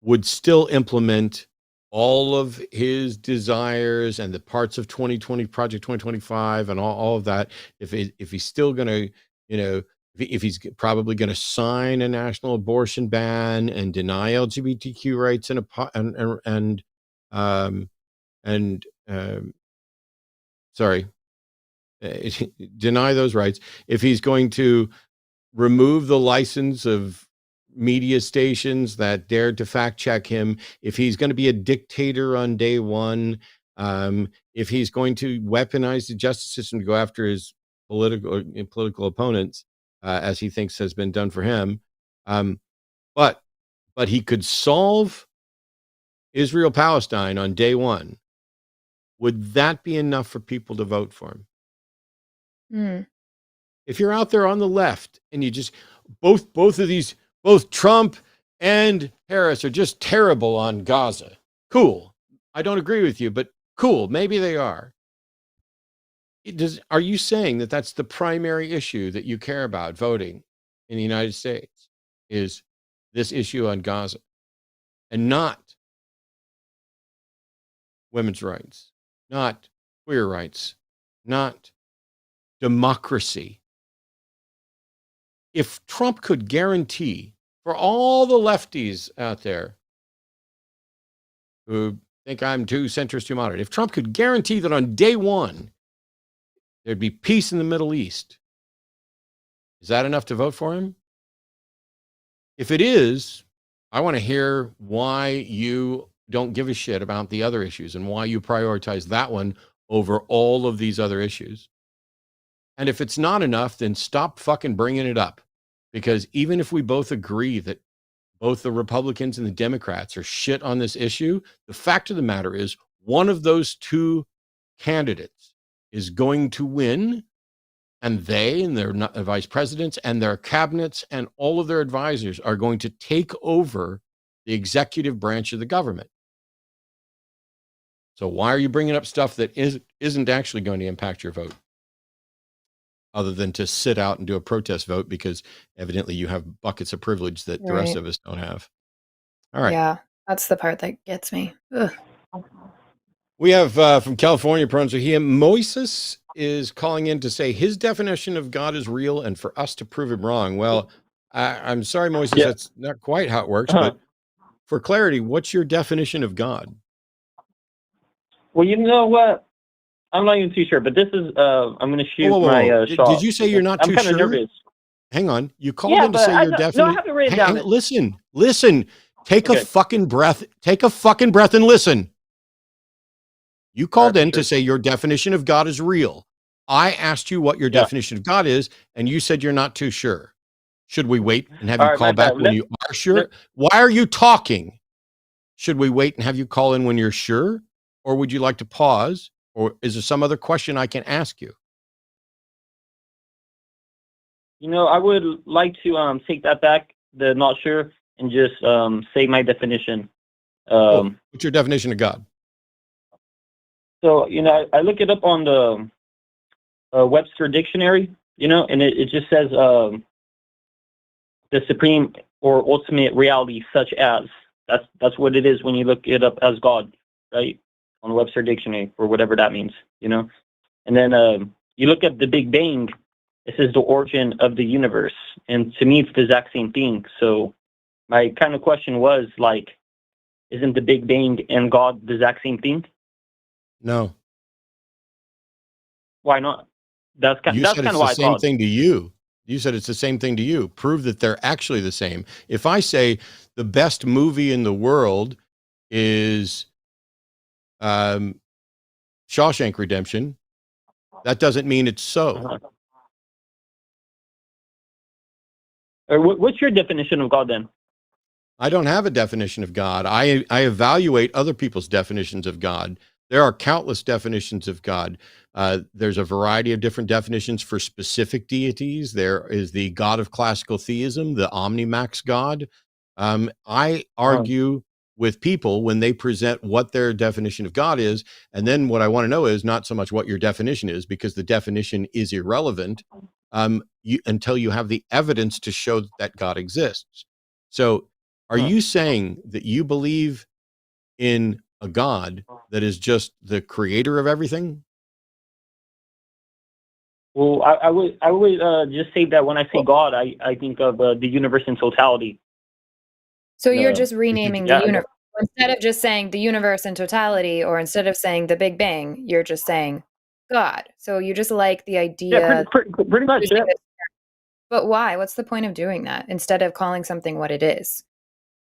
would still implement all of his desires and the parts of 2020 Project 2025 and all of that, if he's still going to, if he's probably going to sign a national abortion ban and deny LGBTQ rights deny those rights, if he's going to remove the license of media stations that dared to fact check him, if he's going to be a dictator on day one, if he's going to weaponize the justice system to go after his political opponents, as he thinks has been done for him, but he could solve Israel-Palestine on day one, would that be enough for people to vote for him? If you're out there on the left and you just both Trump and Harris are just terrible on Gaza, cool. I don't agree with you, but cool, maybe they are. Are you saying that that's the primary issue that you care about voting in the United States, is this issue on Gaza, and not women's rights, not queer rights, not democracy? If Trump could guarantee, for all the lefties out there who think I'm too centrist, too moderate, if Trump could guarantee that on day one there'd be peace in the Middle East, is that enough to vote for him? If it is, I want to hear why you don't give a shit about the other issues and why you prioritize that one over all of these other issues. And if it's not enough, then stop fucking bringing it up. Because even if we both agree that both the Republicans and the Democrats are shit on this issue, the fact of the matter is one of those two candidates is going to win, and they and their vice presidents and their cabinets and all of their advisors are going to take over the executive branch of the government. So why are you bringing up stuff that isn't actually going to impact your vote, other than to sit out and do a protest vote because evidently you have buckets of privilege that the rest of us don't have? All right. Yeah, that's the part that gets me. Ugh. We have from California, Moises is calling in to say his definition of God is real and for us to prove him wrong. Well, I'm sorry, Moises, that's not quite how it works, but for clarity, what's your definition of God? Well, you know what? I'm not even too sure, but this is, I'm going to shoot my shot. Did you say you're not too sure? I'm kind of nervous. Hang on. You called in to say your definition. No, I haven't written down. Listen. Take a fucking breath. Take a fucking breath and listen. You called in to say your definition of God is real. I asked you what your definition of God is, and you said you're not too sure. Should we wait and have you call back when you are sure? Why are you talking? Should we wait and have you call in when you're sure? Or would you like to pause? Or is there some other question I can ask you? You know, I would like to take that back, the not sure, and just say my definition. Cool. What's your definition of God? So, you know, I look it up on the Webster Dictionary, you know, and it just says the supreme or ultimate reality, such as. That's what it is when you look it up as God, right? On the Webster Dictionary, or whatever that means, you know. And then you look at the Big Bang, it says the origin of the universe. And to me, it's the exact same thing. So my kind of question was like, isn't the Big Bang and God the exact same thing? No. Why not? That's You that's said kind it's of the why I same thought. thing to you. You said it's the same thing to you. Prove that they're actually the same. If I say the best movie in the world is Shawshank Redemption, that doesn't mean it's so. Uh-huh. Or what's your definition of God then? I don't have a definition of God. I evaluate other people's definitions of God. There are countless definitions of God. There's a variety of different definitions for specific deities. There is the God of classical theism, the Omnimax God. I argue with people when they present what their definition of God is. And then what I want to know is not so much what your definition is, because the definition is irrelevant until you have the evidence to show that God exists. So are you saying that you believe in a God that is just the creator of everything? Well, I would just say that when I say God, I think of the universe in totality. So you're just renaming the yeah, universe. Instead of just saying the universe in totality, or instead of saying the Big Bang, you're just saying God. So you just like the idea. pretty much. Yeah. But why? What's the point of doing that instead of calling something what it is,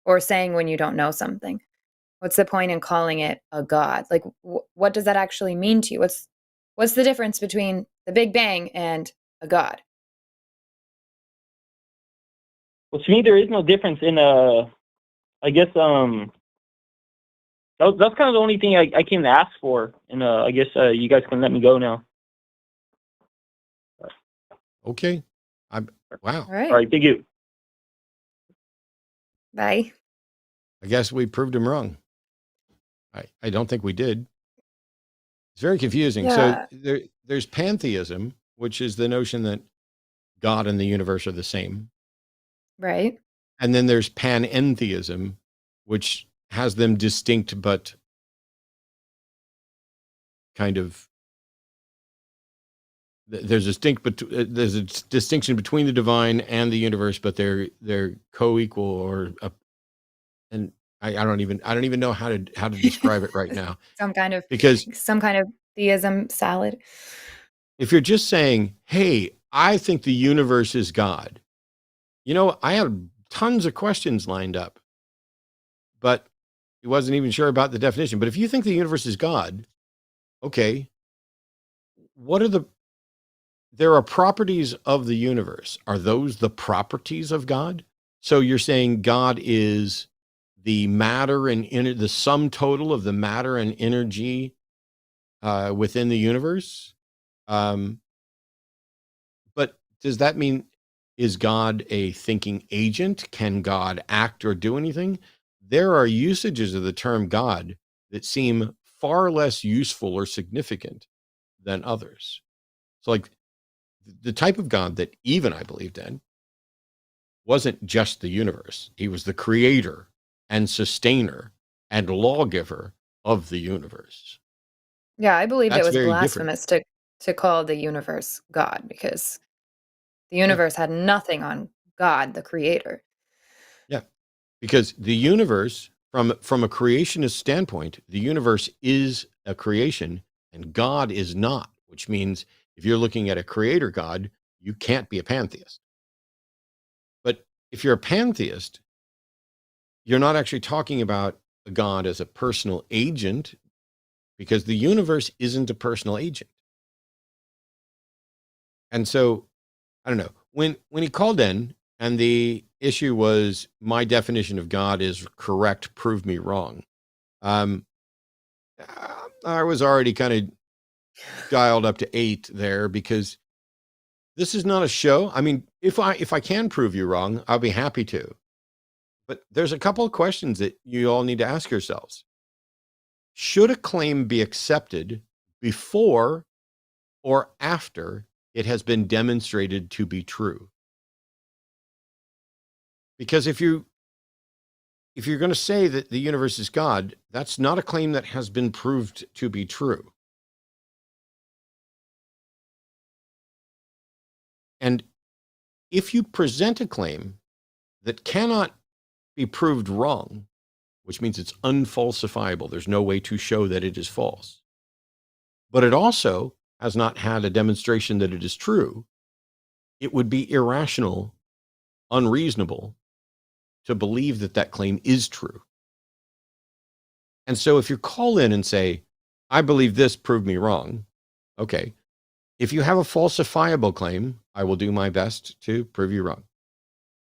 or saying when you don't know something? What's the point in calling it a God? Like, what does that actually mean to you? What's the difference between the Big Bang and a God? Well, to me, there is no difference in I guess that's kind of the only thing I came to ask for, and I guess you guys can let me go now. Okay. Wow. All right. All right, thank you. Bye. I guess we proved him wrong. I don't think we did. It's very confusing. Yeah. So there's pantheism, which is the notion that God and the universe are the same. Right. And then there's panentheism, which has them distinct, but kind of there's a distinction between the divine and the universe, but they're co-equal, or and I don't even know how to describe it right now. some kind of theism salad. If you're just saying, hey, I think the universe is God, I had tons of questions lined up, but he wasn't even sure about the definition. But if you think the universe is God, okay, there are properties of the universe. Are those the properties of God? So you're saying God is the matter and the sum total of the matter and energy within the universe? But does that mean, is God a thinking agent? Can God act or do anything? There are usages of the term God that seem far less useful or significant than others. So like the type of God that Eve and I believed in wasn't just the universe. He was the creator and sustainer and lawgiver of the universe. Yeah, I believed That's it was very different. blasphemous to call the universe God, because the universe had nothing on God, the creator. Yeah, because the universe, from a creationist standpoint, the universe is a creation and God is not, which means if you're looking at a creator God, you can't be a pantheist. But if you're a pantheist, you're not actually talking about a God as a personal agent, because the universe isn't a personal agent. And so, I don't know, when he called in and the issue was, my definition of God is correct, prove me wrong. I was already kind of dialed up to 8 there, because this is not a show. I mean, if I can prove you wrong, I'll be happy to. But there's a couple of questions that you all need to ask yourselves. Should a claim be accepted before or after it has been demonstrated to be true? Because if you're going to say that the universe is God, that's not a claim that has been proved to be true. And if you present a claim that cannot be proved wrong, which means it's unfalsifiable, there's no way to show that it is false, but it also has not had a demonstration that it is true, it would be irrational, unreasonable to believe that that claim is true. And so if you call in and say, I believe this, prove me wrong, okay. If you have a falsifiable claim, I will do my best to prove you wrong.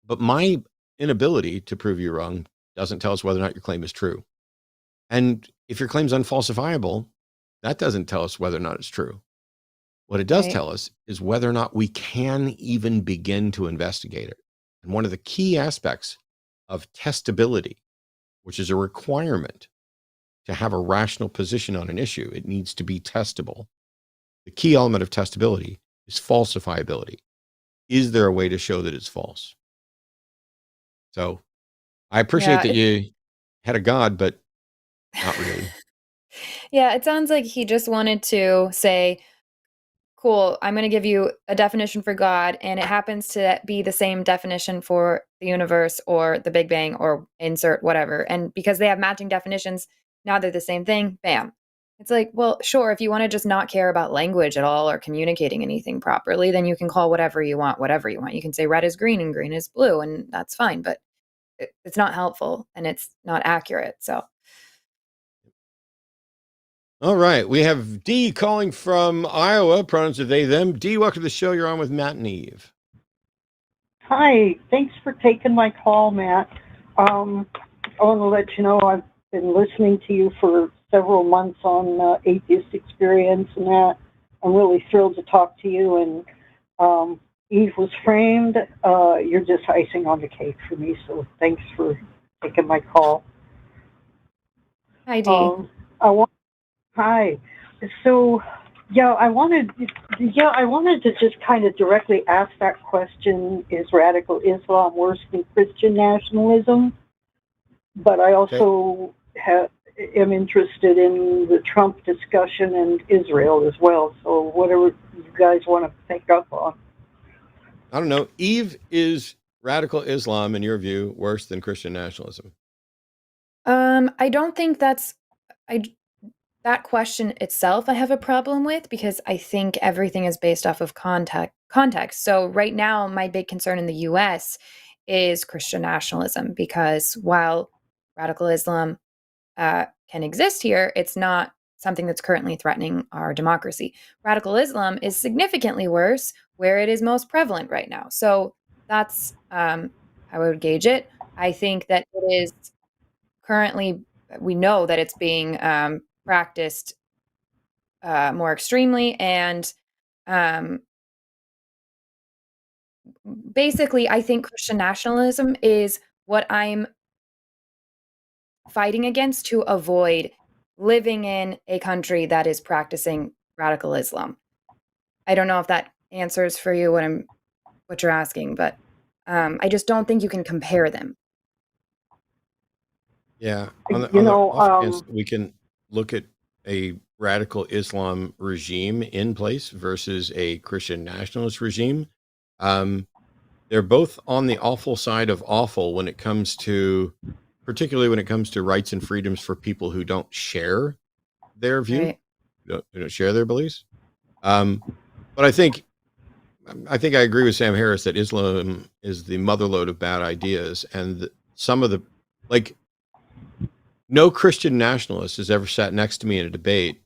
But my inability to prove you wrong doesn't tell us whether or not your claim is true. And if your claim's unfalsifiable, that doesn't tell us whether or not it's true. What it does Right. tell us is whether or not we can even begin to investigate it. And one of the key aspects of testability, which is a requirement to have a rational position on an issue, it needs to be testable. The key element of testability is falsifiability. Is there a way to show that it's false? So I appreciate Yeah, that you had a God, but not really. yeah, it sounds like he just wanted to say, cool, I'm going to give you a definition for God, and it happens to be the same definition for the universe or the Big Bang or insert whatever. And because they have matching definitions, now they're the same thing, bam. It's like, well, sure, if you want to just not care about language at all or communicating anything properly, then you can call whatever you want, whatever you want. You can say red is green and green is blue, and that's fine, but it's not helpful and it's not accurate. So, All right. We have D calling from Iowa. Pronouns are they, them. D, welcome to the show. You're on with Matt and Eve. Hi, thanks for taking my call, Matt. I want to let you know I've been listening to you for several months on atheist experience and that. I'm really thrilled to talk to you. And Eve was framed. You're just icing on the cake for me, so thanks for taking my call. hi, D. Hi. So, I wanted to just kind of directly ask that question: is radical Islam worse than Christian nationalism? But I also am interested in the Trump discussion and Israel as well. So, whatever you guys want to pick up on. I don't know. Eve, is radical Islam, in your view, worse than Christian nationalism? I don't think that question itself I have a problem with, because I think everything is based off of context. So right now, my big concern in the US is Christian nationalism, because while radical Islam can exist here, it's not something that's currently threatening our democracy. Radical Islam is significantly worse where it is most prevalent right now. So that's how I would gauge it. I think that it is currently, we know that it's being practiced more extremely, and basically, I think Christian nationalism is what I'm fighting against to avoid living in a country that is practicing radical Islam. I don't know if that answers for you what you're asking, but I just don't think you can compare them. Yeah. On the off chance we can look at a radical Islam regime in place versus a Christian nationalist regime. They're both on the awful side of awful when it comes to, particularly when it comes to rights and freedoms for people who don't share their view, Right. who don't share their beliefs. But I think I agree with Sam Harris that Islam is the motherlode of bad ideas, and some of the, like, no Christian nationalist has ever sat next to me in a debate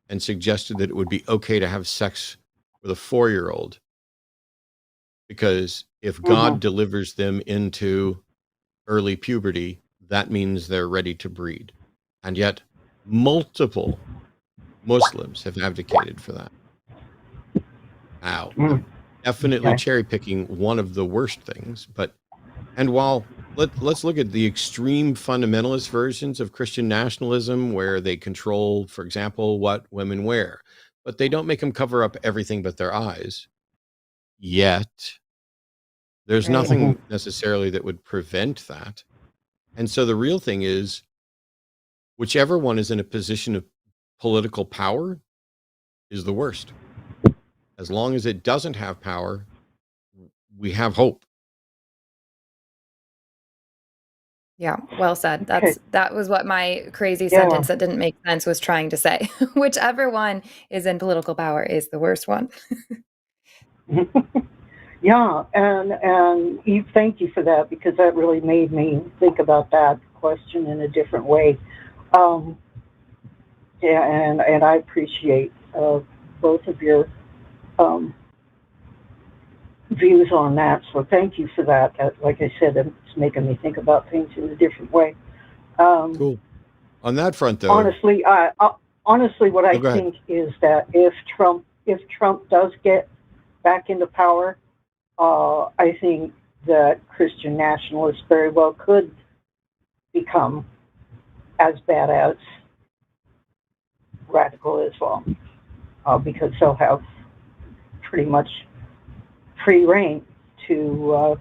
and suggested that it would be okay to have sex with a 4-year-old, because if God delivers them into early puberty, that means they're ready to breed. And yet multiple Muslims have advocated for that. Now, I'm definitely cherry picking one of the worst things, and while let's look at the extreme fundamentalist versions of Christian nationalism, where they control, for example, what women wear, but they don't make them cover up everything but their eyes. Yet there's Right. nothing necessarily that would prevent that. And so the real thing is, whichever one is in a position of political power is the worst. As long as it doesn't have power we have hope. Yeah, well said. Okay. That was what my crazy Yeah. sentence that didn't make sense was trying to say. Whichever one is in political power is the worst one. Yeah, and Eve, thank you for that, because that really made me think about that question in a different way. Yeah, and I appreciate both of your views on that. So thank you for that. Like I said, it's making me think about things in a different way. Cool. On that front, though, Honestly, what I go ahead. think is that if Trump does get back into power, I think that Christian nationalists very well could become as bad as radical Islam, because they'll have pretty much free reign to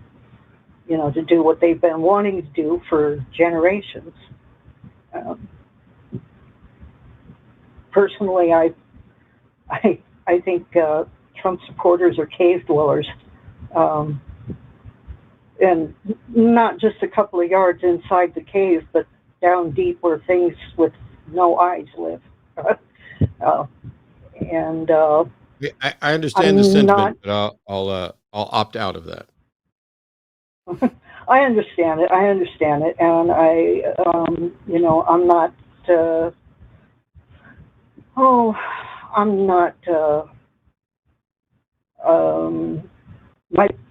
to do what they've been wanting to do for generations. Personally, I think Trump supporters are cave dwellers, and not just a couple of yards inside the cave, but down deep where things with no eyes live. And I understand the sentiment, but I'll opt out of that. I understand it, and I'm not. I'm not.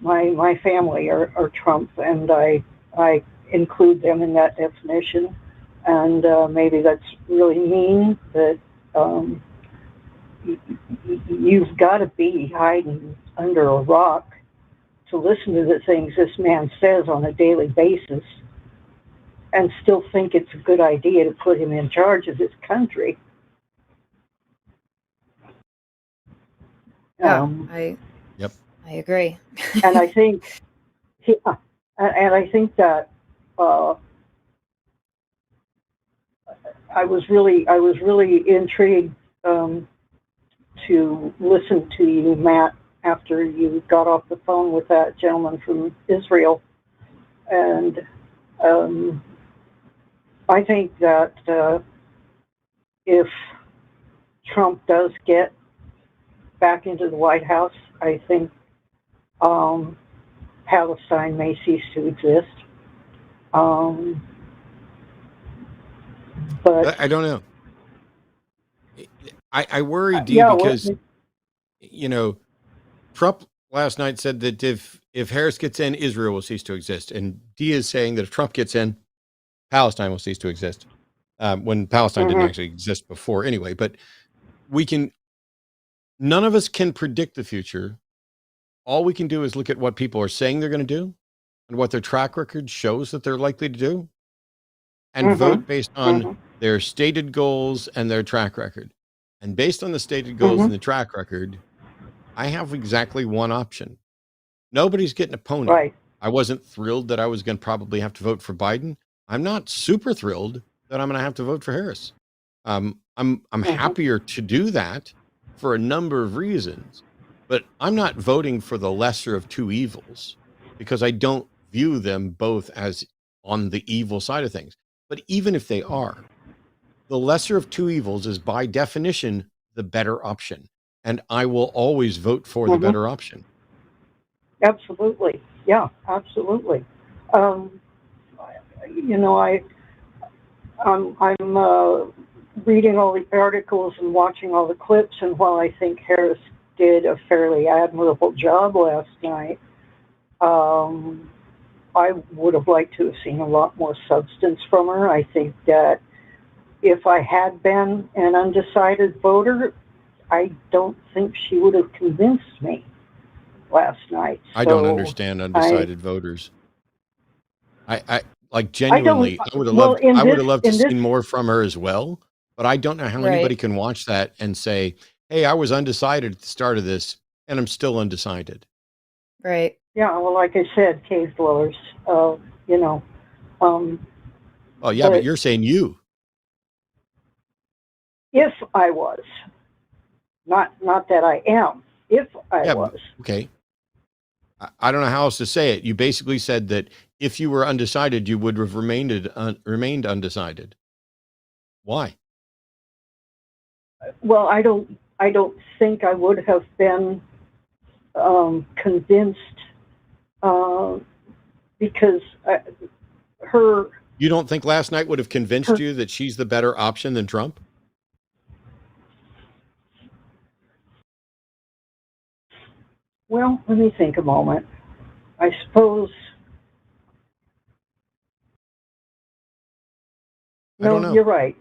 My family are Trump, and I include them in that definition. And maybe that's really mean, but you've got to be hiding under a rock to listen to the things this man says on a daily basis and still think it's a good idea to put him in charge of this country. I agree. And I think, that I was really intrigued to listen to you, Matt, after you got off the phone with that gentleman from Israel. And I think that if Trump does get back into the White House, I think Palestine may cease to exist. But I don't know. I worry, Dee, because Trump last night said that if Harris gets in, Israel will cease to exist, and Dee is saying that if Trump gets in, Palestine will cease to exist. When Palestine didn't actually exist before, anyway. But none of us can predict the future. All we can do is look at what people are saying they're going to do, and what their track record shows that they're likely to do, and vote based on their stated goals and their track record. And based on the stated goals and the track record, I have exactly one option. Nobody's getting a pony. Right. I wasn't thrilled that I was going to probably have to vote for Biden. I'm not super thrilled that I'm going to have to vote for Harris. I'm happier to do that for a number of reasons, but I'm not voting for the lesser of two evils because I don't view them both as on the evil side of things. But even if they are, the lesser of two evils is by definition the better option. And I will always vote for the better option. Absolutely. Yeah, absolutely. I'm reading all the articles and watching all the clips, and while I think Harris did a fairly admirable job last night, I would have liked to have seen a lot more substance from her. I think that if I had been an undecided voter, I don't think she would have convinced me last night. I don't understand undecided voters. I like genuinely, I would have loved to see more from her as well, but I don't know how anybody can watch that and say, hey, I was undecided at the start of this and I'm still undecided. Right. Yeah, well, like I said, cave dwellers, Oh yeah, but you're saying you. If I was, not that I am. If I was. Okay. I don't know how else to say it. You basically said that if you were undecided, you would have remained undecided. Why? Well, I don't think I would have been convinced because her. You don't think last night would have convinced you that she's the better option than Trump? Well, let me think a moment. I suppose. I don't know. You're right.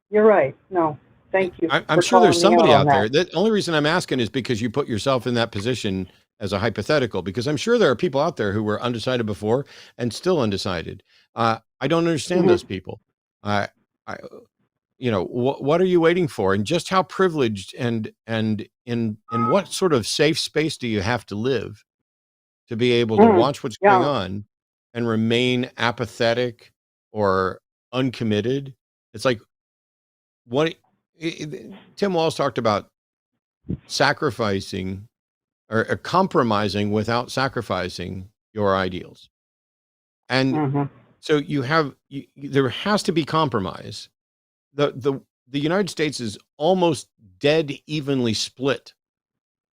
You're right. No, thank you. I'm sure there's somebody out there. The only reason I'm asking is because you put yourself in that position as a hypothetical, because I'm sure there are people out there who were undecided before and still undecided. I don't understand those people. I what are you waiting for? And just how privileged and in what sort of safe space do you have to live to be able to watch what's going on and remain apathetic or uncommitted? It's like Tim Walz talked about sacrificing or compromising without sacrificing your ideals. And so there has to be compromise. The United States is almost dead evenly split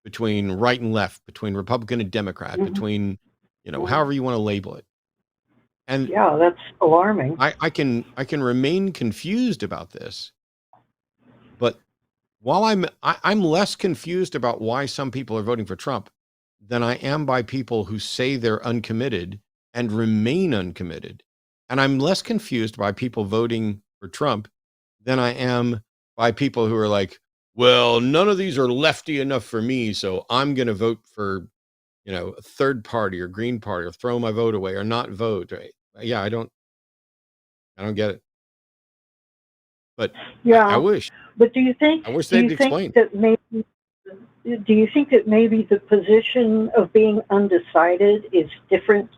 between right and left, between Republican and Democrat, between, however you want to label it. And yeah, that's alarming. I can remain confused about this, but while I'm less confused about why some people are voting for Trump than I am by people who say they're uncommitted and remain uncommitted. And I'm less confused by people voting for Trump than I am by people who are like, well, none of these are lefty enough for me, so I'm going to vote for, a third party or Green Party or throw my vote away or not vote. Right? Yeah, I don't get it. But yeah, I wish. But do you think? I wish they'd explain. Do you think that maybe the position of being undecided is different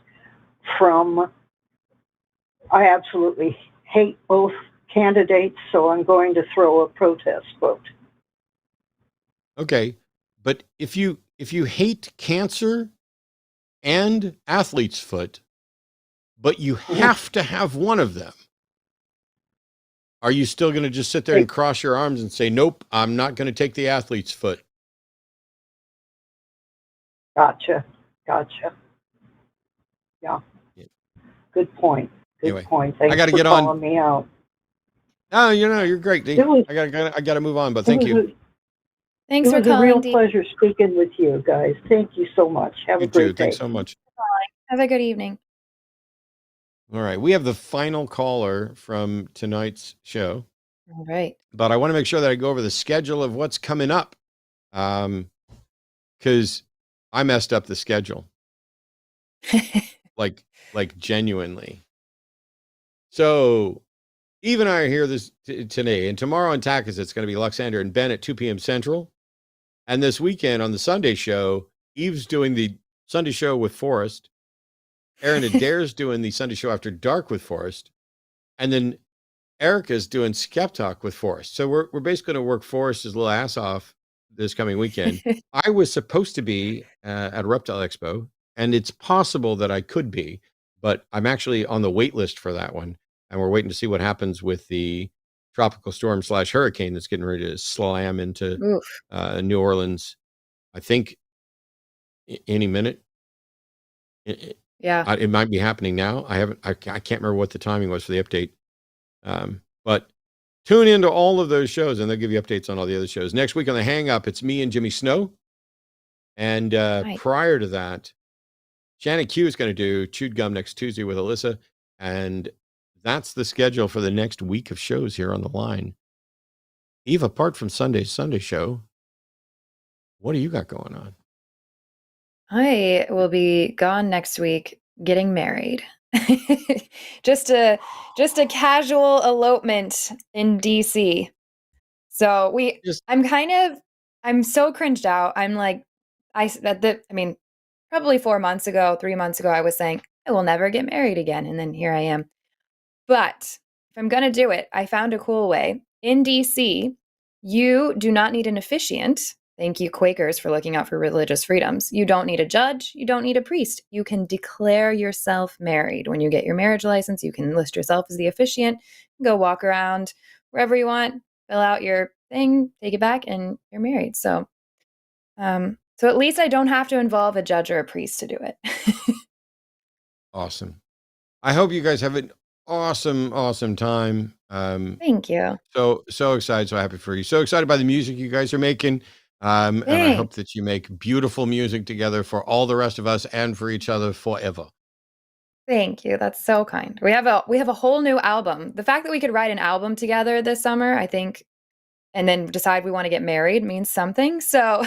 from? I absolutely hate both candidates, so I'm going to throw a protest vote. Okay, but if you hate cancer and athlete's foot, but you have to have one of them, are you still going to just sit there and cross your arms and say, nope, I'm not going to take the athlete's foot? Gotcha. Yeah. Good point. Anyway, point. Thanks I got to for get calling on. me out. No, you're great, D. I got to move on, but thank you. Thanks for calling. It was a real D. pleasure speaking with you guys. Thank you so much. Have a great day. Thanks so much. Bye. Have a good evening. All right, we have the final caller from tonight's show. All right. But I want to make sure that I go over the schedule of what's coming up, because I messed up the schedule, like genuinely. So Eve and I are here today, and tomorrow on TACIS, it's going to be Luxander and Ben at 2 p.m. Central. And this weekend on the Sunday show, Eve's doing the Sunday show with Forrest. Aaron Adair's doing the Sunday show after dark with Forrest. And then Erika's doing Skeptalk with Forrest. So we're basically going to work Forrest's little ass off this coming weekend. I was supposed to be at a Reptile Expo, and it's possible that I could be, but I'm actually on the wait list for that one. And we're waiting to see what happens with the tropical storm / hurricane that's getting ready to slam into New Orleans. I think any minute. Yeah. It might be happening now. I can't remember what the timing was for the update. But tune into all of those shows and they'll give you updates on all the other shows. Next week on the Hang Up, it's me and Jimmy Snow. And prior to that, Shannon Q is going to do Chewed Gum next Tuesday with Alyssa. And that's the schedule for the next week of shows here on the line. Eve, apart from Sunday's Sunday show, what do you got going on? I will be gone next week getting married. just a casual elopement in DC. So I'm so cringed out. I'm like, probably 3 months ago, I was saying I will never get married again. And then here I am. But if I'm going to do it, I found a cool way. In DC, you do not need an officiant Thank you, Quakers, for looking out for religious freedoms. You don't need a judge. You don't need a priest. You can declare yourself married. When you get your marriage license, you can list yourself as the officiant, go walk around wherever you want, fill out your thing, take it back, and you're married. So at least I don't have to involve a judge or a priest to do it. Awesome. I hope you guys have an awesome time. Thank you. So excited, so happy for you. So excited by the music you guys are making. And I hope that you make beautiful music together for all the rest of us and for each other forever. Thank you. That's so kind. We have a whole new album. The fact that we could write an album together this summer, I think, and then decide we want to get married means something. So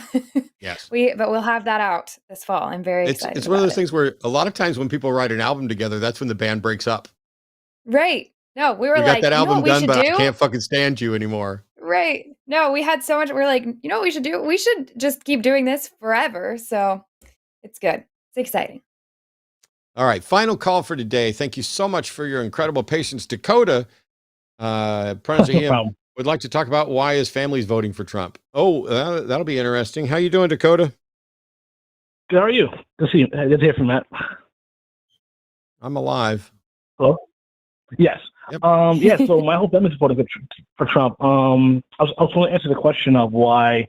yes, but we'll have that out this fall. I'm very excited. It's one of those things where a lot of times when people write an album together, that's when the band breaks up. Right. No, we got like, that album done, but do? I can't fucking stand you anymore. Right. No, we had so much. We're like, you know what we should do? We should just keep doing this forever. So it's good. It's exciting. All right. Final call for today. Thank you so much for your incredible patience. Dakota, would like to talk about why his family's voting for Trump. Oh, that'll be interesting. How you doing, Dakota? Good. How are you? Good to see you. Good to hear from Matt. I'm alive. Hello? Yes. Yep. Yeah, so my whole family is voting for Trump. I was going to answer the question of why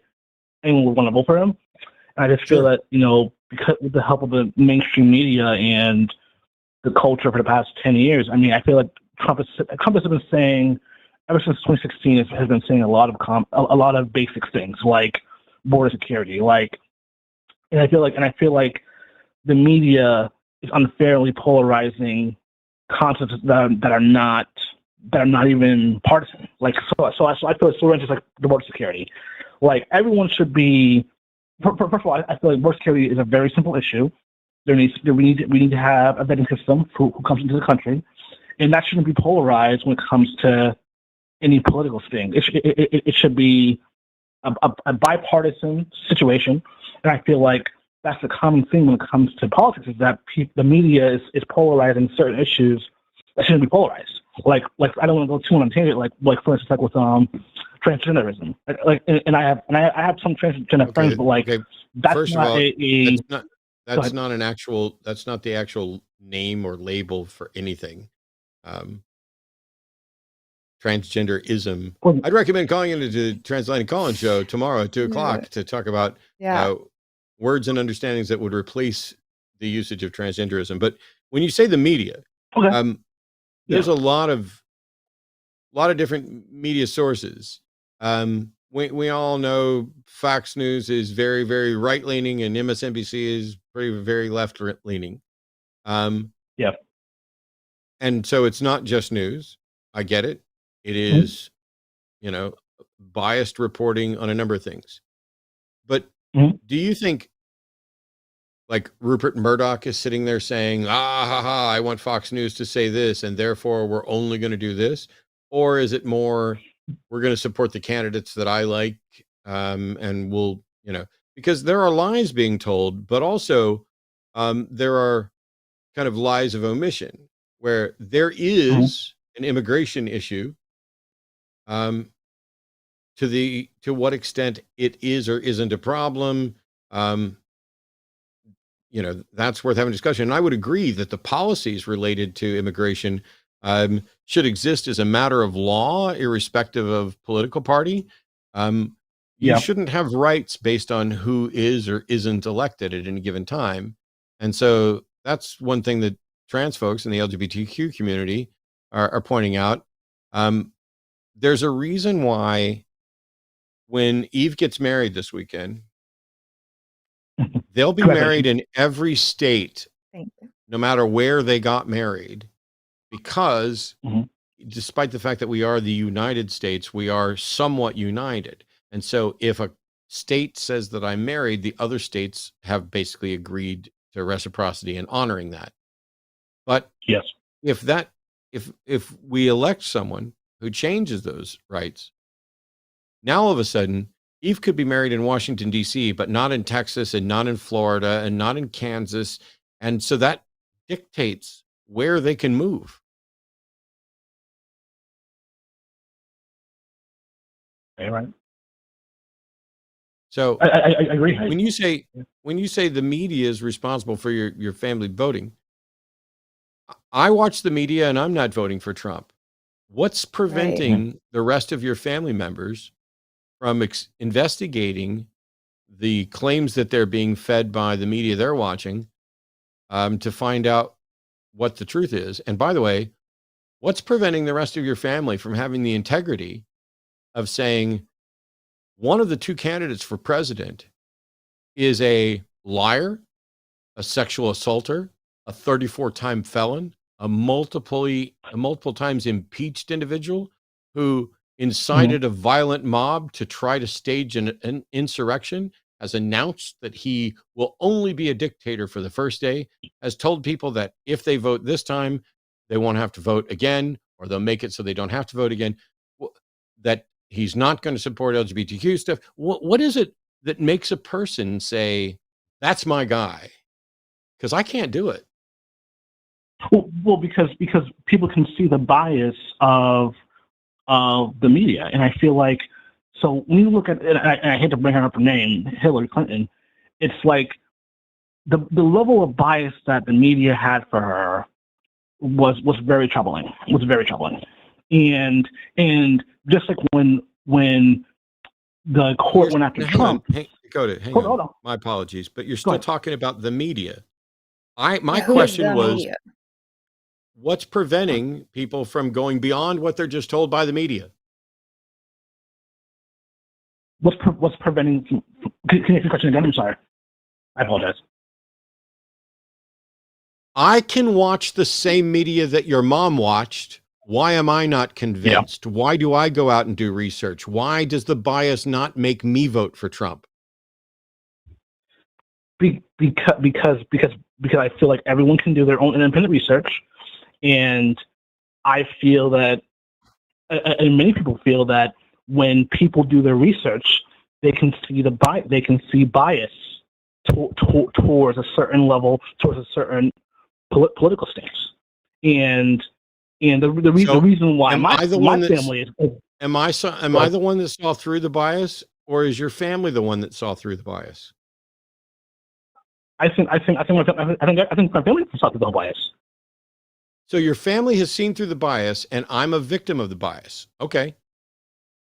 anyone would want to vote for him. And I just feel that, because with the help of the mainstream media and the culture for the past 10 years, I mean, I feel like Trump has been saying, ever since 2016, has been saying a lot of basic things like border security, and I feel like the media is unfairly polarizing concepts that are not even partisan. So I feel it's so just like the border security. Like everyone should be. First of all, I feel like border security is a very simple issue. We need to have a vetting system for who comes into the country, and that shouldn't be polarized when it comes to any political thing. It should be a bipartisan situation, and I feel like that's the common thing when it comes to politics is that the media is polarizing certain issues that shouldn't be polarized. Like I don't want to go too on a tangent. Like for instance, like with transgenderism. And I have some transgender friends, but that's First not of all, that's that's not the actual name or label for anything. Transgenderism. I'd recommend calling into the Translating Colin show tomorrow at 2:00 to talk about words and understandings that would replace the usage of transgenderism. But when you say the media, there's a lot of different media sources. We all know Fox News is very, very right leaning, and MSNBC is very left leaning. And so it's not just news. I get it. It is, biased reporting on a number of things. But do you think like Rupert Murdoch is sitting there saying, I want Fox News to say this, and therefore we're only going to do this? Or is it more, we're going to support the candidates that I like, and we'll, because there are lies being told, but also there are kind of lies of omission where there is an immigration issue. To what extent it is or isn't a problem, that's worth having a discussion. And I would agree that the policies related to immigration should exist as a matter of law, irrespective of political party. You shouldn't have rights based on who is or isn't elected at any given time. And so that's one thing that trans folks in the LGBTQ community are pointing out. There's a reason why when Eve gets married this weekend, they'll be married in every state, no matter where they got married, because despite the fact that we are the United States, we are somewhat united. And so if a state says that I'm married, the other states have basically agreed to reciprocity and honoring that. But if we elect someone who changes those rights, now all of a sudden Eve could be married in Washington, D.C., but not in Texas and not in Florida and not in Kansas. And so that dictates where they can move. Right. So I agree. when you say the media is responsible for your family voting, I watch the media and I'm not voting for Trump. What's preventing the rest of your family members from investigating the claims that they're being fed by the media they're watching to find out what the truth is? And by the way, what's preventing the rest of your family from having the integrity of saying one of the two candidates for president is a liar, a sexual assaulter, a 34-time felon, a multiple times impeached individual who incited a violent mob to try to stage an insurrection, has announced that he will only be a dictator for the first day, has told people that if they vote this time, they won't have to vote again, or they'll make it so they don't have to vote again, that he's not going to support LGBTQ stuff. What is it that makes a person say, that's my guy? Because I can't do it. Well, because people can see the bias of the media, and I feel like, so when you look at, and I hate to bring her up her name, Hillary Clinton, it's like the level of bias that the media had for her was very troubling. Was very troubling, and just like when the court went after Trump. Dakota, hang on. Hold on. My apologies, but you're still talking about the media. My Who is question the was, media? what's preventing people from going beyond what they're just told by the media? What's preventing? Can you ask the question again? I'm sorry. I apologize. I can watch the same media that your mom watched. Why am I not convinced? Yeah. Why do I go out and do research? Why does the bias not make me vote for Trump? Because I feel like everyone can do their own independent research, and I feel that, and many people feel that when people do their research, they can see bias towards a certain level, towards a certain political stance, and the reason why my family is. Am I the one that saw through the bias, or is your family the one that saw through the bias? I think my family saw through the bias. So your family has seen through the bias, and I'm a victim of the bias. Okay.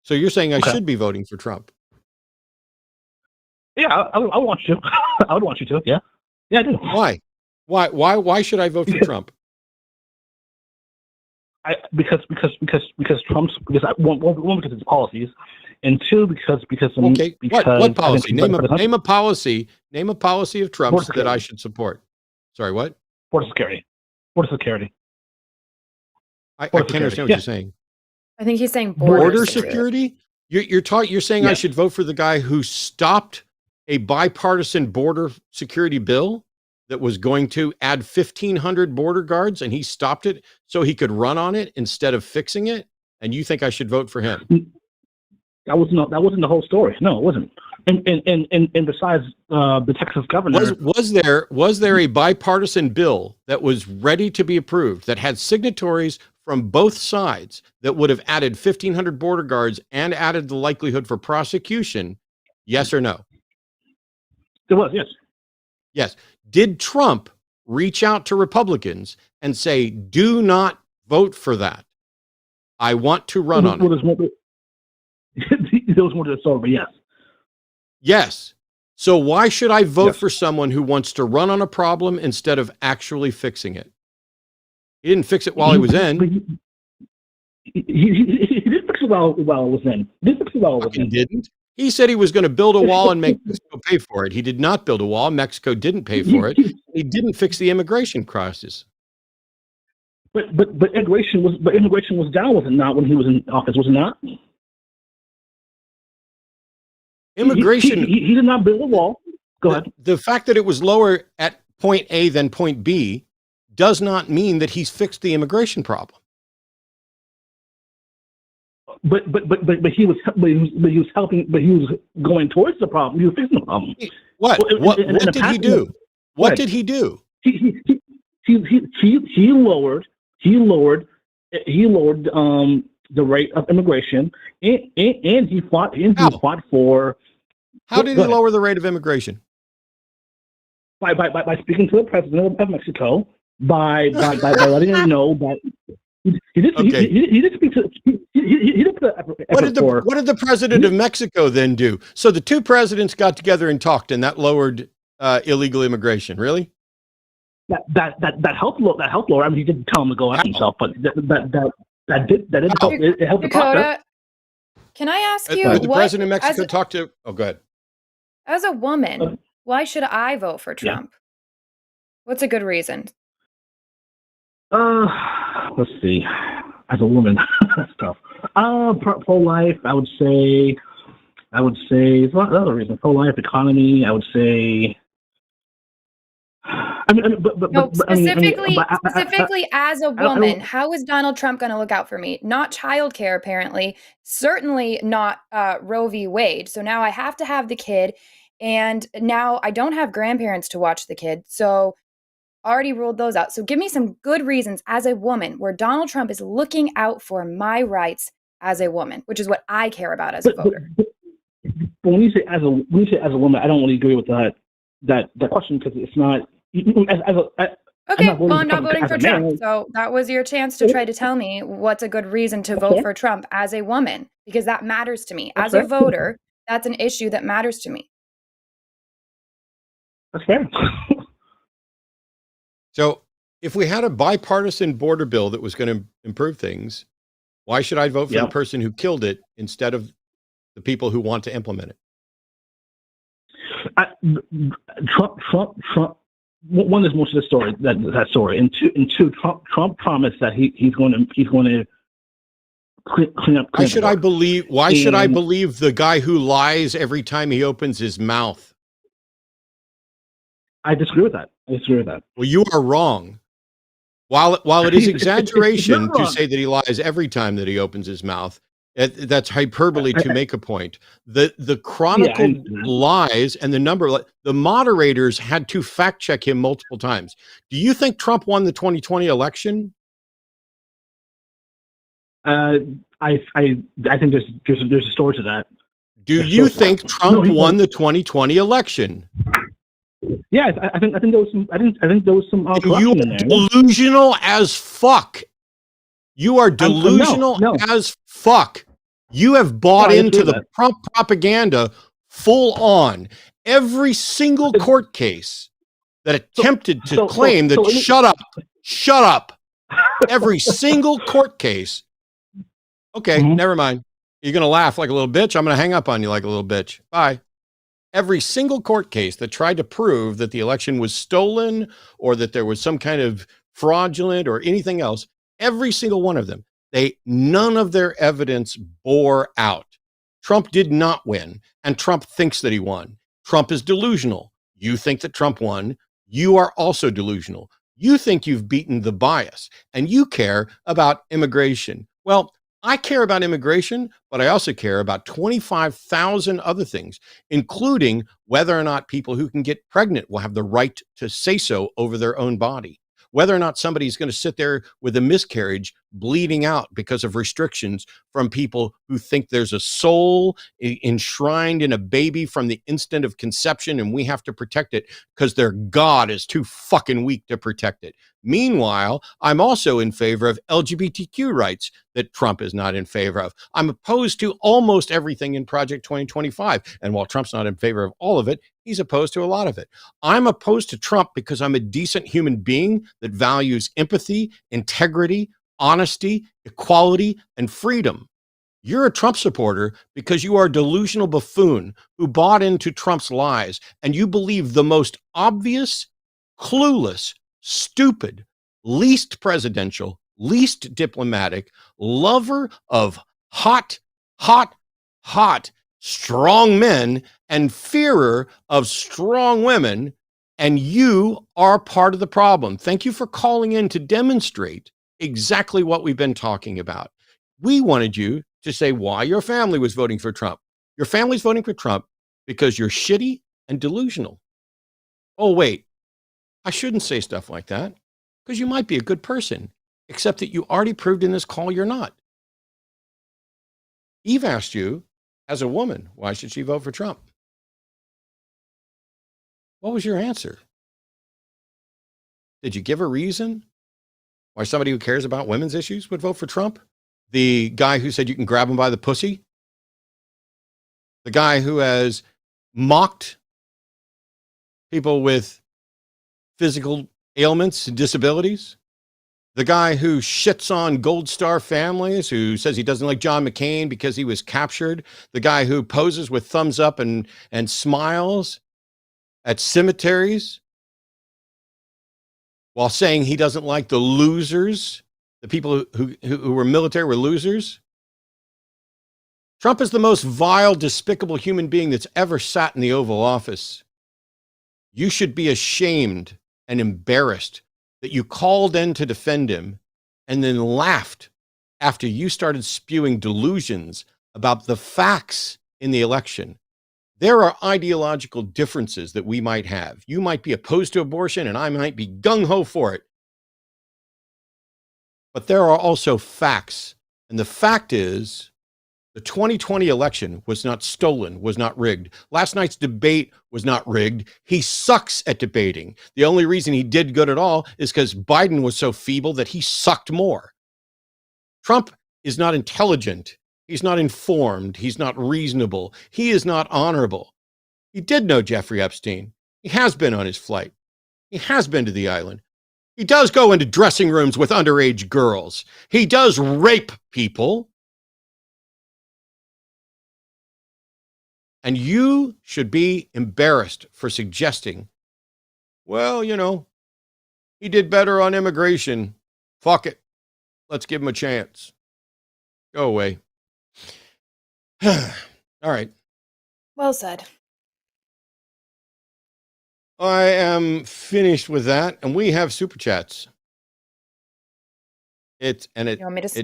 So you're saying I should be voting for Trump? Yeah, I want you to. I would want you to. Yeah, I do. Why? Why should I vote for Trump? Because Trump's one because of his policies, and two because what policy? Name a policy. Name a policy of Trump's that I should support. Sorry, what? Border security. I can't understand what you're saying. I think he's saying border security. You're saying I should vote for the guy who stopped a bipartisan border security bill that was going to add 1,500 border guards, and he stopped it so he could run on it instead of fixing it. And you think I should vote for him? That wasn't the whole story. No, it wasn't. And besides, the Texas governor was there a bipartisan bill that was ready to be approved that had signatories from both sides that would have added 1,500 border guards and added the likelihood for prosecution? Yes or no? There was, yes. Yes. Did Trump reach out to Republicans and say, do not vote for that? I want to run on it. There was more to the story, but yes. Yes. So why should I vote for someone who wants to run on a problem instead of actually fixing it? He didn't fix it while he was in. He didn't fix it while it was in. He didn't. He said he was going to build a wall and make Mexico pay for it. He did not build a wall. Mexico didn't pay for it. He didn't fix the immigration crisis. But immigration was down, was it not, when he was in office? Was it not? Immigration. He did not build a wall. Go ahead. The fact that it was lower at point A than point B does not mean that he's fixed the immigration problem. But he was helping. But he was going towards the problem. He was fixing the problem. What did he do? What did he do? He lowered the rate of immigration, and he fought for. How did he Go ahead. lower the rate of immigration? By speaking to the president of Mexico, by letting him know that he did speak to he did put the effort What did the president of Mexico then do? So the two presidents got together and talked, and that lowered illegal immigration. Really? That helped lower. I mean, he didn't tell him to go after himself, but that did help. It helped the process. Dakota, can I ask you Did the what, president of Mexico talk to? Oh, go ahead. as a woman, why should I vote for Trump? What's a good reason? Let's see. As a woman, that's tough. Pro-life, I would say. There's a lot of other reasons. Pro-life, economy. I would say. Specifically as a woman, how is Donald Trump going to look out for me? Not childcare, apparently. Certainly not Roe v. Wade. So now I have to have the kid, and now I don't have grandparents to watch the kid. So already ruled those out. So give me some good reasons as a woman where Donald Trump is looking out for my rights as a woman, which is what I care about as a voter. But when you say as a woman, I don't really agree with that question, because it's not. Okay, well, I'm not voting for Trump. So that was your chance to try to tell me what's a good reason to vote for Trump as a woman, because that matters to me. As a voter, that's an issue that matters to me. That's fair. So if we had a bipartisan border bill that was going to improve things, why should I vote for the person who killed it instead of the people who want to implement it? Trump. One is most of the story, that story, and two. Trump promised that he's going to clean up. Why should I believe the guy who lies every time he opens his mouth? I disagree with that. Well, you are wrong. While it is exaggeration to say that he lies every time that he opens his mouth, that's hyperbole to make a point. The chronicled lies and the moderators had to fact check him multiple times. Do you think Trump won the 2020 election? I think there's a story to that. Do you think Trump won the 2020 election? Yeah, I think there was some. I think there was some. You are delusional as fuck. You are delusional as fuck. You have bought into the Trump propaganda full on. Every single court case that attempted to claim that shut up. Every single court case. Okay, never mind. You're going to laugh like a little bitch. I'm going to hang up on you like a little bitch. Bye. Every single court case that tried to prove that the election was stolen or that there was some kind of fraudulent or anything else, every single one of them, none of their evidence bore out. Trump did not win, and Trump thinks that he won. Trump is delusional. You think that Trump won. You are also delusional. You think you've beaten the bias, and you care about immigration. Well, I care about immigration, but I also care about 25,000 other things, including whether or not people who can get pregnant will have the right to say so over their own body. Whether or not somebody's going to sit there with a miscarriage bleeding out because of restrictions from people who think there's a soul enshrined in a baby from the instant of conception and we have to protect it because their God is too fucking weak to protect it. Meanwhile, I'm also in favor of LGBTQ rights that Trump is not in favor of. I'm opposed to almost everything in Project 2025. And while Trump's not in favor of all of it, he's opposed to a lot of it. I'm opposed to Trump because I'm a decent human being that values empathy, integrity, honesty, equality, and freedom. You're a Trump supporter because you are a delusional buffoon who bought into Trump's lies, and you believe the most obvious, clueless, stupid, least presidential, least diplomatic, lover of hot, strong men and fearer of strong women, and you are part of the problem. Thank you for calling in to demonstrate exactly what we've been talking about. We wanted you to say why your family was voting for Trump. Your family's voting for Trump because you're shitty and delusional. Oh, wait, I shouldn't say stuff like that because you might be a good person, except that you already proved in this call you're not. Eve asked you, as a woman, why should she vote for Trump? What was your answer? Did you give a reason why somebody who cares about women's issues would vote for Trump? The guy who said you can grab him by the pussy? The guy who has mocked people with physical ailments and disabilities? The guy who shits on Gold Star families, who says he doesn't like John McCain because he was captured? The guy who poses with thumbs up and smiles at cemeteries while saying he doesn't like the losers, the people who were military were losers? Trump is the most vile, despicable human being that's ever sat in the Oval Office. You should be ashamed and embarrassed that you called in to defend him and then laughed after you started spewing delusions about the facts in the election. There are ideological differences that we might have. You might be opposed to abortion and I might be gung-ho for it. But there are also facts. And the fact is, the 2020 election was not stolen, was not rigged. Last night's debate was not rigged. He sucks at debating. The only reason he did good at all is because Biden was so feeble that he sucked more. Trump is not intelligent. He's not informed. He's not reasonable. He is not honorable. He did know Jeffrey Epstein. He has been on his flight. He has been to the island. He does go into dressing rooms with underage girls. He does rape people. And you should be embarrassed for suggesting, well, you know, he did better on immigration. Fuck it. Let's give him a chance. Go away. All right. Well said. I am finished with that. And we have super chats. It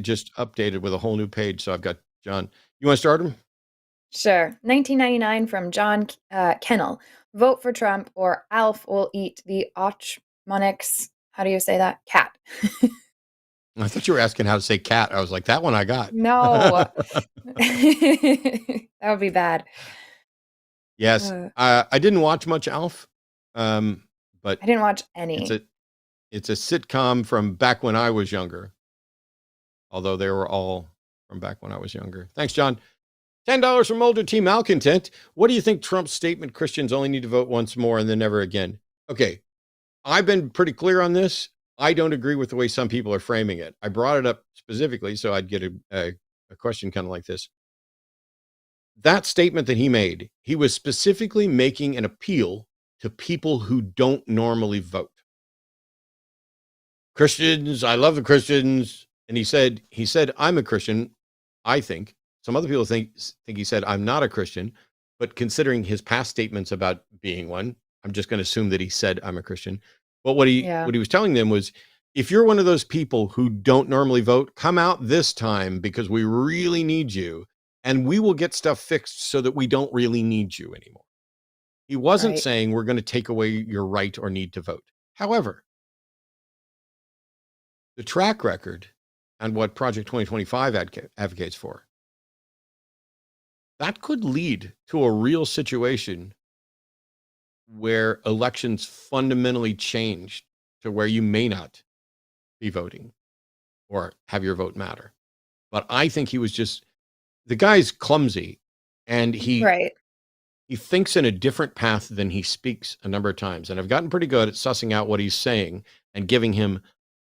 just updated with a whole new page. So I've got John. You want to start him? Sure. 1999 from John Kennel. Vote for Trump or Alf will eat the Ochmonix. How do you say that? Cat. I thought you were asking how to say cat. I was like, that one I got. No. That would be bad. Yes. I didn't watch much Alf, but I didn't watch any. It's a sitcom from back when I was younger. Although they were all from back when I was younger. Thanks, John. $10 from Older T. Malcontent. What do you think Trump's statement, Christians only need to vote once more and then never again? Okay. I've been pretty clear on this. I don't agree with the way some people are framing it. I brought it up specifically so I'd get a question kind of like this. That statement that he made, he was specifically making an appeal to people who don't normally vote. Christians, I love the Christians. And he said, I'm a Christian, I think. Some other people think he said, I'm not a Christian, but considering his past statements about being one, I'm just going to assume that he said, I'm a Christian. But what he was telling them was, if you're one of those people who don't normally vote, come out this time because we really need you and we will get stuff fixed so that we don't really need you anymore. He wasn't saying we're going to take away your right or need to vote. However, the track record and what Project 2025 advocates for, that could lead to a real situation where elections fundamentally change to where you may not be voting or have your vote matter. But I think he was just, the guy's clumsy and he thinks in a different path than he speaks a number of times. And I've gotten pretty good at sussing out what he's saying and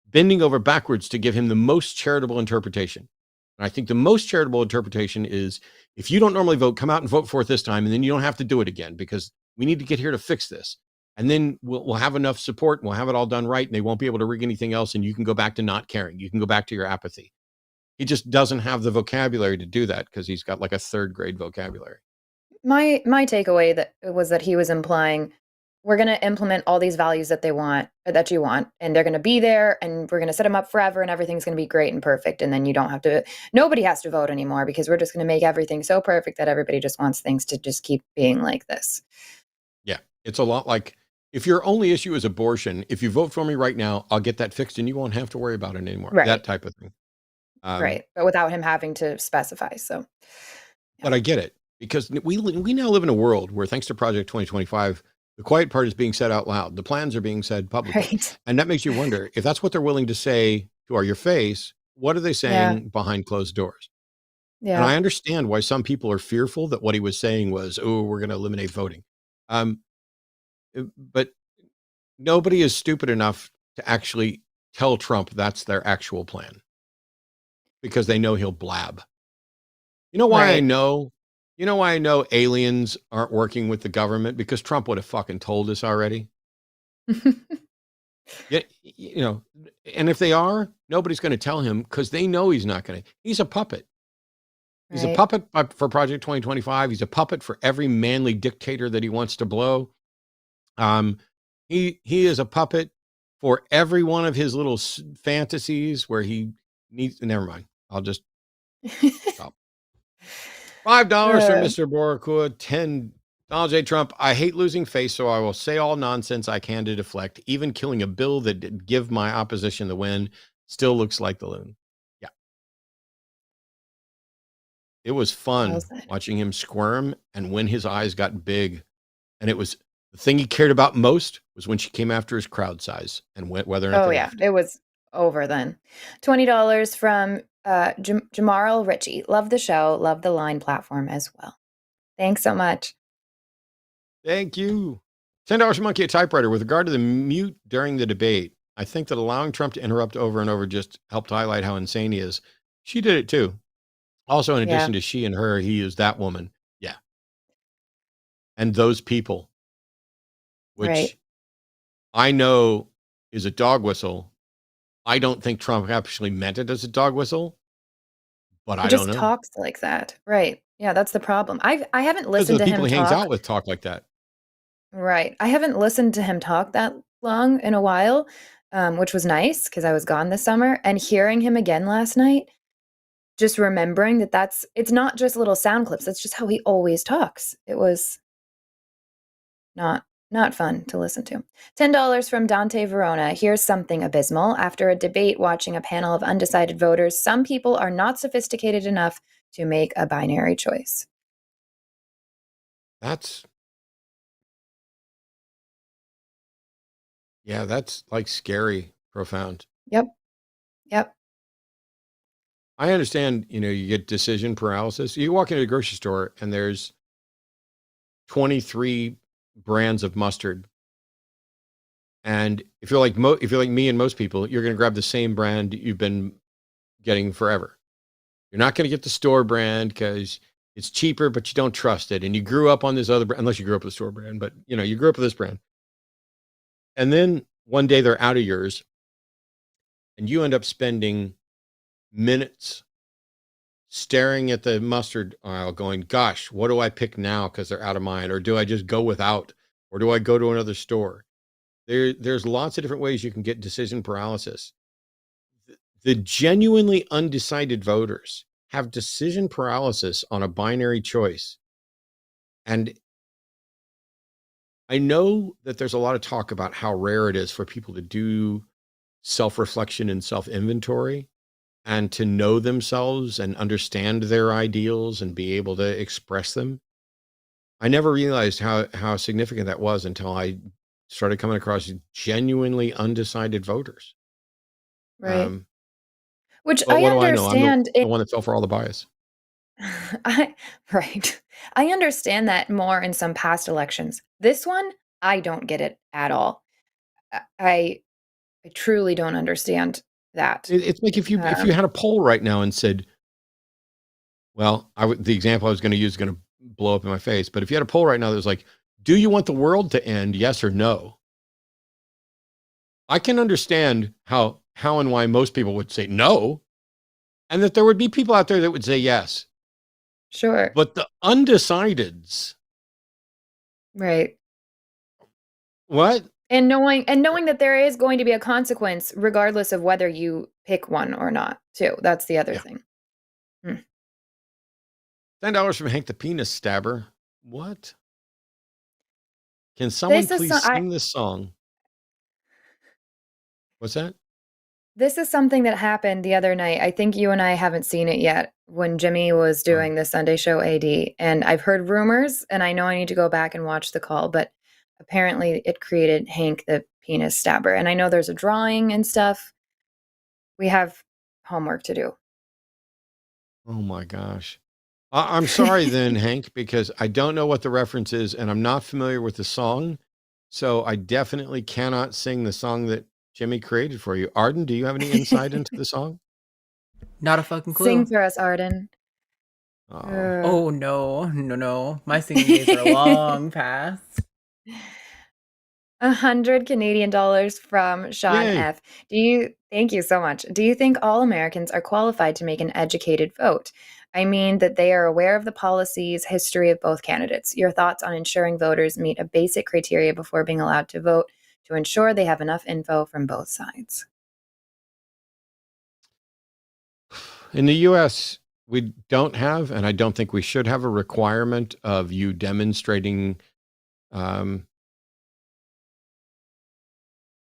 bending over backwards to give him the most charitable interpretation. And I think the most charitable interpretation is, if you don't normally vote, come out and vote for it this time, and then you don't have to do it again because we need to get here to fix this. And then we'll have enough support and we'll have it all done right and they won't be able to rig anything else and you can go back to not caring. You can go back to your apathy. He just doesn't have the vocabulary to do that because he's got like a third grade vocabulary. My takeaway was that he was implying we're going to implement all these values that they want, or that you want, and they're going to be there and we're going to set them up forever and everything's going to be great and perfect. And then nobody has to vote anymore because we're just going to make everything so perfect that everybody just wants things to just keep being like this. Yeah. It's a lot like, if your only issue is abortion, if you vote for me right now, I'll get that fixed and you won't have to worry about it anymore. That type of thing. Right. But without him having to specify. So, But I get it because we now live in a world where, thanks to Project 2025, The quiet part is being said out loud. The plans are being said publicly. Right. And that makes you wonder if that's what they're willing to say to your face, what are they Yeah. saying behind closed doors? And Yeah. I understand why some people are fearful that what he was saying was, oh, we're going to eliminate voting. But nobody is stupid enough to actually tell Trump that's their actual plan because they know he'll blab. You know why I Right. know? You know why I know aliens aren't working with the government? Because Trump would have fucking told us already. Yeah, you know, and if they are, nobody's going to tell him because they know he's not going to. He's a puppet. He's a Right. puppet for Project 2025. He's a puppet for every manly dictator that he wants to blow. He is a puppet for every one of his little fantasies where he needs. Never mind. I'll just stop. $5 from Uh, Mr. Borakua. $10. J. Trump. I hate losing face, so I will say all nonsense I can to deflect. Even killing a bill that did give my opposition the win still looks like the loon. Yeah. It was fun well said. watching him squirm and when his eyes got big. And it was the thing he cared about most was when she came after his crowd size and whether or not Oh they yeah, left. it was over then. $20 from Jamarl Ritchie. Love the show. Love the Line platform as well. Thanks so much. Thank you. $10 from Monkey a Typewriter. With regard to the mute during the debate, I think that allowing Trump to interrupt over and over just helped highlight how insane he is. She did it too. Also, in Yeah. addition to she and her, he is that woman. Yeah. And those people, which Right. I know is a dog whistle. I don't think Trump actually meant it as a dog whistle, but He I don't just know. talks like that. Right. Yeah, that's the problem. I haven't Because of listened the to people him he hangs talk. out with talk like that. Right. I haven't listened to him talk that long in a while, which was nice because I was gone this summer. And hearing him again last night, just remembering that it's not just little sound clips. That's just how he always talks. It was not fun to listen to. $10 from Dante Verona. Here's something abysmal. After a debate watching a panel of undecided voters, some people are not sophisticated enough to make a binary choice. That's like scary, profound. Yep. I understand, you get decision paralysis. You walk into a grocery store and there's 23 brands of mustard. And if you're like me and most people, you're going to grab the same brand you've been getting forever. You're not going to get the store brand because it's cheaper, but you don't trust it. And you grew up on this other brand, unless you grew up with store brand, but you grew up with this brand. And then one day they're out of yours and you end up spending minutes staring at the mustard aisle going, gosh, what do I pick now? Cause they're out of mine. Or do I just go without, or do I go to another store? There's lots of different ways you can get decision paralysis. The genuinely undecided voters have decision paralysis on a binary choice. And I know that there's a lot of talk about how rare it is for people to do self-reflection and self-inventory and to know themselves and understand their ideals and be able to express them. I never realized how significant that was until I started coming across genuinely undecided voters. Right. Um, Which but I what do I know? I'm understand. the one that fell for all the bias. Right. I understand that more in some past elections. This one, I don't get it at all. I truly don't understand that. It's like if you had a poll right now and said, well, the example I was going to use is going to blow up in my face, but if you had a poll right now that was like, do you want the world to end? Yes or no? I can understand how and why most people would say no, and that there would be people out there that would say yes. Sure. But the undecideds, Right. what? And knowing that there is going to be a consequence regardless of whether you pick one or not, too. That's the other thing. $10 from Hank the Penis Stabber. What? Can someone please sing this song? What's that? This is something that happened the other night. I think you and I haven't seen it yet when Jimmy was doing the Sunday Show AD. And I've heard rumors, and I know I need to go back and watch the call, but apparently it created Hank the penis stabber. And I know there's a drawing and stuff. We have homework to do. Oh my gosh. I'm sorry then, Hank, because I don't know what the reference is and I'm not familiar with the song. So I definitely cannot sing the song that Jimmy created for you. Arden, do you have any insight into the song? Not a fucking clue. Sing for us, Arden. Oh no. My singing days are long past. 100 Canadian dollars from Sean Yay. F. Thank you so much. Do you think all Americans are qualified to make an educated vote? I mean that they are aware of the policies, history of both candidates. Your thoughts on ensuring voters meet a basic criteria before being allowed to vote to ensure they have enough info from both sides. In the US, we don't have, and I don't think we should have, a requirement of you demonstrating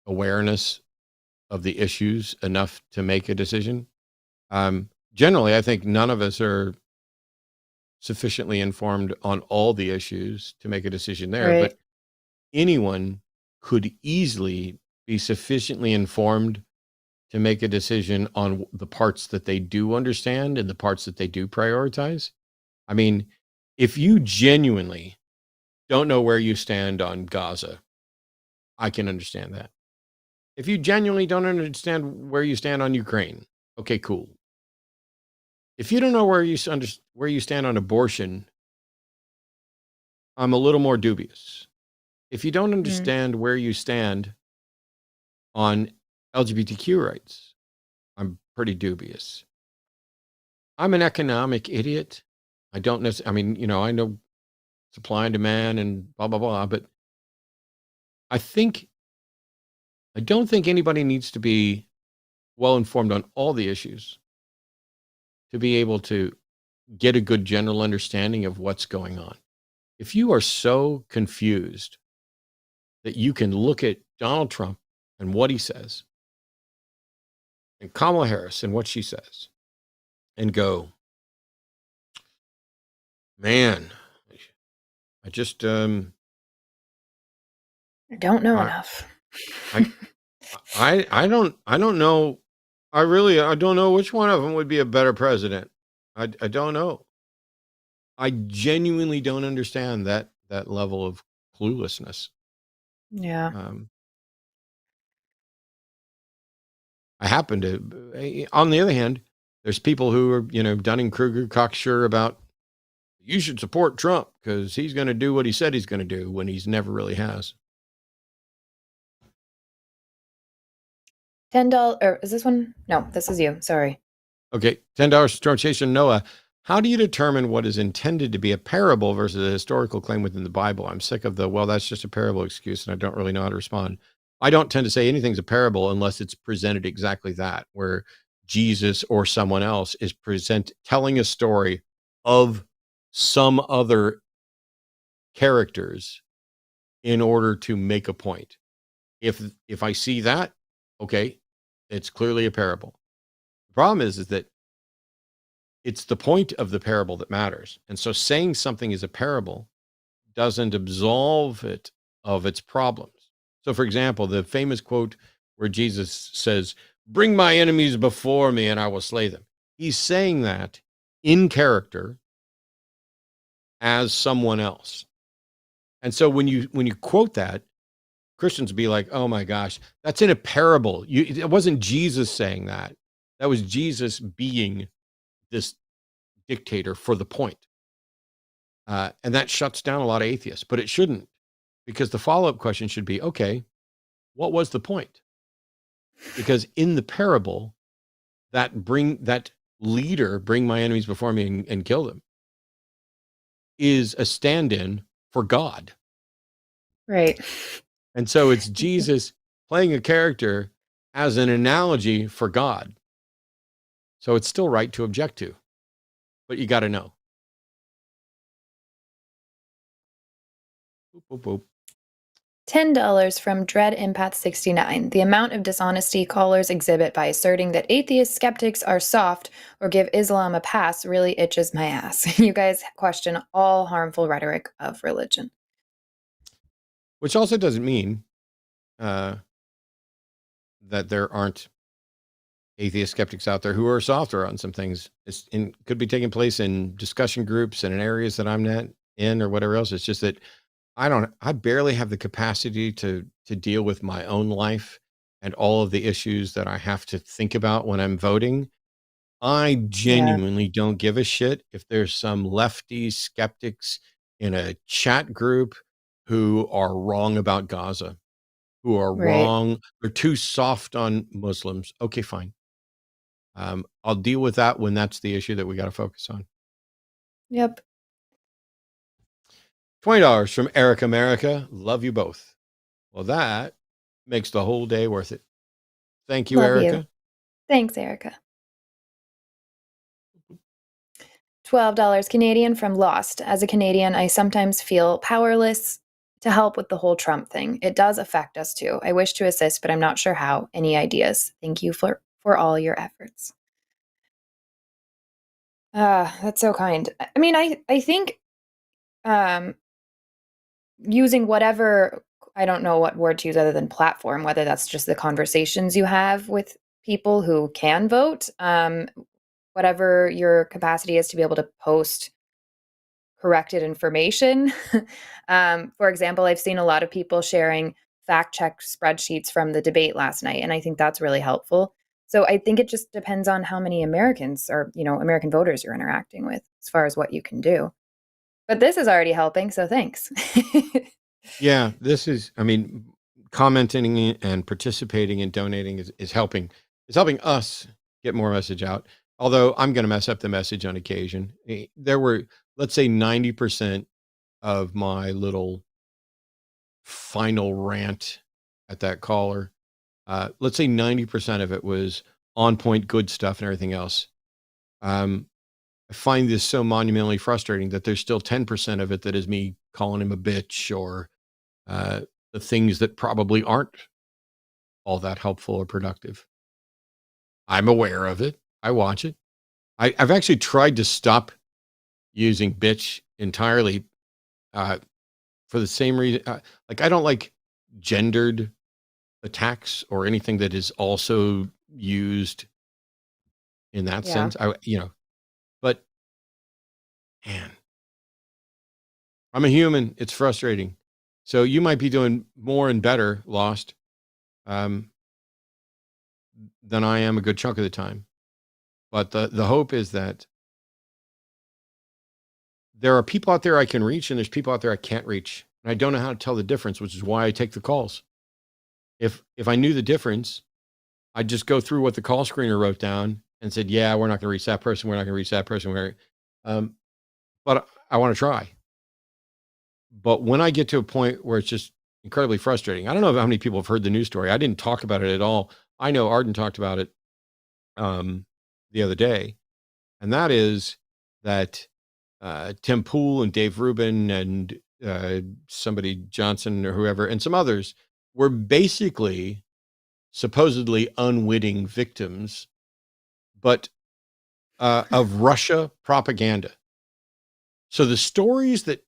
awareness of the issues enough to make a decision. Generally, I think none of us are sufficiently informed on all the issues to make a decision there, Right. but anyone could easily be sufficiently informed to make a decision on the parts that they do understand and the parts that they do prioritize. I mean, if you genuinely don't know where you stand on Gaza, I can understand that. If you genuinely don't understand where you stand on Ukraine, okay, cool. If you don't know where you stand on abortion, I'm a little more dubious. If you don't understand where you stand on LGBTQ rights, I'm pretty dubious. I'm an economic idiot. I don't necessarily, I mean, I know supply and demand and blah, blah, blah, but I don't think anybody needs to be well informed on all the issues to be able to get a good general understanding of what's going on. If you are so confused that you can look at Donald Trump and what he says, and Kamala Harris and what she says, and go, man, I just I don't know enough. I don't know. I don't know which one of them would be a better president. I don't know. I genuinely don't understand that level of cluelessness. Yeah. I happen to, on the other hand, there's people who are, Dunning-Kruger cocksure about, you should support Trump because he's going to do what he said he's going to do when he's never really has. $10, or is this one? No, this is you. Sorry. Okay, $10 Storm Chaser Noah. How do you determine what is intended to be a parable versus a historical claim within the Bible? I'm sick of well, that's just a parable excuse, and I don't really know how to respond. I don't tend to say anything's a parable unless it's presented exactly that, where Jesus or someone else is telling a story of some other characters in order to make a point. If I see that, okay, it's clearly a parable. The problem is that it's the point of the parable that matters. And so saying something is a parable doesn't absolve it of its problems. So, for example, the famous quote where Jesus says, "Bring my enemies before me and I will slay them." He's saying that in character as someone else. And so when you quote that, Christians be like, "Oh my gosh, that's in a parable." It wasn't Jesus saying that. That was Jesus being this dictator for the point. And that shuts down a lot of atheists, but it shouldn't, because the follow-up question should be, okay, what was the point? Because in the parable, that leader, bring my enemies before me and kill them, is a stand-in for God. Right. And so it's Jesus playing a character as an analogy for God. So it's still right to object to, but you got to know. Boop, boop, boop. $10 from Dread Empath 69. The amount of dishonesty callers exhibit by asserting that atheist skeptics are soft or give Islam a pass really itches my ass. You guys question all harmful rhetoric of religion. which also doesn't mean that there aren't atheist skeptics out there who are softer on some things. Could be taking place in discussion groups and in areas that I'm not in or whatever else. It's just that I barely have the capacity to deal with my own life and all of the issues that I have to think about when I'm voting. I genuinely don't give a shit if there's some lefty skeptics in a chat group who are wrong about Gaza, who are Right. wrong, they're too soft on Muslims. Okay, fine. I'll deal with that when that's the issue that we got to focus on. Yep. $20 from Erika America. Love you both. Well, that makes the whole day worth it. Thank you, Love Erika. you. Thanks, Erika. $12 Canadian from Lost. As a Canadian, I sometimes feel powerless to help with the whole Trump thing. It does affect us too. I wish to assist, but I'm not sure how. Any ideas? Thank you for all your efforts. That's so kind. I mean, I think using whatever, I don't know what word to use other than platform, whether that's just the conversations you have with people who can vote, whatever your capacity is to be able to post corrected information. For example, I've seen a lot of people sharing fact check spreadsheets from the debate last night, and I think that's really helpful. So I think it just depends on how many Americans or, American voters you're interacting with as far as what you can do. But this is already helping, so thanks. Yeah, commenting and participating and donating is helping. It's helping us get more message out. Although I'm going to mess up the message on occasion. There were, let's say, 90% of my little final rant at that caller. Let's say 90% of it was on point, good stuff and everything else. I find this so monumentally frustrating that there's still 10% of it that is me calling him a bitch or the things that probably aren't all that helpful or productive. I'm aware of it. I watch it. I've actually tried to stop using bitch entirely for the same reason. I don't like gendered attacks or anything that is also used in that sense. But man, I'm a human. It's frustrating. So you might be doing more and better, Lost, than I am a good chunk of the time. But the hope is that there are people out there I can reach and there's people out there I can't reach. And I don't know how to tell the difference, which is why I take the calls. If I knew the difference, I'd just go through what the call screener wrote down and said, yeah, we're not going to reach that person. We're not going to reach that person. But I want to try. But when I get to a point where it's just incredibly frustrating, I don't know how many people have heard the news story. I didn't talk about it at all. I know Arden talked about it the other day. And that is that Tim Pool and Dave Rubin and somebody Johnson or whoever and some others were basically supposedly unwitting victims, but of Russia propaganda. So the stories that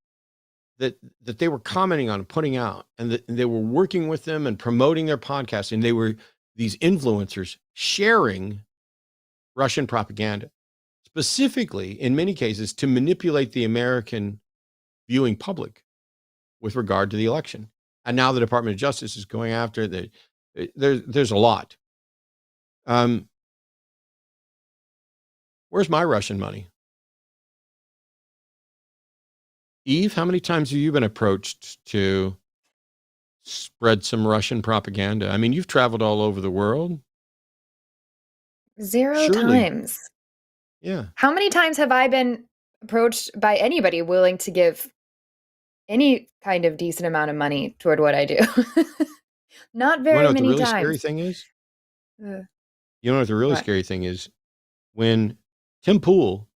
they were commenting on and putting out, and that they were working with them and promoting their podcast, and they were these influencers sharing Russian propaganda, specifically in many cases to manipulate the American viewing public with regard to the election. And now the Department of Justice is going after it. There's a lot. Where's my Russian money? Eve, how many times have you been approached to spread some Russian propaganda? I mean, you've traveled all over the world. 0 Surely. times. Yeah. How many times have I been approached by anybody willing to give any kind of decent amount of money toward what I do? Not You very know what the many really scary times. thing is? Uh, You know what the really What? scary thing is? When Tim Pool,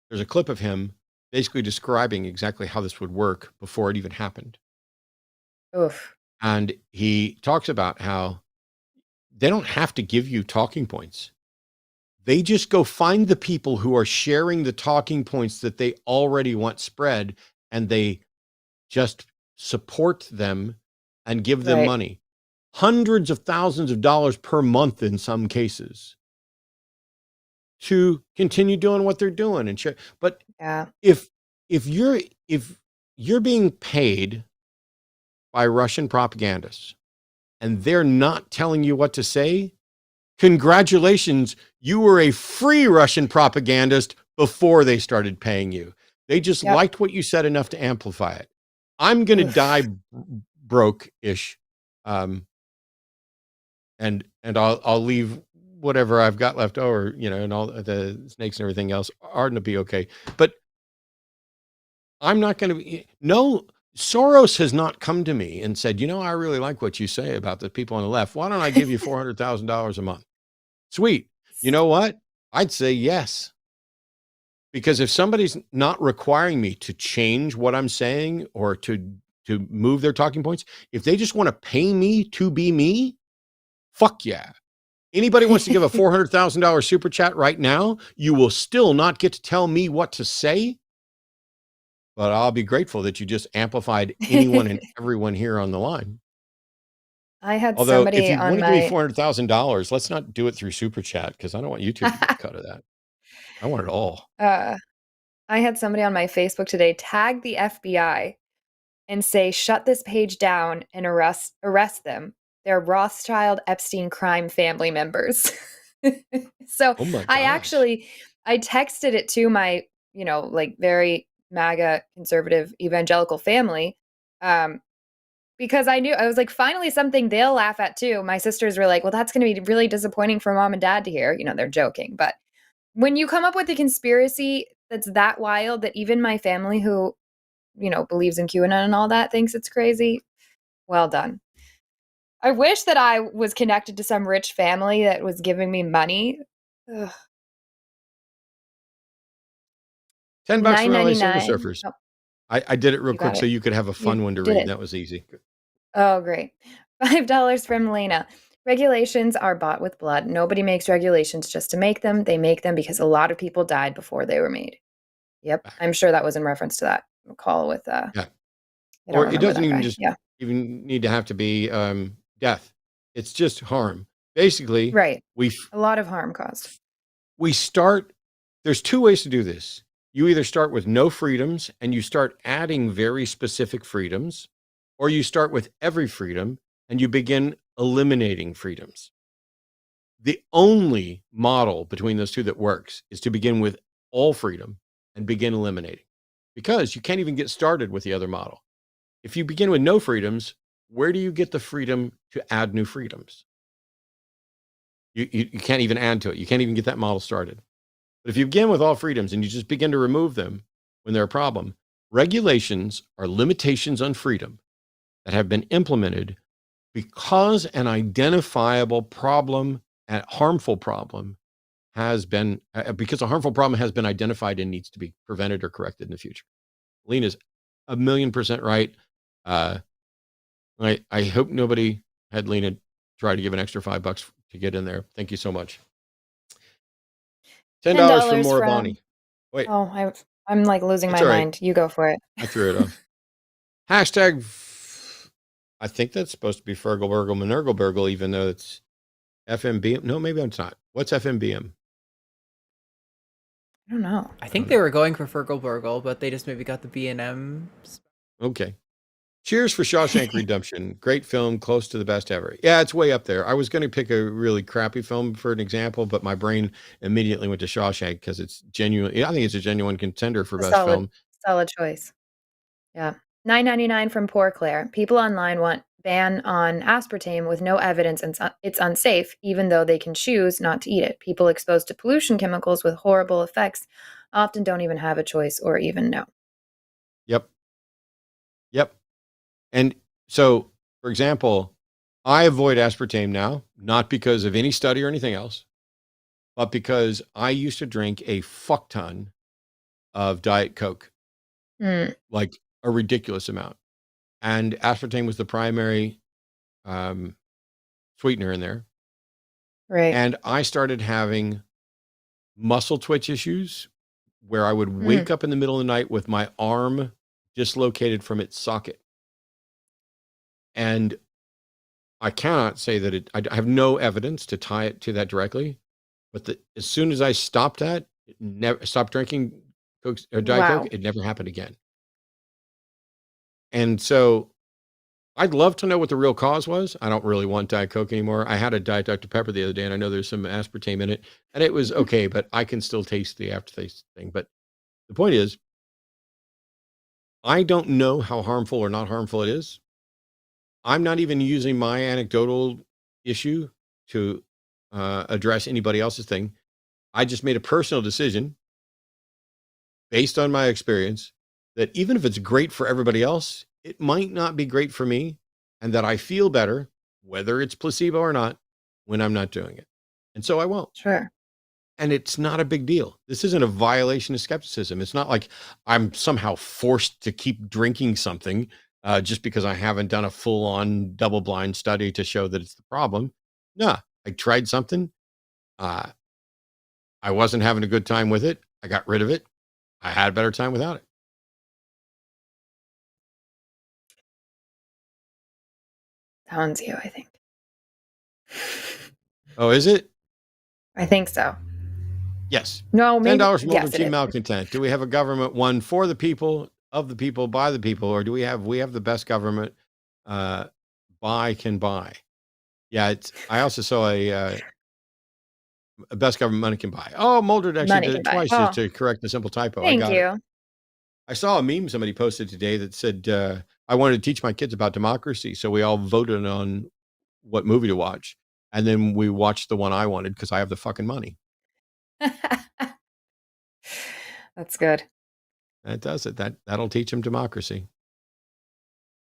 there's a clip of him basically describing exactly how this would work before it even happened. Oof. And he talks about how they don't have to give you talking points. They just go find the people who are sharing the talking points that they already want spread, and they just support them and give them Right. money, hundreds of thousands of dollars per month in some cases, to continue doing what they're doing and share. But Yeah. if you're being paid by Russian propagandists and they're not telling you what to say, congratulations, you were a free Russian propagandist before they started paying you. They just Yep. liked what you said enough to amplify it. I'm going to Oof. die broke-ish. And I'll leave whatever I've got left over, and all the snakes and everything else. Arden will be okay. But I'm not going to be, no, Soros has not come to me and said, I really like what you say about the people on the left. Why don't I give you $400,000 a month? Sweet. You know what? I'd say yes. Because if somebody's not requiring me to change what I'm saying or to move their talking points, if they just want to pay me to be me, fuck yeah. Anybody wants to give a $400,000 super chat right now, you will still not get to tell me what to say. But I'll be grateful that you just amplified anyone and everyone here on the line. I had Although, if somebody you on want to give me my $400,000, let's not do it through super chat because I don't want YouTube to get a cut of that. I want it all. I had somebody on my Facebook today tag the FBI and say, shut this page down and arrest them. They're Rothschild Epstein crime family members. So Oh my I gosh. texted it to my, very MAGA conservative evangelical family. Because I was like, finally something they'll laugh at too. My sisters were like, well, that's going to be really disappointing for mom and dad to hear. They're joking. But when you come up with a conspiracy that's that wild that even my family who, believes in QAnon and all that thinks it's crazy, well done. I wish that I was connected to some rich family that was giving me money. Ugh. $10 from LA Silver $9.99. Surfers. Oh, I did it real you got quick so it. you could have a fun one to did read. it. That was easy. Oh, great. $5 from Lena. Regulations are bought with blood. Nobody makes regulations just to make them. They make them because a lot of people died before they were made. Yep. I'm sure that was in reference to that call with Yeah. I don't Or it remember doesn't that even guy. just Yeah. even need to have to be death. It's just harm. Basically, Right. we A lot of harm caused. start, there's two ways to do this. You either start with no freedoms and you start adding very specific freedoms, or you start with every freedom and you begin eliminating freedoms. The only model between those two that works is to begin with all freedom and begin eliminating, because you can't even get started with the other model. If you begin with no freedoms, where do you get the freedom to add new freedoms? You can't even add to it. You can't even get that model started. But if you begin with all freedoms and you just begin to remove them when they're a problem, regulations are limitations on freedom that have been implemented because an identifiable problem, a harmful problem, has been, because a harmful problem has been identified and needs to be prevented or corrected in the future. Lena's 1,000,000% right. I hope nobody had Lena try to give an extra $5 to get in there. Thank you so much. $10 from Moravani. Wait, Oh, I'm like losing that's my all right. mind. You go for it. I threw it off. Hashtag, I think that's supposed to be Fergal Burgle Minergal Burgle, even though it's FMBM. No, maybe it's not. What's FMBM? I don't know. I think they were going for Fergal Burgle, but they just maybe got the B&M. Okay. Cheers for Shawshank Redemption. Great film, close to the best ever. Yeah, it's way up there. I was going to pick a really crappy film for an example, but my brain immediately went to Shawshank because it's genuine. I think it's a genuine contender for best film. Solid choice. Yeah. $9.99 from Poor Claire. People online want ban on aspartame with no evidence and it's unsafe, even though they can choose not to eat it. People exposed to pollution chemicals with horrible effects often don't even have a choice or even know. Yep. And so, for example, I avoid aspartame now, not because of any study or anything else, but because I used to drink a fuck ton of Diet Coke, like a ridiculous amount. And aspartame was the primary sweetener in there. Right. And I started having muscle twitch issues where I would wake up in the middle of the night with my arm dislocated from its socket. And I cannot say that I have no evidence to tie it to that directly, but as soon as I stopped stopped drinking Coke or Diet Coke, Wow. it never happened again. And so I'd love to know what the real cause was. I don't really want Diet Coke anymore. I had a Diet Dr. Pepper the other day, and I know there's some aspartame in it, and it was okay, but I can still taste the aftertaste thing. But the point is, I don't know how harmful or not harmful it is. I'm not even using my anecdotal issue to address anybody else's thing. I just made a personal decision based on my experience that even if it's great for everybody else, it might not be great for me, and that I feel better, whether it's placebo or not, when I'm not doing it. And so I won't. Sure. And it's not a big deal. This isn't a violation of skepticism. It's not like I'm somehow forced to keep drinking something just because I haven't done a full-on double-blind study to show that it's the problem. No, I tried something. I wasn't having a good time with it. I got rid of it. I had a better time without it. Sounds you, I think. Oh, is it? I think so. Yes. No, maybe. $10 from Yes, Ultra it Team is. Malcontent. Do we have a government one for the people, of the people, by the people, or do we have the best government buy can buy? Yeah, I also saw a best government money can buy. Oh, Mulder actually Money did can it buy. twice Oh, just to correct a simple typo. I thank got it. you. I saw a meme somebody posted today that said, I wanted to teach my kids about democracy. So we all voted on what movie to watch. And then we watched the one I wanted because I have the fucking money. That's good. That does it. That'll teach them democracy.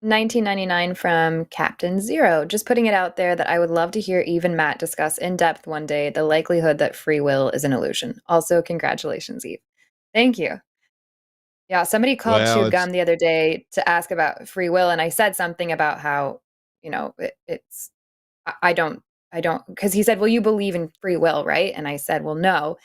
1999 from Captain Zero. Just putting it out there that I would love to hear Eve and Matt discuss in depth one day the likelihood that free will is an illusion. Also, congratulations, Eve. Thank you. Yeah, somebody called Well, Chewed Gum the other day to ask about free will, and I said something about how, it's I don't, because he said, well, you believe in free will, right? And I said, well, no.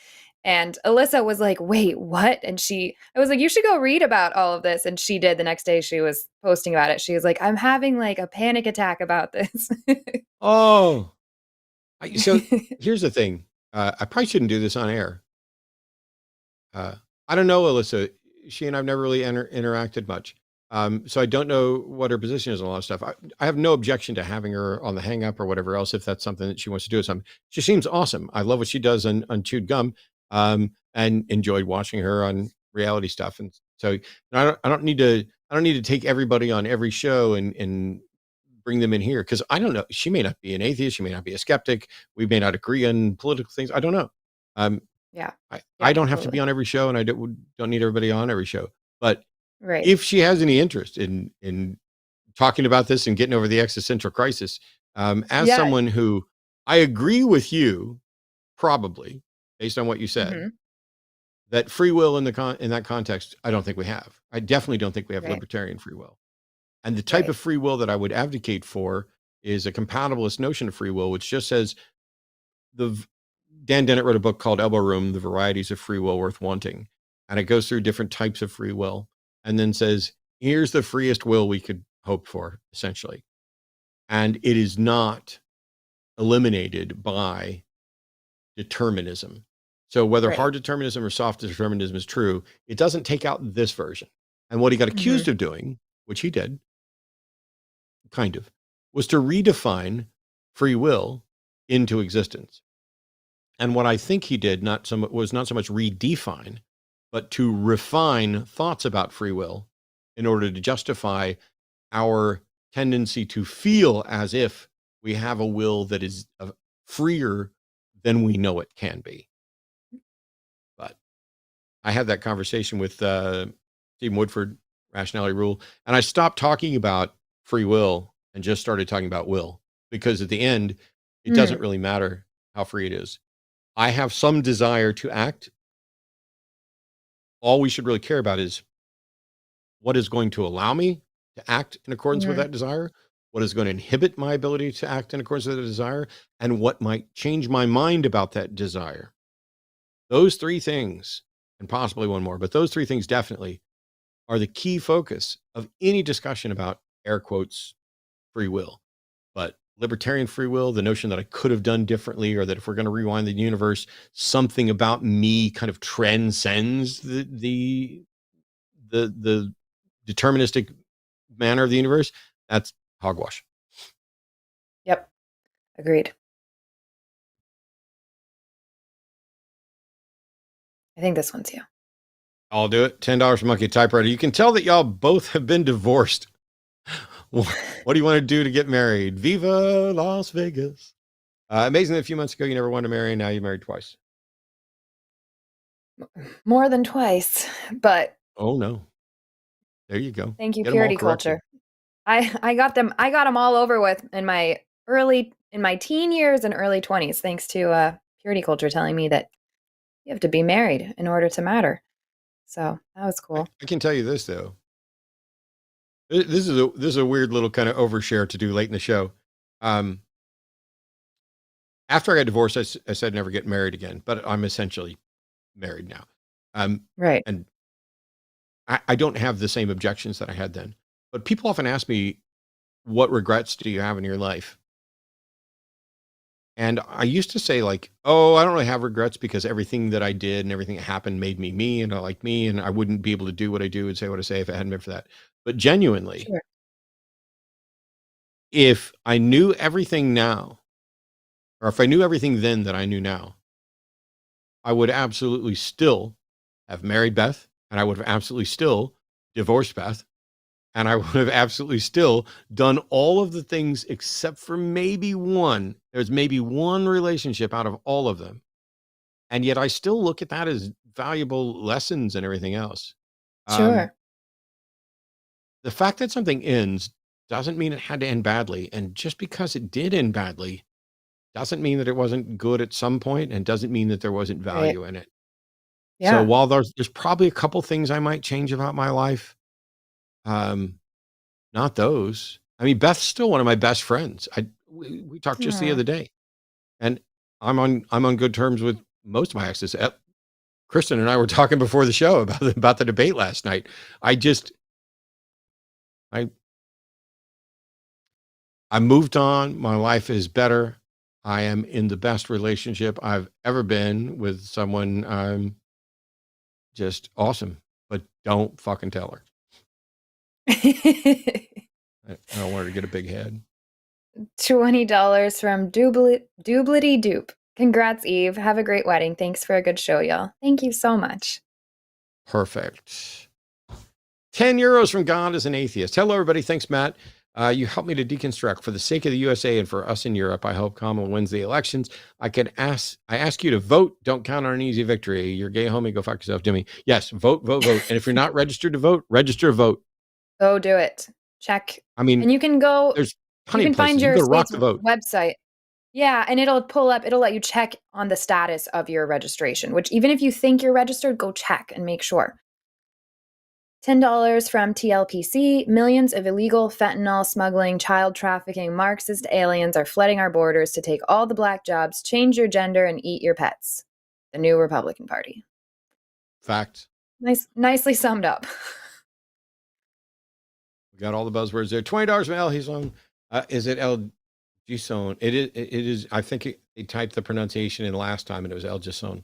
And Alyssa was like, wait, what? And I was like, you should go read about all of this. And she did. The next day she was posting about it. She was like, I'm having like a panic attack about this. Oh, so here's the thing. I probably shouldn't do this on air. I don't know, Alyssa. She and I've never really interacted much. So I don't know what her position is on a lot of stuff. I have no objection to having her on the hang up or whatever else, if that's something that she wants to do. She seems awesome. I love what she does on Chewed Gum, and enjoyed watching her on reality stuff. And so I don't need to take everybody on every show and bring them in here, because I don't know. She may not be an atheist. She may not be a skeptic. We may not agree on political things. I don't know. Yeah. I don't have to be on every show, and I don't need everybody on every show. But Right. if she has any interest in talking about this and getting over the existential crisis, as Yeah. someone who I agree with you, probably based on what you said, Mhm. that free will in that context, I don't think we have. I definitely don't think we have Right. libertarian free will. And the type Right. of free will that I would advocate for is a compatibilist notion of free will, which just says Dan Dennett wrote a book called Elbow Room: The Varieties of Free Will Worth Wanting. And it goes through different types of free will and then says, here's the freest will we could hope for, essentially. And it is not eliminated by determinism. So whether Right. hard determinism or soft determinism is true, it doesn't take out this version. And what he got accused of doing, which he did, kind of, was to redefine free will into existence. And what I think he did was not so much redefine, but to refine thoughts about free will in order to justify our tendency to feel as if we have a will that is freer than we know it can be. But I had that conversation with Stephen Woodford, Rationality Rule, and I stopped talking about free will and just started talking about will, because at the end, it doesn't really matter how free it is. I have some desire to act. All we should really care about is what is going to allow me to act in accordance with that desire, what is going to inhibit my ability to act in accordance with that desire, and what might change my mind about that desire. Those three things, and possibly one more, but those three things definitely are the key focus of any discussion about, air quotes, free will. But libertarian free will, the notion that I could have done differently, or that if we're going to rewind the universe, something about me kind of transcends the deterministic manner of the universe, that's hogwash. Yep. Agreed. I think this one's you. I'll do it. $10 for Monkey Typewriter. You can tell that y'all both have been divorced. What do you want to do to get married? Viva Las Vegas. Amazing that a few months ago you never wanted to marry, and now you're married twice. More than twice, but Oh no. There you go. thank you, Get 'em all purity corrected. culture. I got them all over with in my teen years and early 20s, thanks to purity culture telling me that you have to be married in order to matter. So that was cool. I can tell you this though. This is a weird little kind of overshare to do late in the show. After I got divorced, I said never get married again, but I'm essentially married now. Right. And I don't have the same objections that I had then. But people often ask me, what regrets do you have in your life? And I used to say like, oh, I don't really have regrets because everything that I did and everything that happened made me and I like me, and I wouldn't be able to do what I do and say what I say if it hadn't been for that. But genuinely, Sure. if I knew everything now, or if I knew everything then that I knew now, I would absolutely still have married Beth, and I would have absolutely still divorced Beth, and I would have absolutely still done all of the things except for maybe one. There's maybe one relationship out of all of them. And yet I still look at that as valuable lessons and everything else. Sure. The fact that something ends doesn't mean it had to end badly. And just because it did end badly doesn't mean that it wasn't good at some point, and doesn't mean that there wasn't value in it. Yeah. So while there's probably a couple things I might change about my life, not those. I mean, Beth's still one of my best friends. We talked just the Aw. other day, and I'm on good terms with most of my exes. Kristen and I were talking before the show about the debate last night. I moved on. My life is better. I am in the best relationship I've ever been with someone. Just awesome, but don't fucking tell her. I don't want her to get a big head. $20 from Doublety Dupe. Congrats, Eve. Have a great wedding. Thanks for a good show, y'all. Thank you so much. Perfect. 10 euros from God is an atheist. Hello, everybody. Thanks, Matt. You helped me to deconstruct. For the sake of the USA and for us in Europe, I hope Kamala wins the elections. I ask you to vote. Don't count on an easy victory. You're gay, homie. Go fuck yourself, Jimmy. Yes, vote. And if you're not registered to vote, register to vote. Go do it. Check. I mean, and you can go. There's You plenty can of places. find You your can go to Rock state's the Vote. website. Yeah, and it'll pull up. It'll let you check on the status of your registration. Which even if you think you're registered, go check and make sure. $10 from TLPC. Millions of illegal fentanyl smuggling, child trafficking, Marxist aliens are flooding our borders to take all the black jobs, change your gender, and eat your pets. The new Republican Party. Fact. Nicely summed up. We got all the buzzwords there. $20 from El Gison. Is it El Gison? It is. I think they typed the pronunciation in last time and it was El Gison.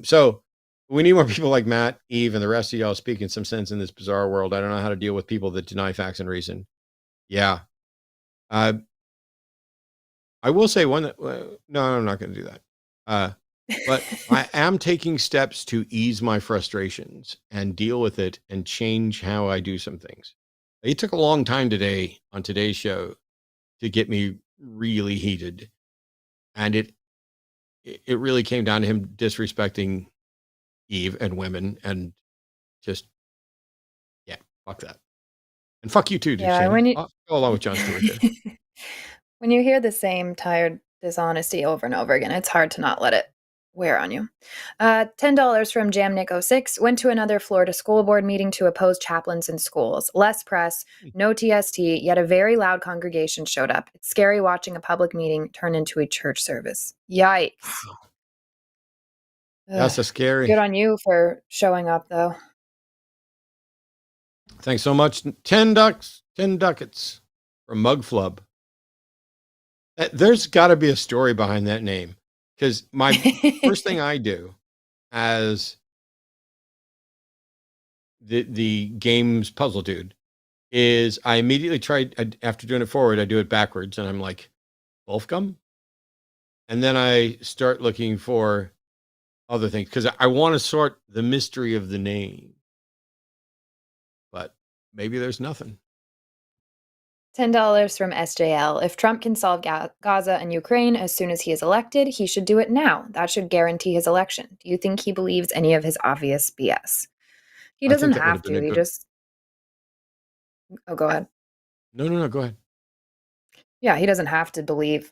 So we need more people like Matt, Eve, and the rest of y'all speaking some sense in this bizarre world. I don't know how to deal with people that deny facts and reason. Yeah. I will say one that, no, I'm not going to do that. But I am taking steps to ease my frustrations and deal with it and change how I do some things. It took a long time today on today's show to get me really heated. And it really came down to him disrespecting Eve and women and just, yeah, fuck that. And fuck you too, dude. Yeah, I'll go along with Jon Stewart there. When you hear the same tired dishonesty over and over again, it's hard to not let it wear on you. $10 from JamNick06. Went to another Florida school board meeting to oppose chaplains in schools. Less press, no TST, yet a very loud congregation showed up. It's scary watching a public meeting turn into a church service. Yikes. That's a scary. Good on you for showing up, though. Thanks so much. 10 ducats from Mugflub. There's got to be a story behind that name, because my first thing I do as the game's puzzle dude is I immediately after doing it forward, I do it backwards, and I'm like, Wolfgum? And then I start looking for other things, because I want to sort the mystery of the name. But maybe there's nothing. $10 from SJL. If Trump can solve Gaza and Ukraine as soon as he is elected, he should do it now. That should guarantee his election. Do you think he believes any of his obvious BS? He doesn't have to. He just... Oh, go ahead. No, go ahead. Yeah, he doesn't have to believe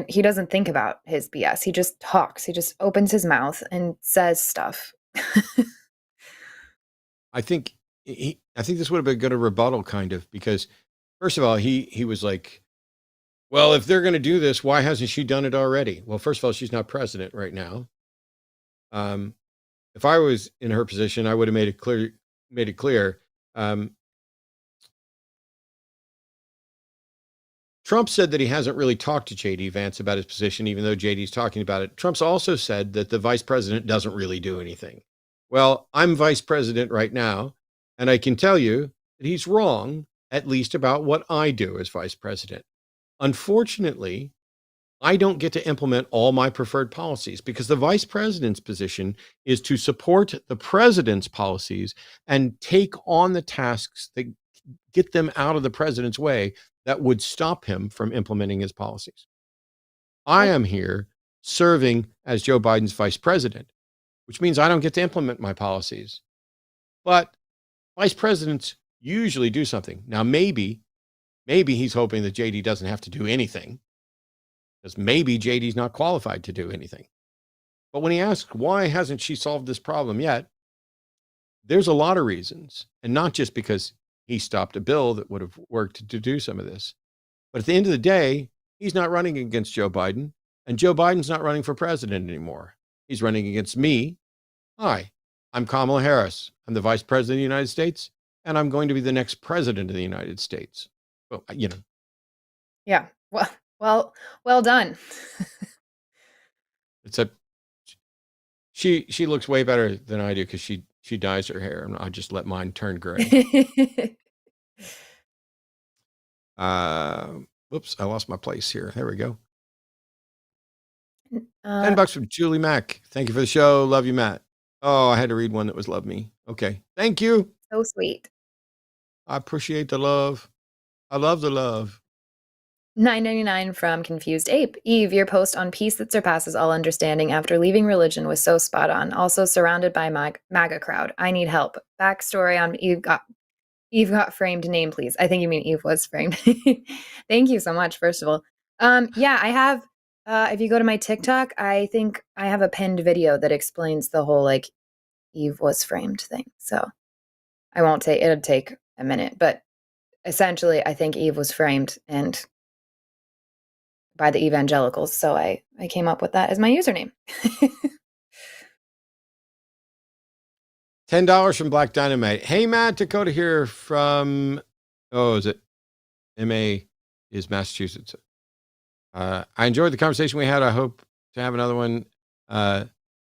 he doesn't think about his BS. He just talks. He just opens his mouth and says stuff. I think this would have been good a rebuttal, kind of, because first of all, he was like, well, if they're going to do this, why hasn't she done it already? Well, first of all, she's not president right now. If I was in her position, I would have made it clear. Trump said that he hasn't really talked to JD Vance about his position, even though JD's talking about it. Trump's also said that the vice president doesn't really do anything. Well, I'm vice president right now, and I can tell you that he's wrong, at least about what I do as vice president. Unfortunately, I don't get to implement all my preferred policies, because the vice president's position is to support the president's policies and take on the tasks that get them out of the president's way that would stop him from implementing his policies. I am here serving as Joe Biden's vice president, which means I don't get to implement my policies. But vice presidents usually do something. Now, maybe he's hoping that JD doesn't have to do anything, because maybe JD's not qualified to do anything. But when he asks, why hasn't she solved this problem yet? There's a lot of reasons, and not just because he stopped a bill that would have worked to do some of this. But at the end of the day, he's not running against Joe Biden, and Joe Biden's not running for president anymore. He's running against me. Hi, I'm Kamala Harris. I'm the vice president of the United States, and I'm going to be the next president of the United States. Well, you know. Yeah. Well done. She looks way better than I do, because she dyes her hair, and I just let mine turn gray. Whoops, I lost my place here. There we go. $10 from Julie Mack. Thank you for the show. Love you, Matt. Oh, I had to read one that was love me. Okay. Thank you. So sweet. I appreciate the love. I love the love. $9.99 from Confused Ape. Eve, your post on peace that surpasses all understanding after leaving religion was so spot on. Also surrounded by MAGA crowd. I need help. Backstory on Eve got framed. Name, please. I think you mean Eve was framed. Thank you so much, first of all. Yeah, I have, if you go to my TikTok, I think I have a pinned video that explains the whole, like, Eve was framed thing. So it'll take a minute, but essentially I think Eve was framed and by the evangelicals. So I came up with that as my username. $10 from Black Dynamite. Hey, Matt, Dakota here from, is it MA is Massachusetts. I enjoyed the conversation we had. I hope to have another one.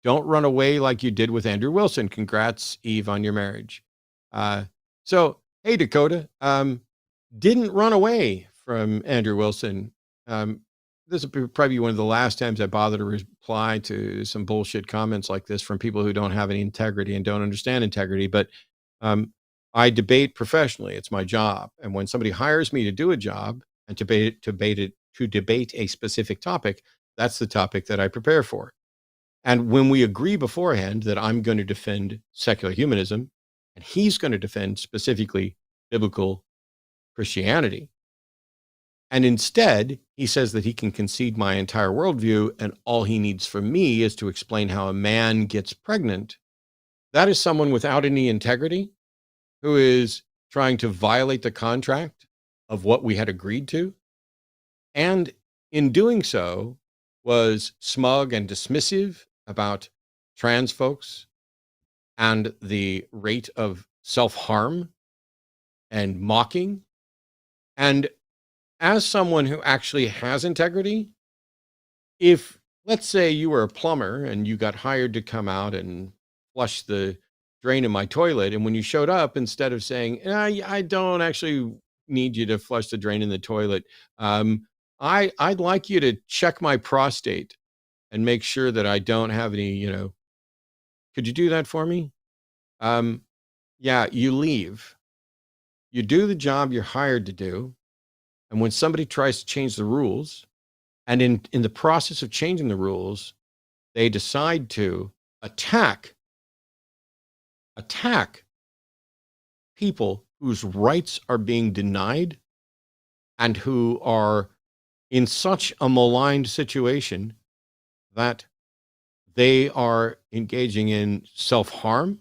Don't run away like you did with Andrew Wilson. Congrats, Eve, on your marriage. So, hey, Dakota, didn't run away from Andrew Wilson. This will probably be one of the last times I bother to reply to some bullshit comments like this from people who don't have any integrity and don't understand integrity. But I debate professionally. It's my job. And when somebody hires me to do a job and to debate a specific topic, that's the topic that I prepare for. And when we agree beforehand that I'm going to defend secular humanism and he's going to defend specifically biblical Christianity, and instead he says that he can concede my entire worldview and all he needs from me is to explain how a man gets pregnant, that is someone without any integrity who is trying to violate the contract of what we had agreed to. And in doing so was smug and dismissive about trans folks and the rate of self-harm and mocking. And as someone who actually has integrity, if let's say you were a plumber and you got hired to come out and flush the drain in my toilet, and when you showed up, instead of saying, I don't actually need you to flush the drain in the toilet, I'd like you to check my prostate and make sure that I don't have any, could you do that for me? Yeah, you leave. You do the job you're hired to do. And when somebody tries to change the rules, and in the process of changing the rules, they decide to attack people whose rights are being denied and who are in such a maligned situation that they are engaging in self-harm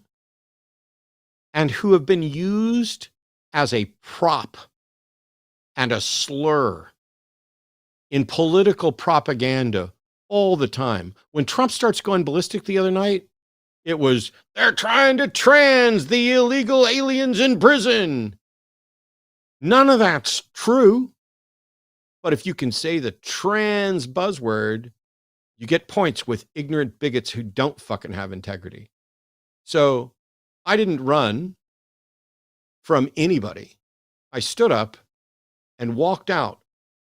and who have been used as a prop and a slur in political propaganda all the time. When Trump starts going ballistic the other night, it was, they're trying to trans the illegal aliens in prison. None of that's true. But if you can say the trans buzzword, you get points with ignorant bigots who don't fucking have integrity. So I didn't run from anybody. I stood up and walked out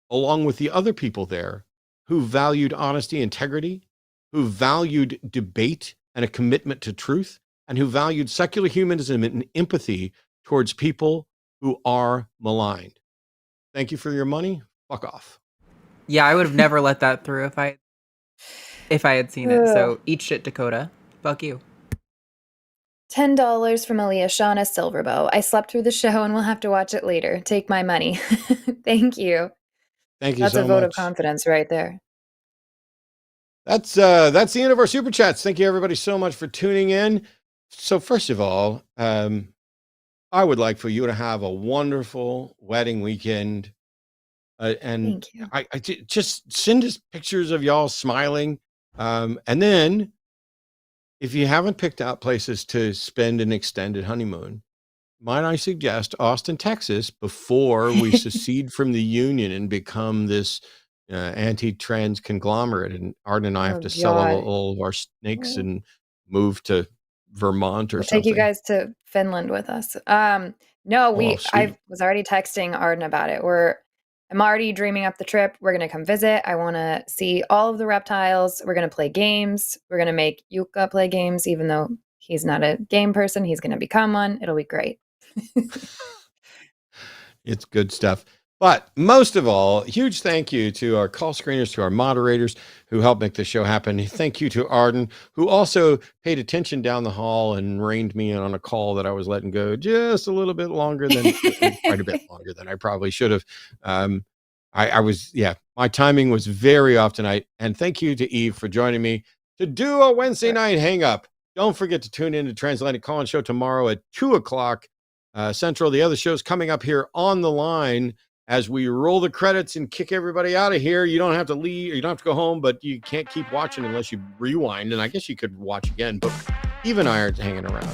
along with the other people there who valued honesty, integrity, who valued debate and a commitment to truth, and who valued secular humanism and empathy towards people who are maligned. Thank you for your money. Fuck off. Yeah, I would have never let that through if I had seen it. So eat shit, Dakota. Fuck you. $10 from Shauna Silverbow. I slept through the show and we'll have to watch it later. Take my money. Thank you. Thank you That's so a vote much. of confidence right there. That's the end of our super chats. Thank you everybody so much for tuning in. So first of all, I would like for you to have a wonderful wedding weekend. And Thank you. I just send us pictures of y'all smiling. And then if you haven't picked out places to spend an extended honeymoon, might I suggest Austin, Texas, before we secede from the union and become this anti-trans conglomerate, and Arden and I have to sell all of our snakes and move to Vermont or We'll something. take you guys to Finland with us. No, I was already texting Arden about it. I'm already dreaming up the trip. We're going to come visit. I want to see all of the reptiles. We're going to play games. We're going to make Yuka play games, even though he's not a game person. He's going to become one. It'll be great. It's good stuff. But most of all, huge thank you to our call screeners, to our moderators who helped make this show happen. Thank you to Arden, who also paid attention down the hall and reined me in on a call that I was letting go just a little bit longer than, quite a bit longer than I probably should have. My timing was very off tonight. And thank you to Eve for joining me to do a Wednesday night hang up. Don't forget to tune in to Transatlantic Call-In Show tomorrow at 2:00 Central. The other shows coming up here on the line as we roll the credits and kick everybody out of here. You don't have to leave, or you don't have to go home, but you can't keep watching unless you rewind. And I guess you could watch again, but Eve and I are hanging around.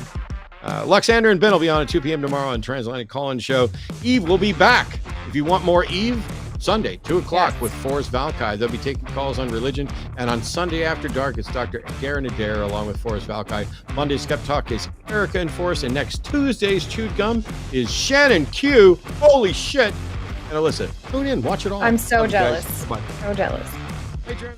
Luxander and Ben will be on at 2 p.m. tomorrow on Transatlantic Call-In Show. Eve will be back. If you want more Eve, Sunday, 2:00 with Forrest Valkai. They'll be taking calls on religion. And on Sunday after dark, it's Dr. Adair along with Forrest Valkai. Monday, Skeptalk is Erika and Forrest. And next Tuesday's Chewed Gum is Shannon Q. Holy shit. And Alyssa, tune in, watch it all. I'm so Love you guys. jealous. Bye. So jealous. Patreon.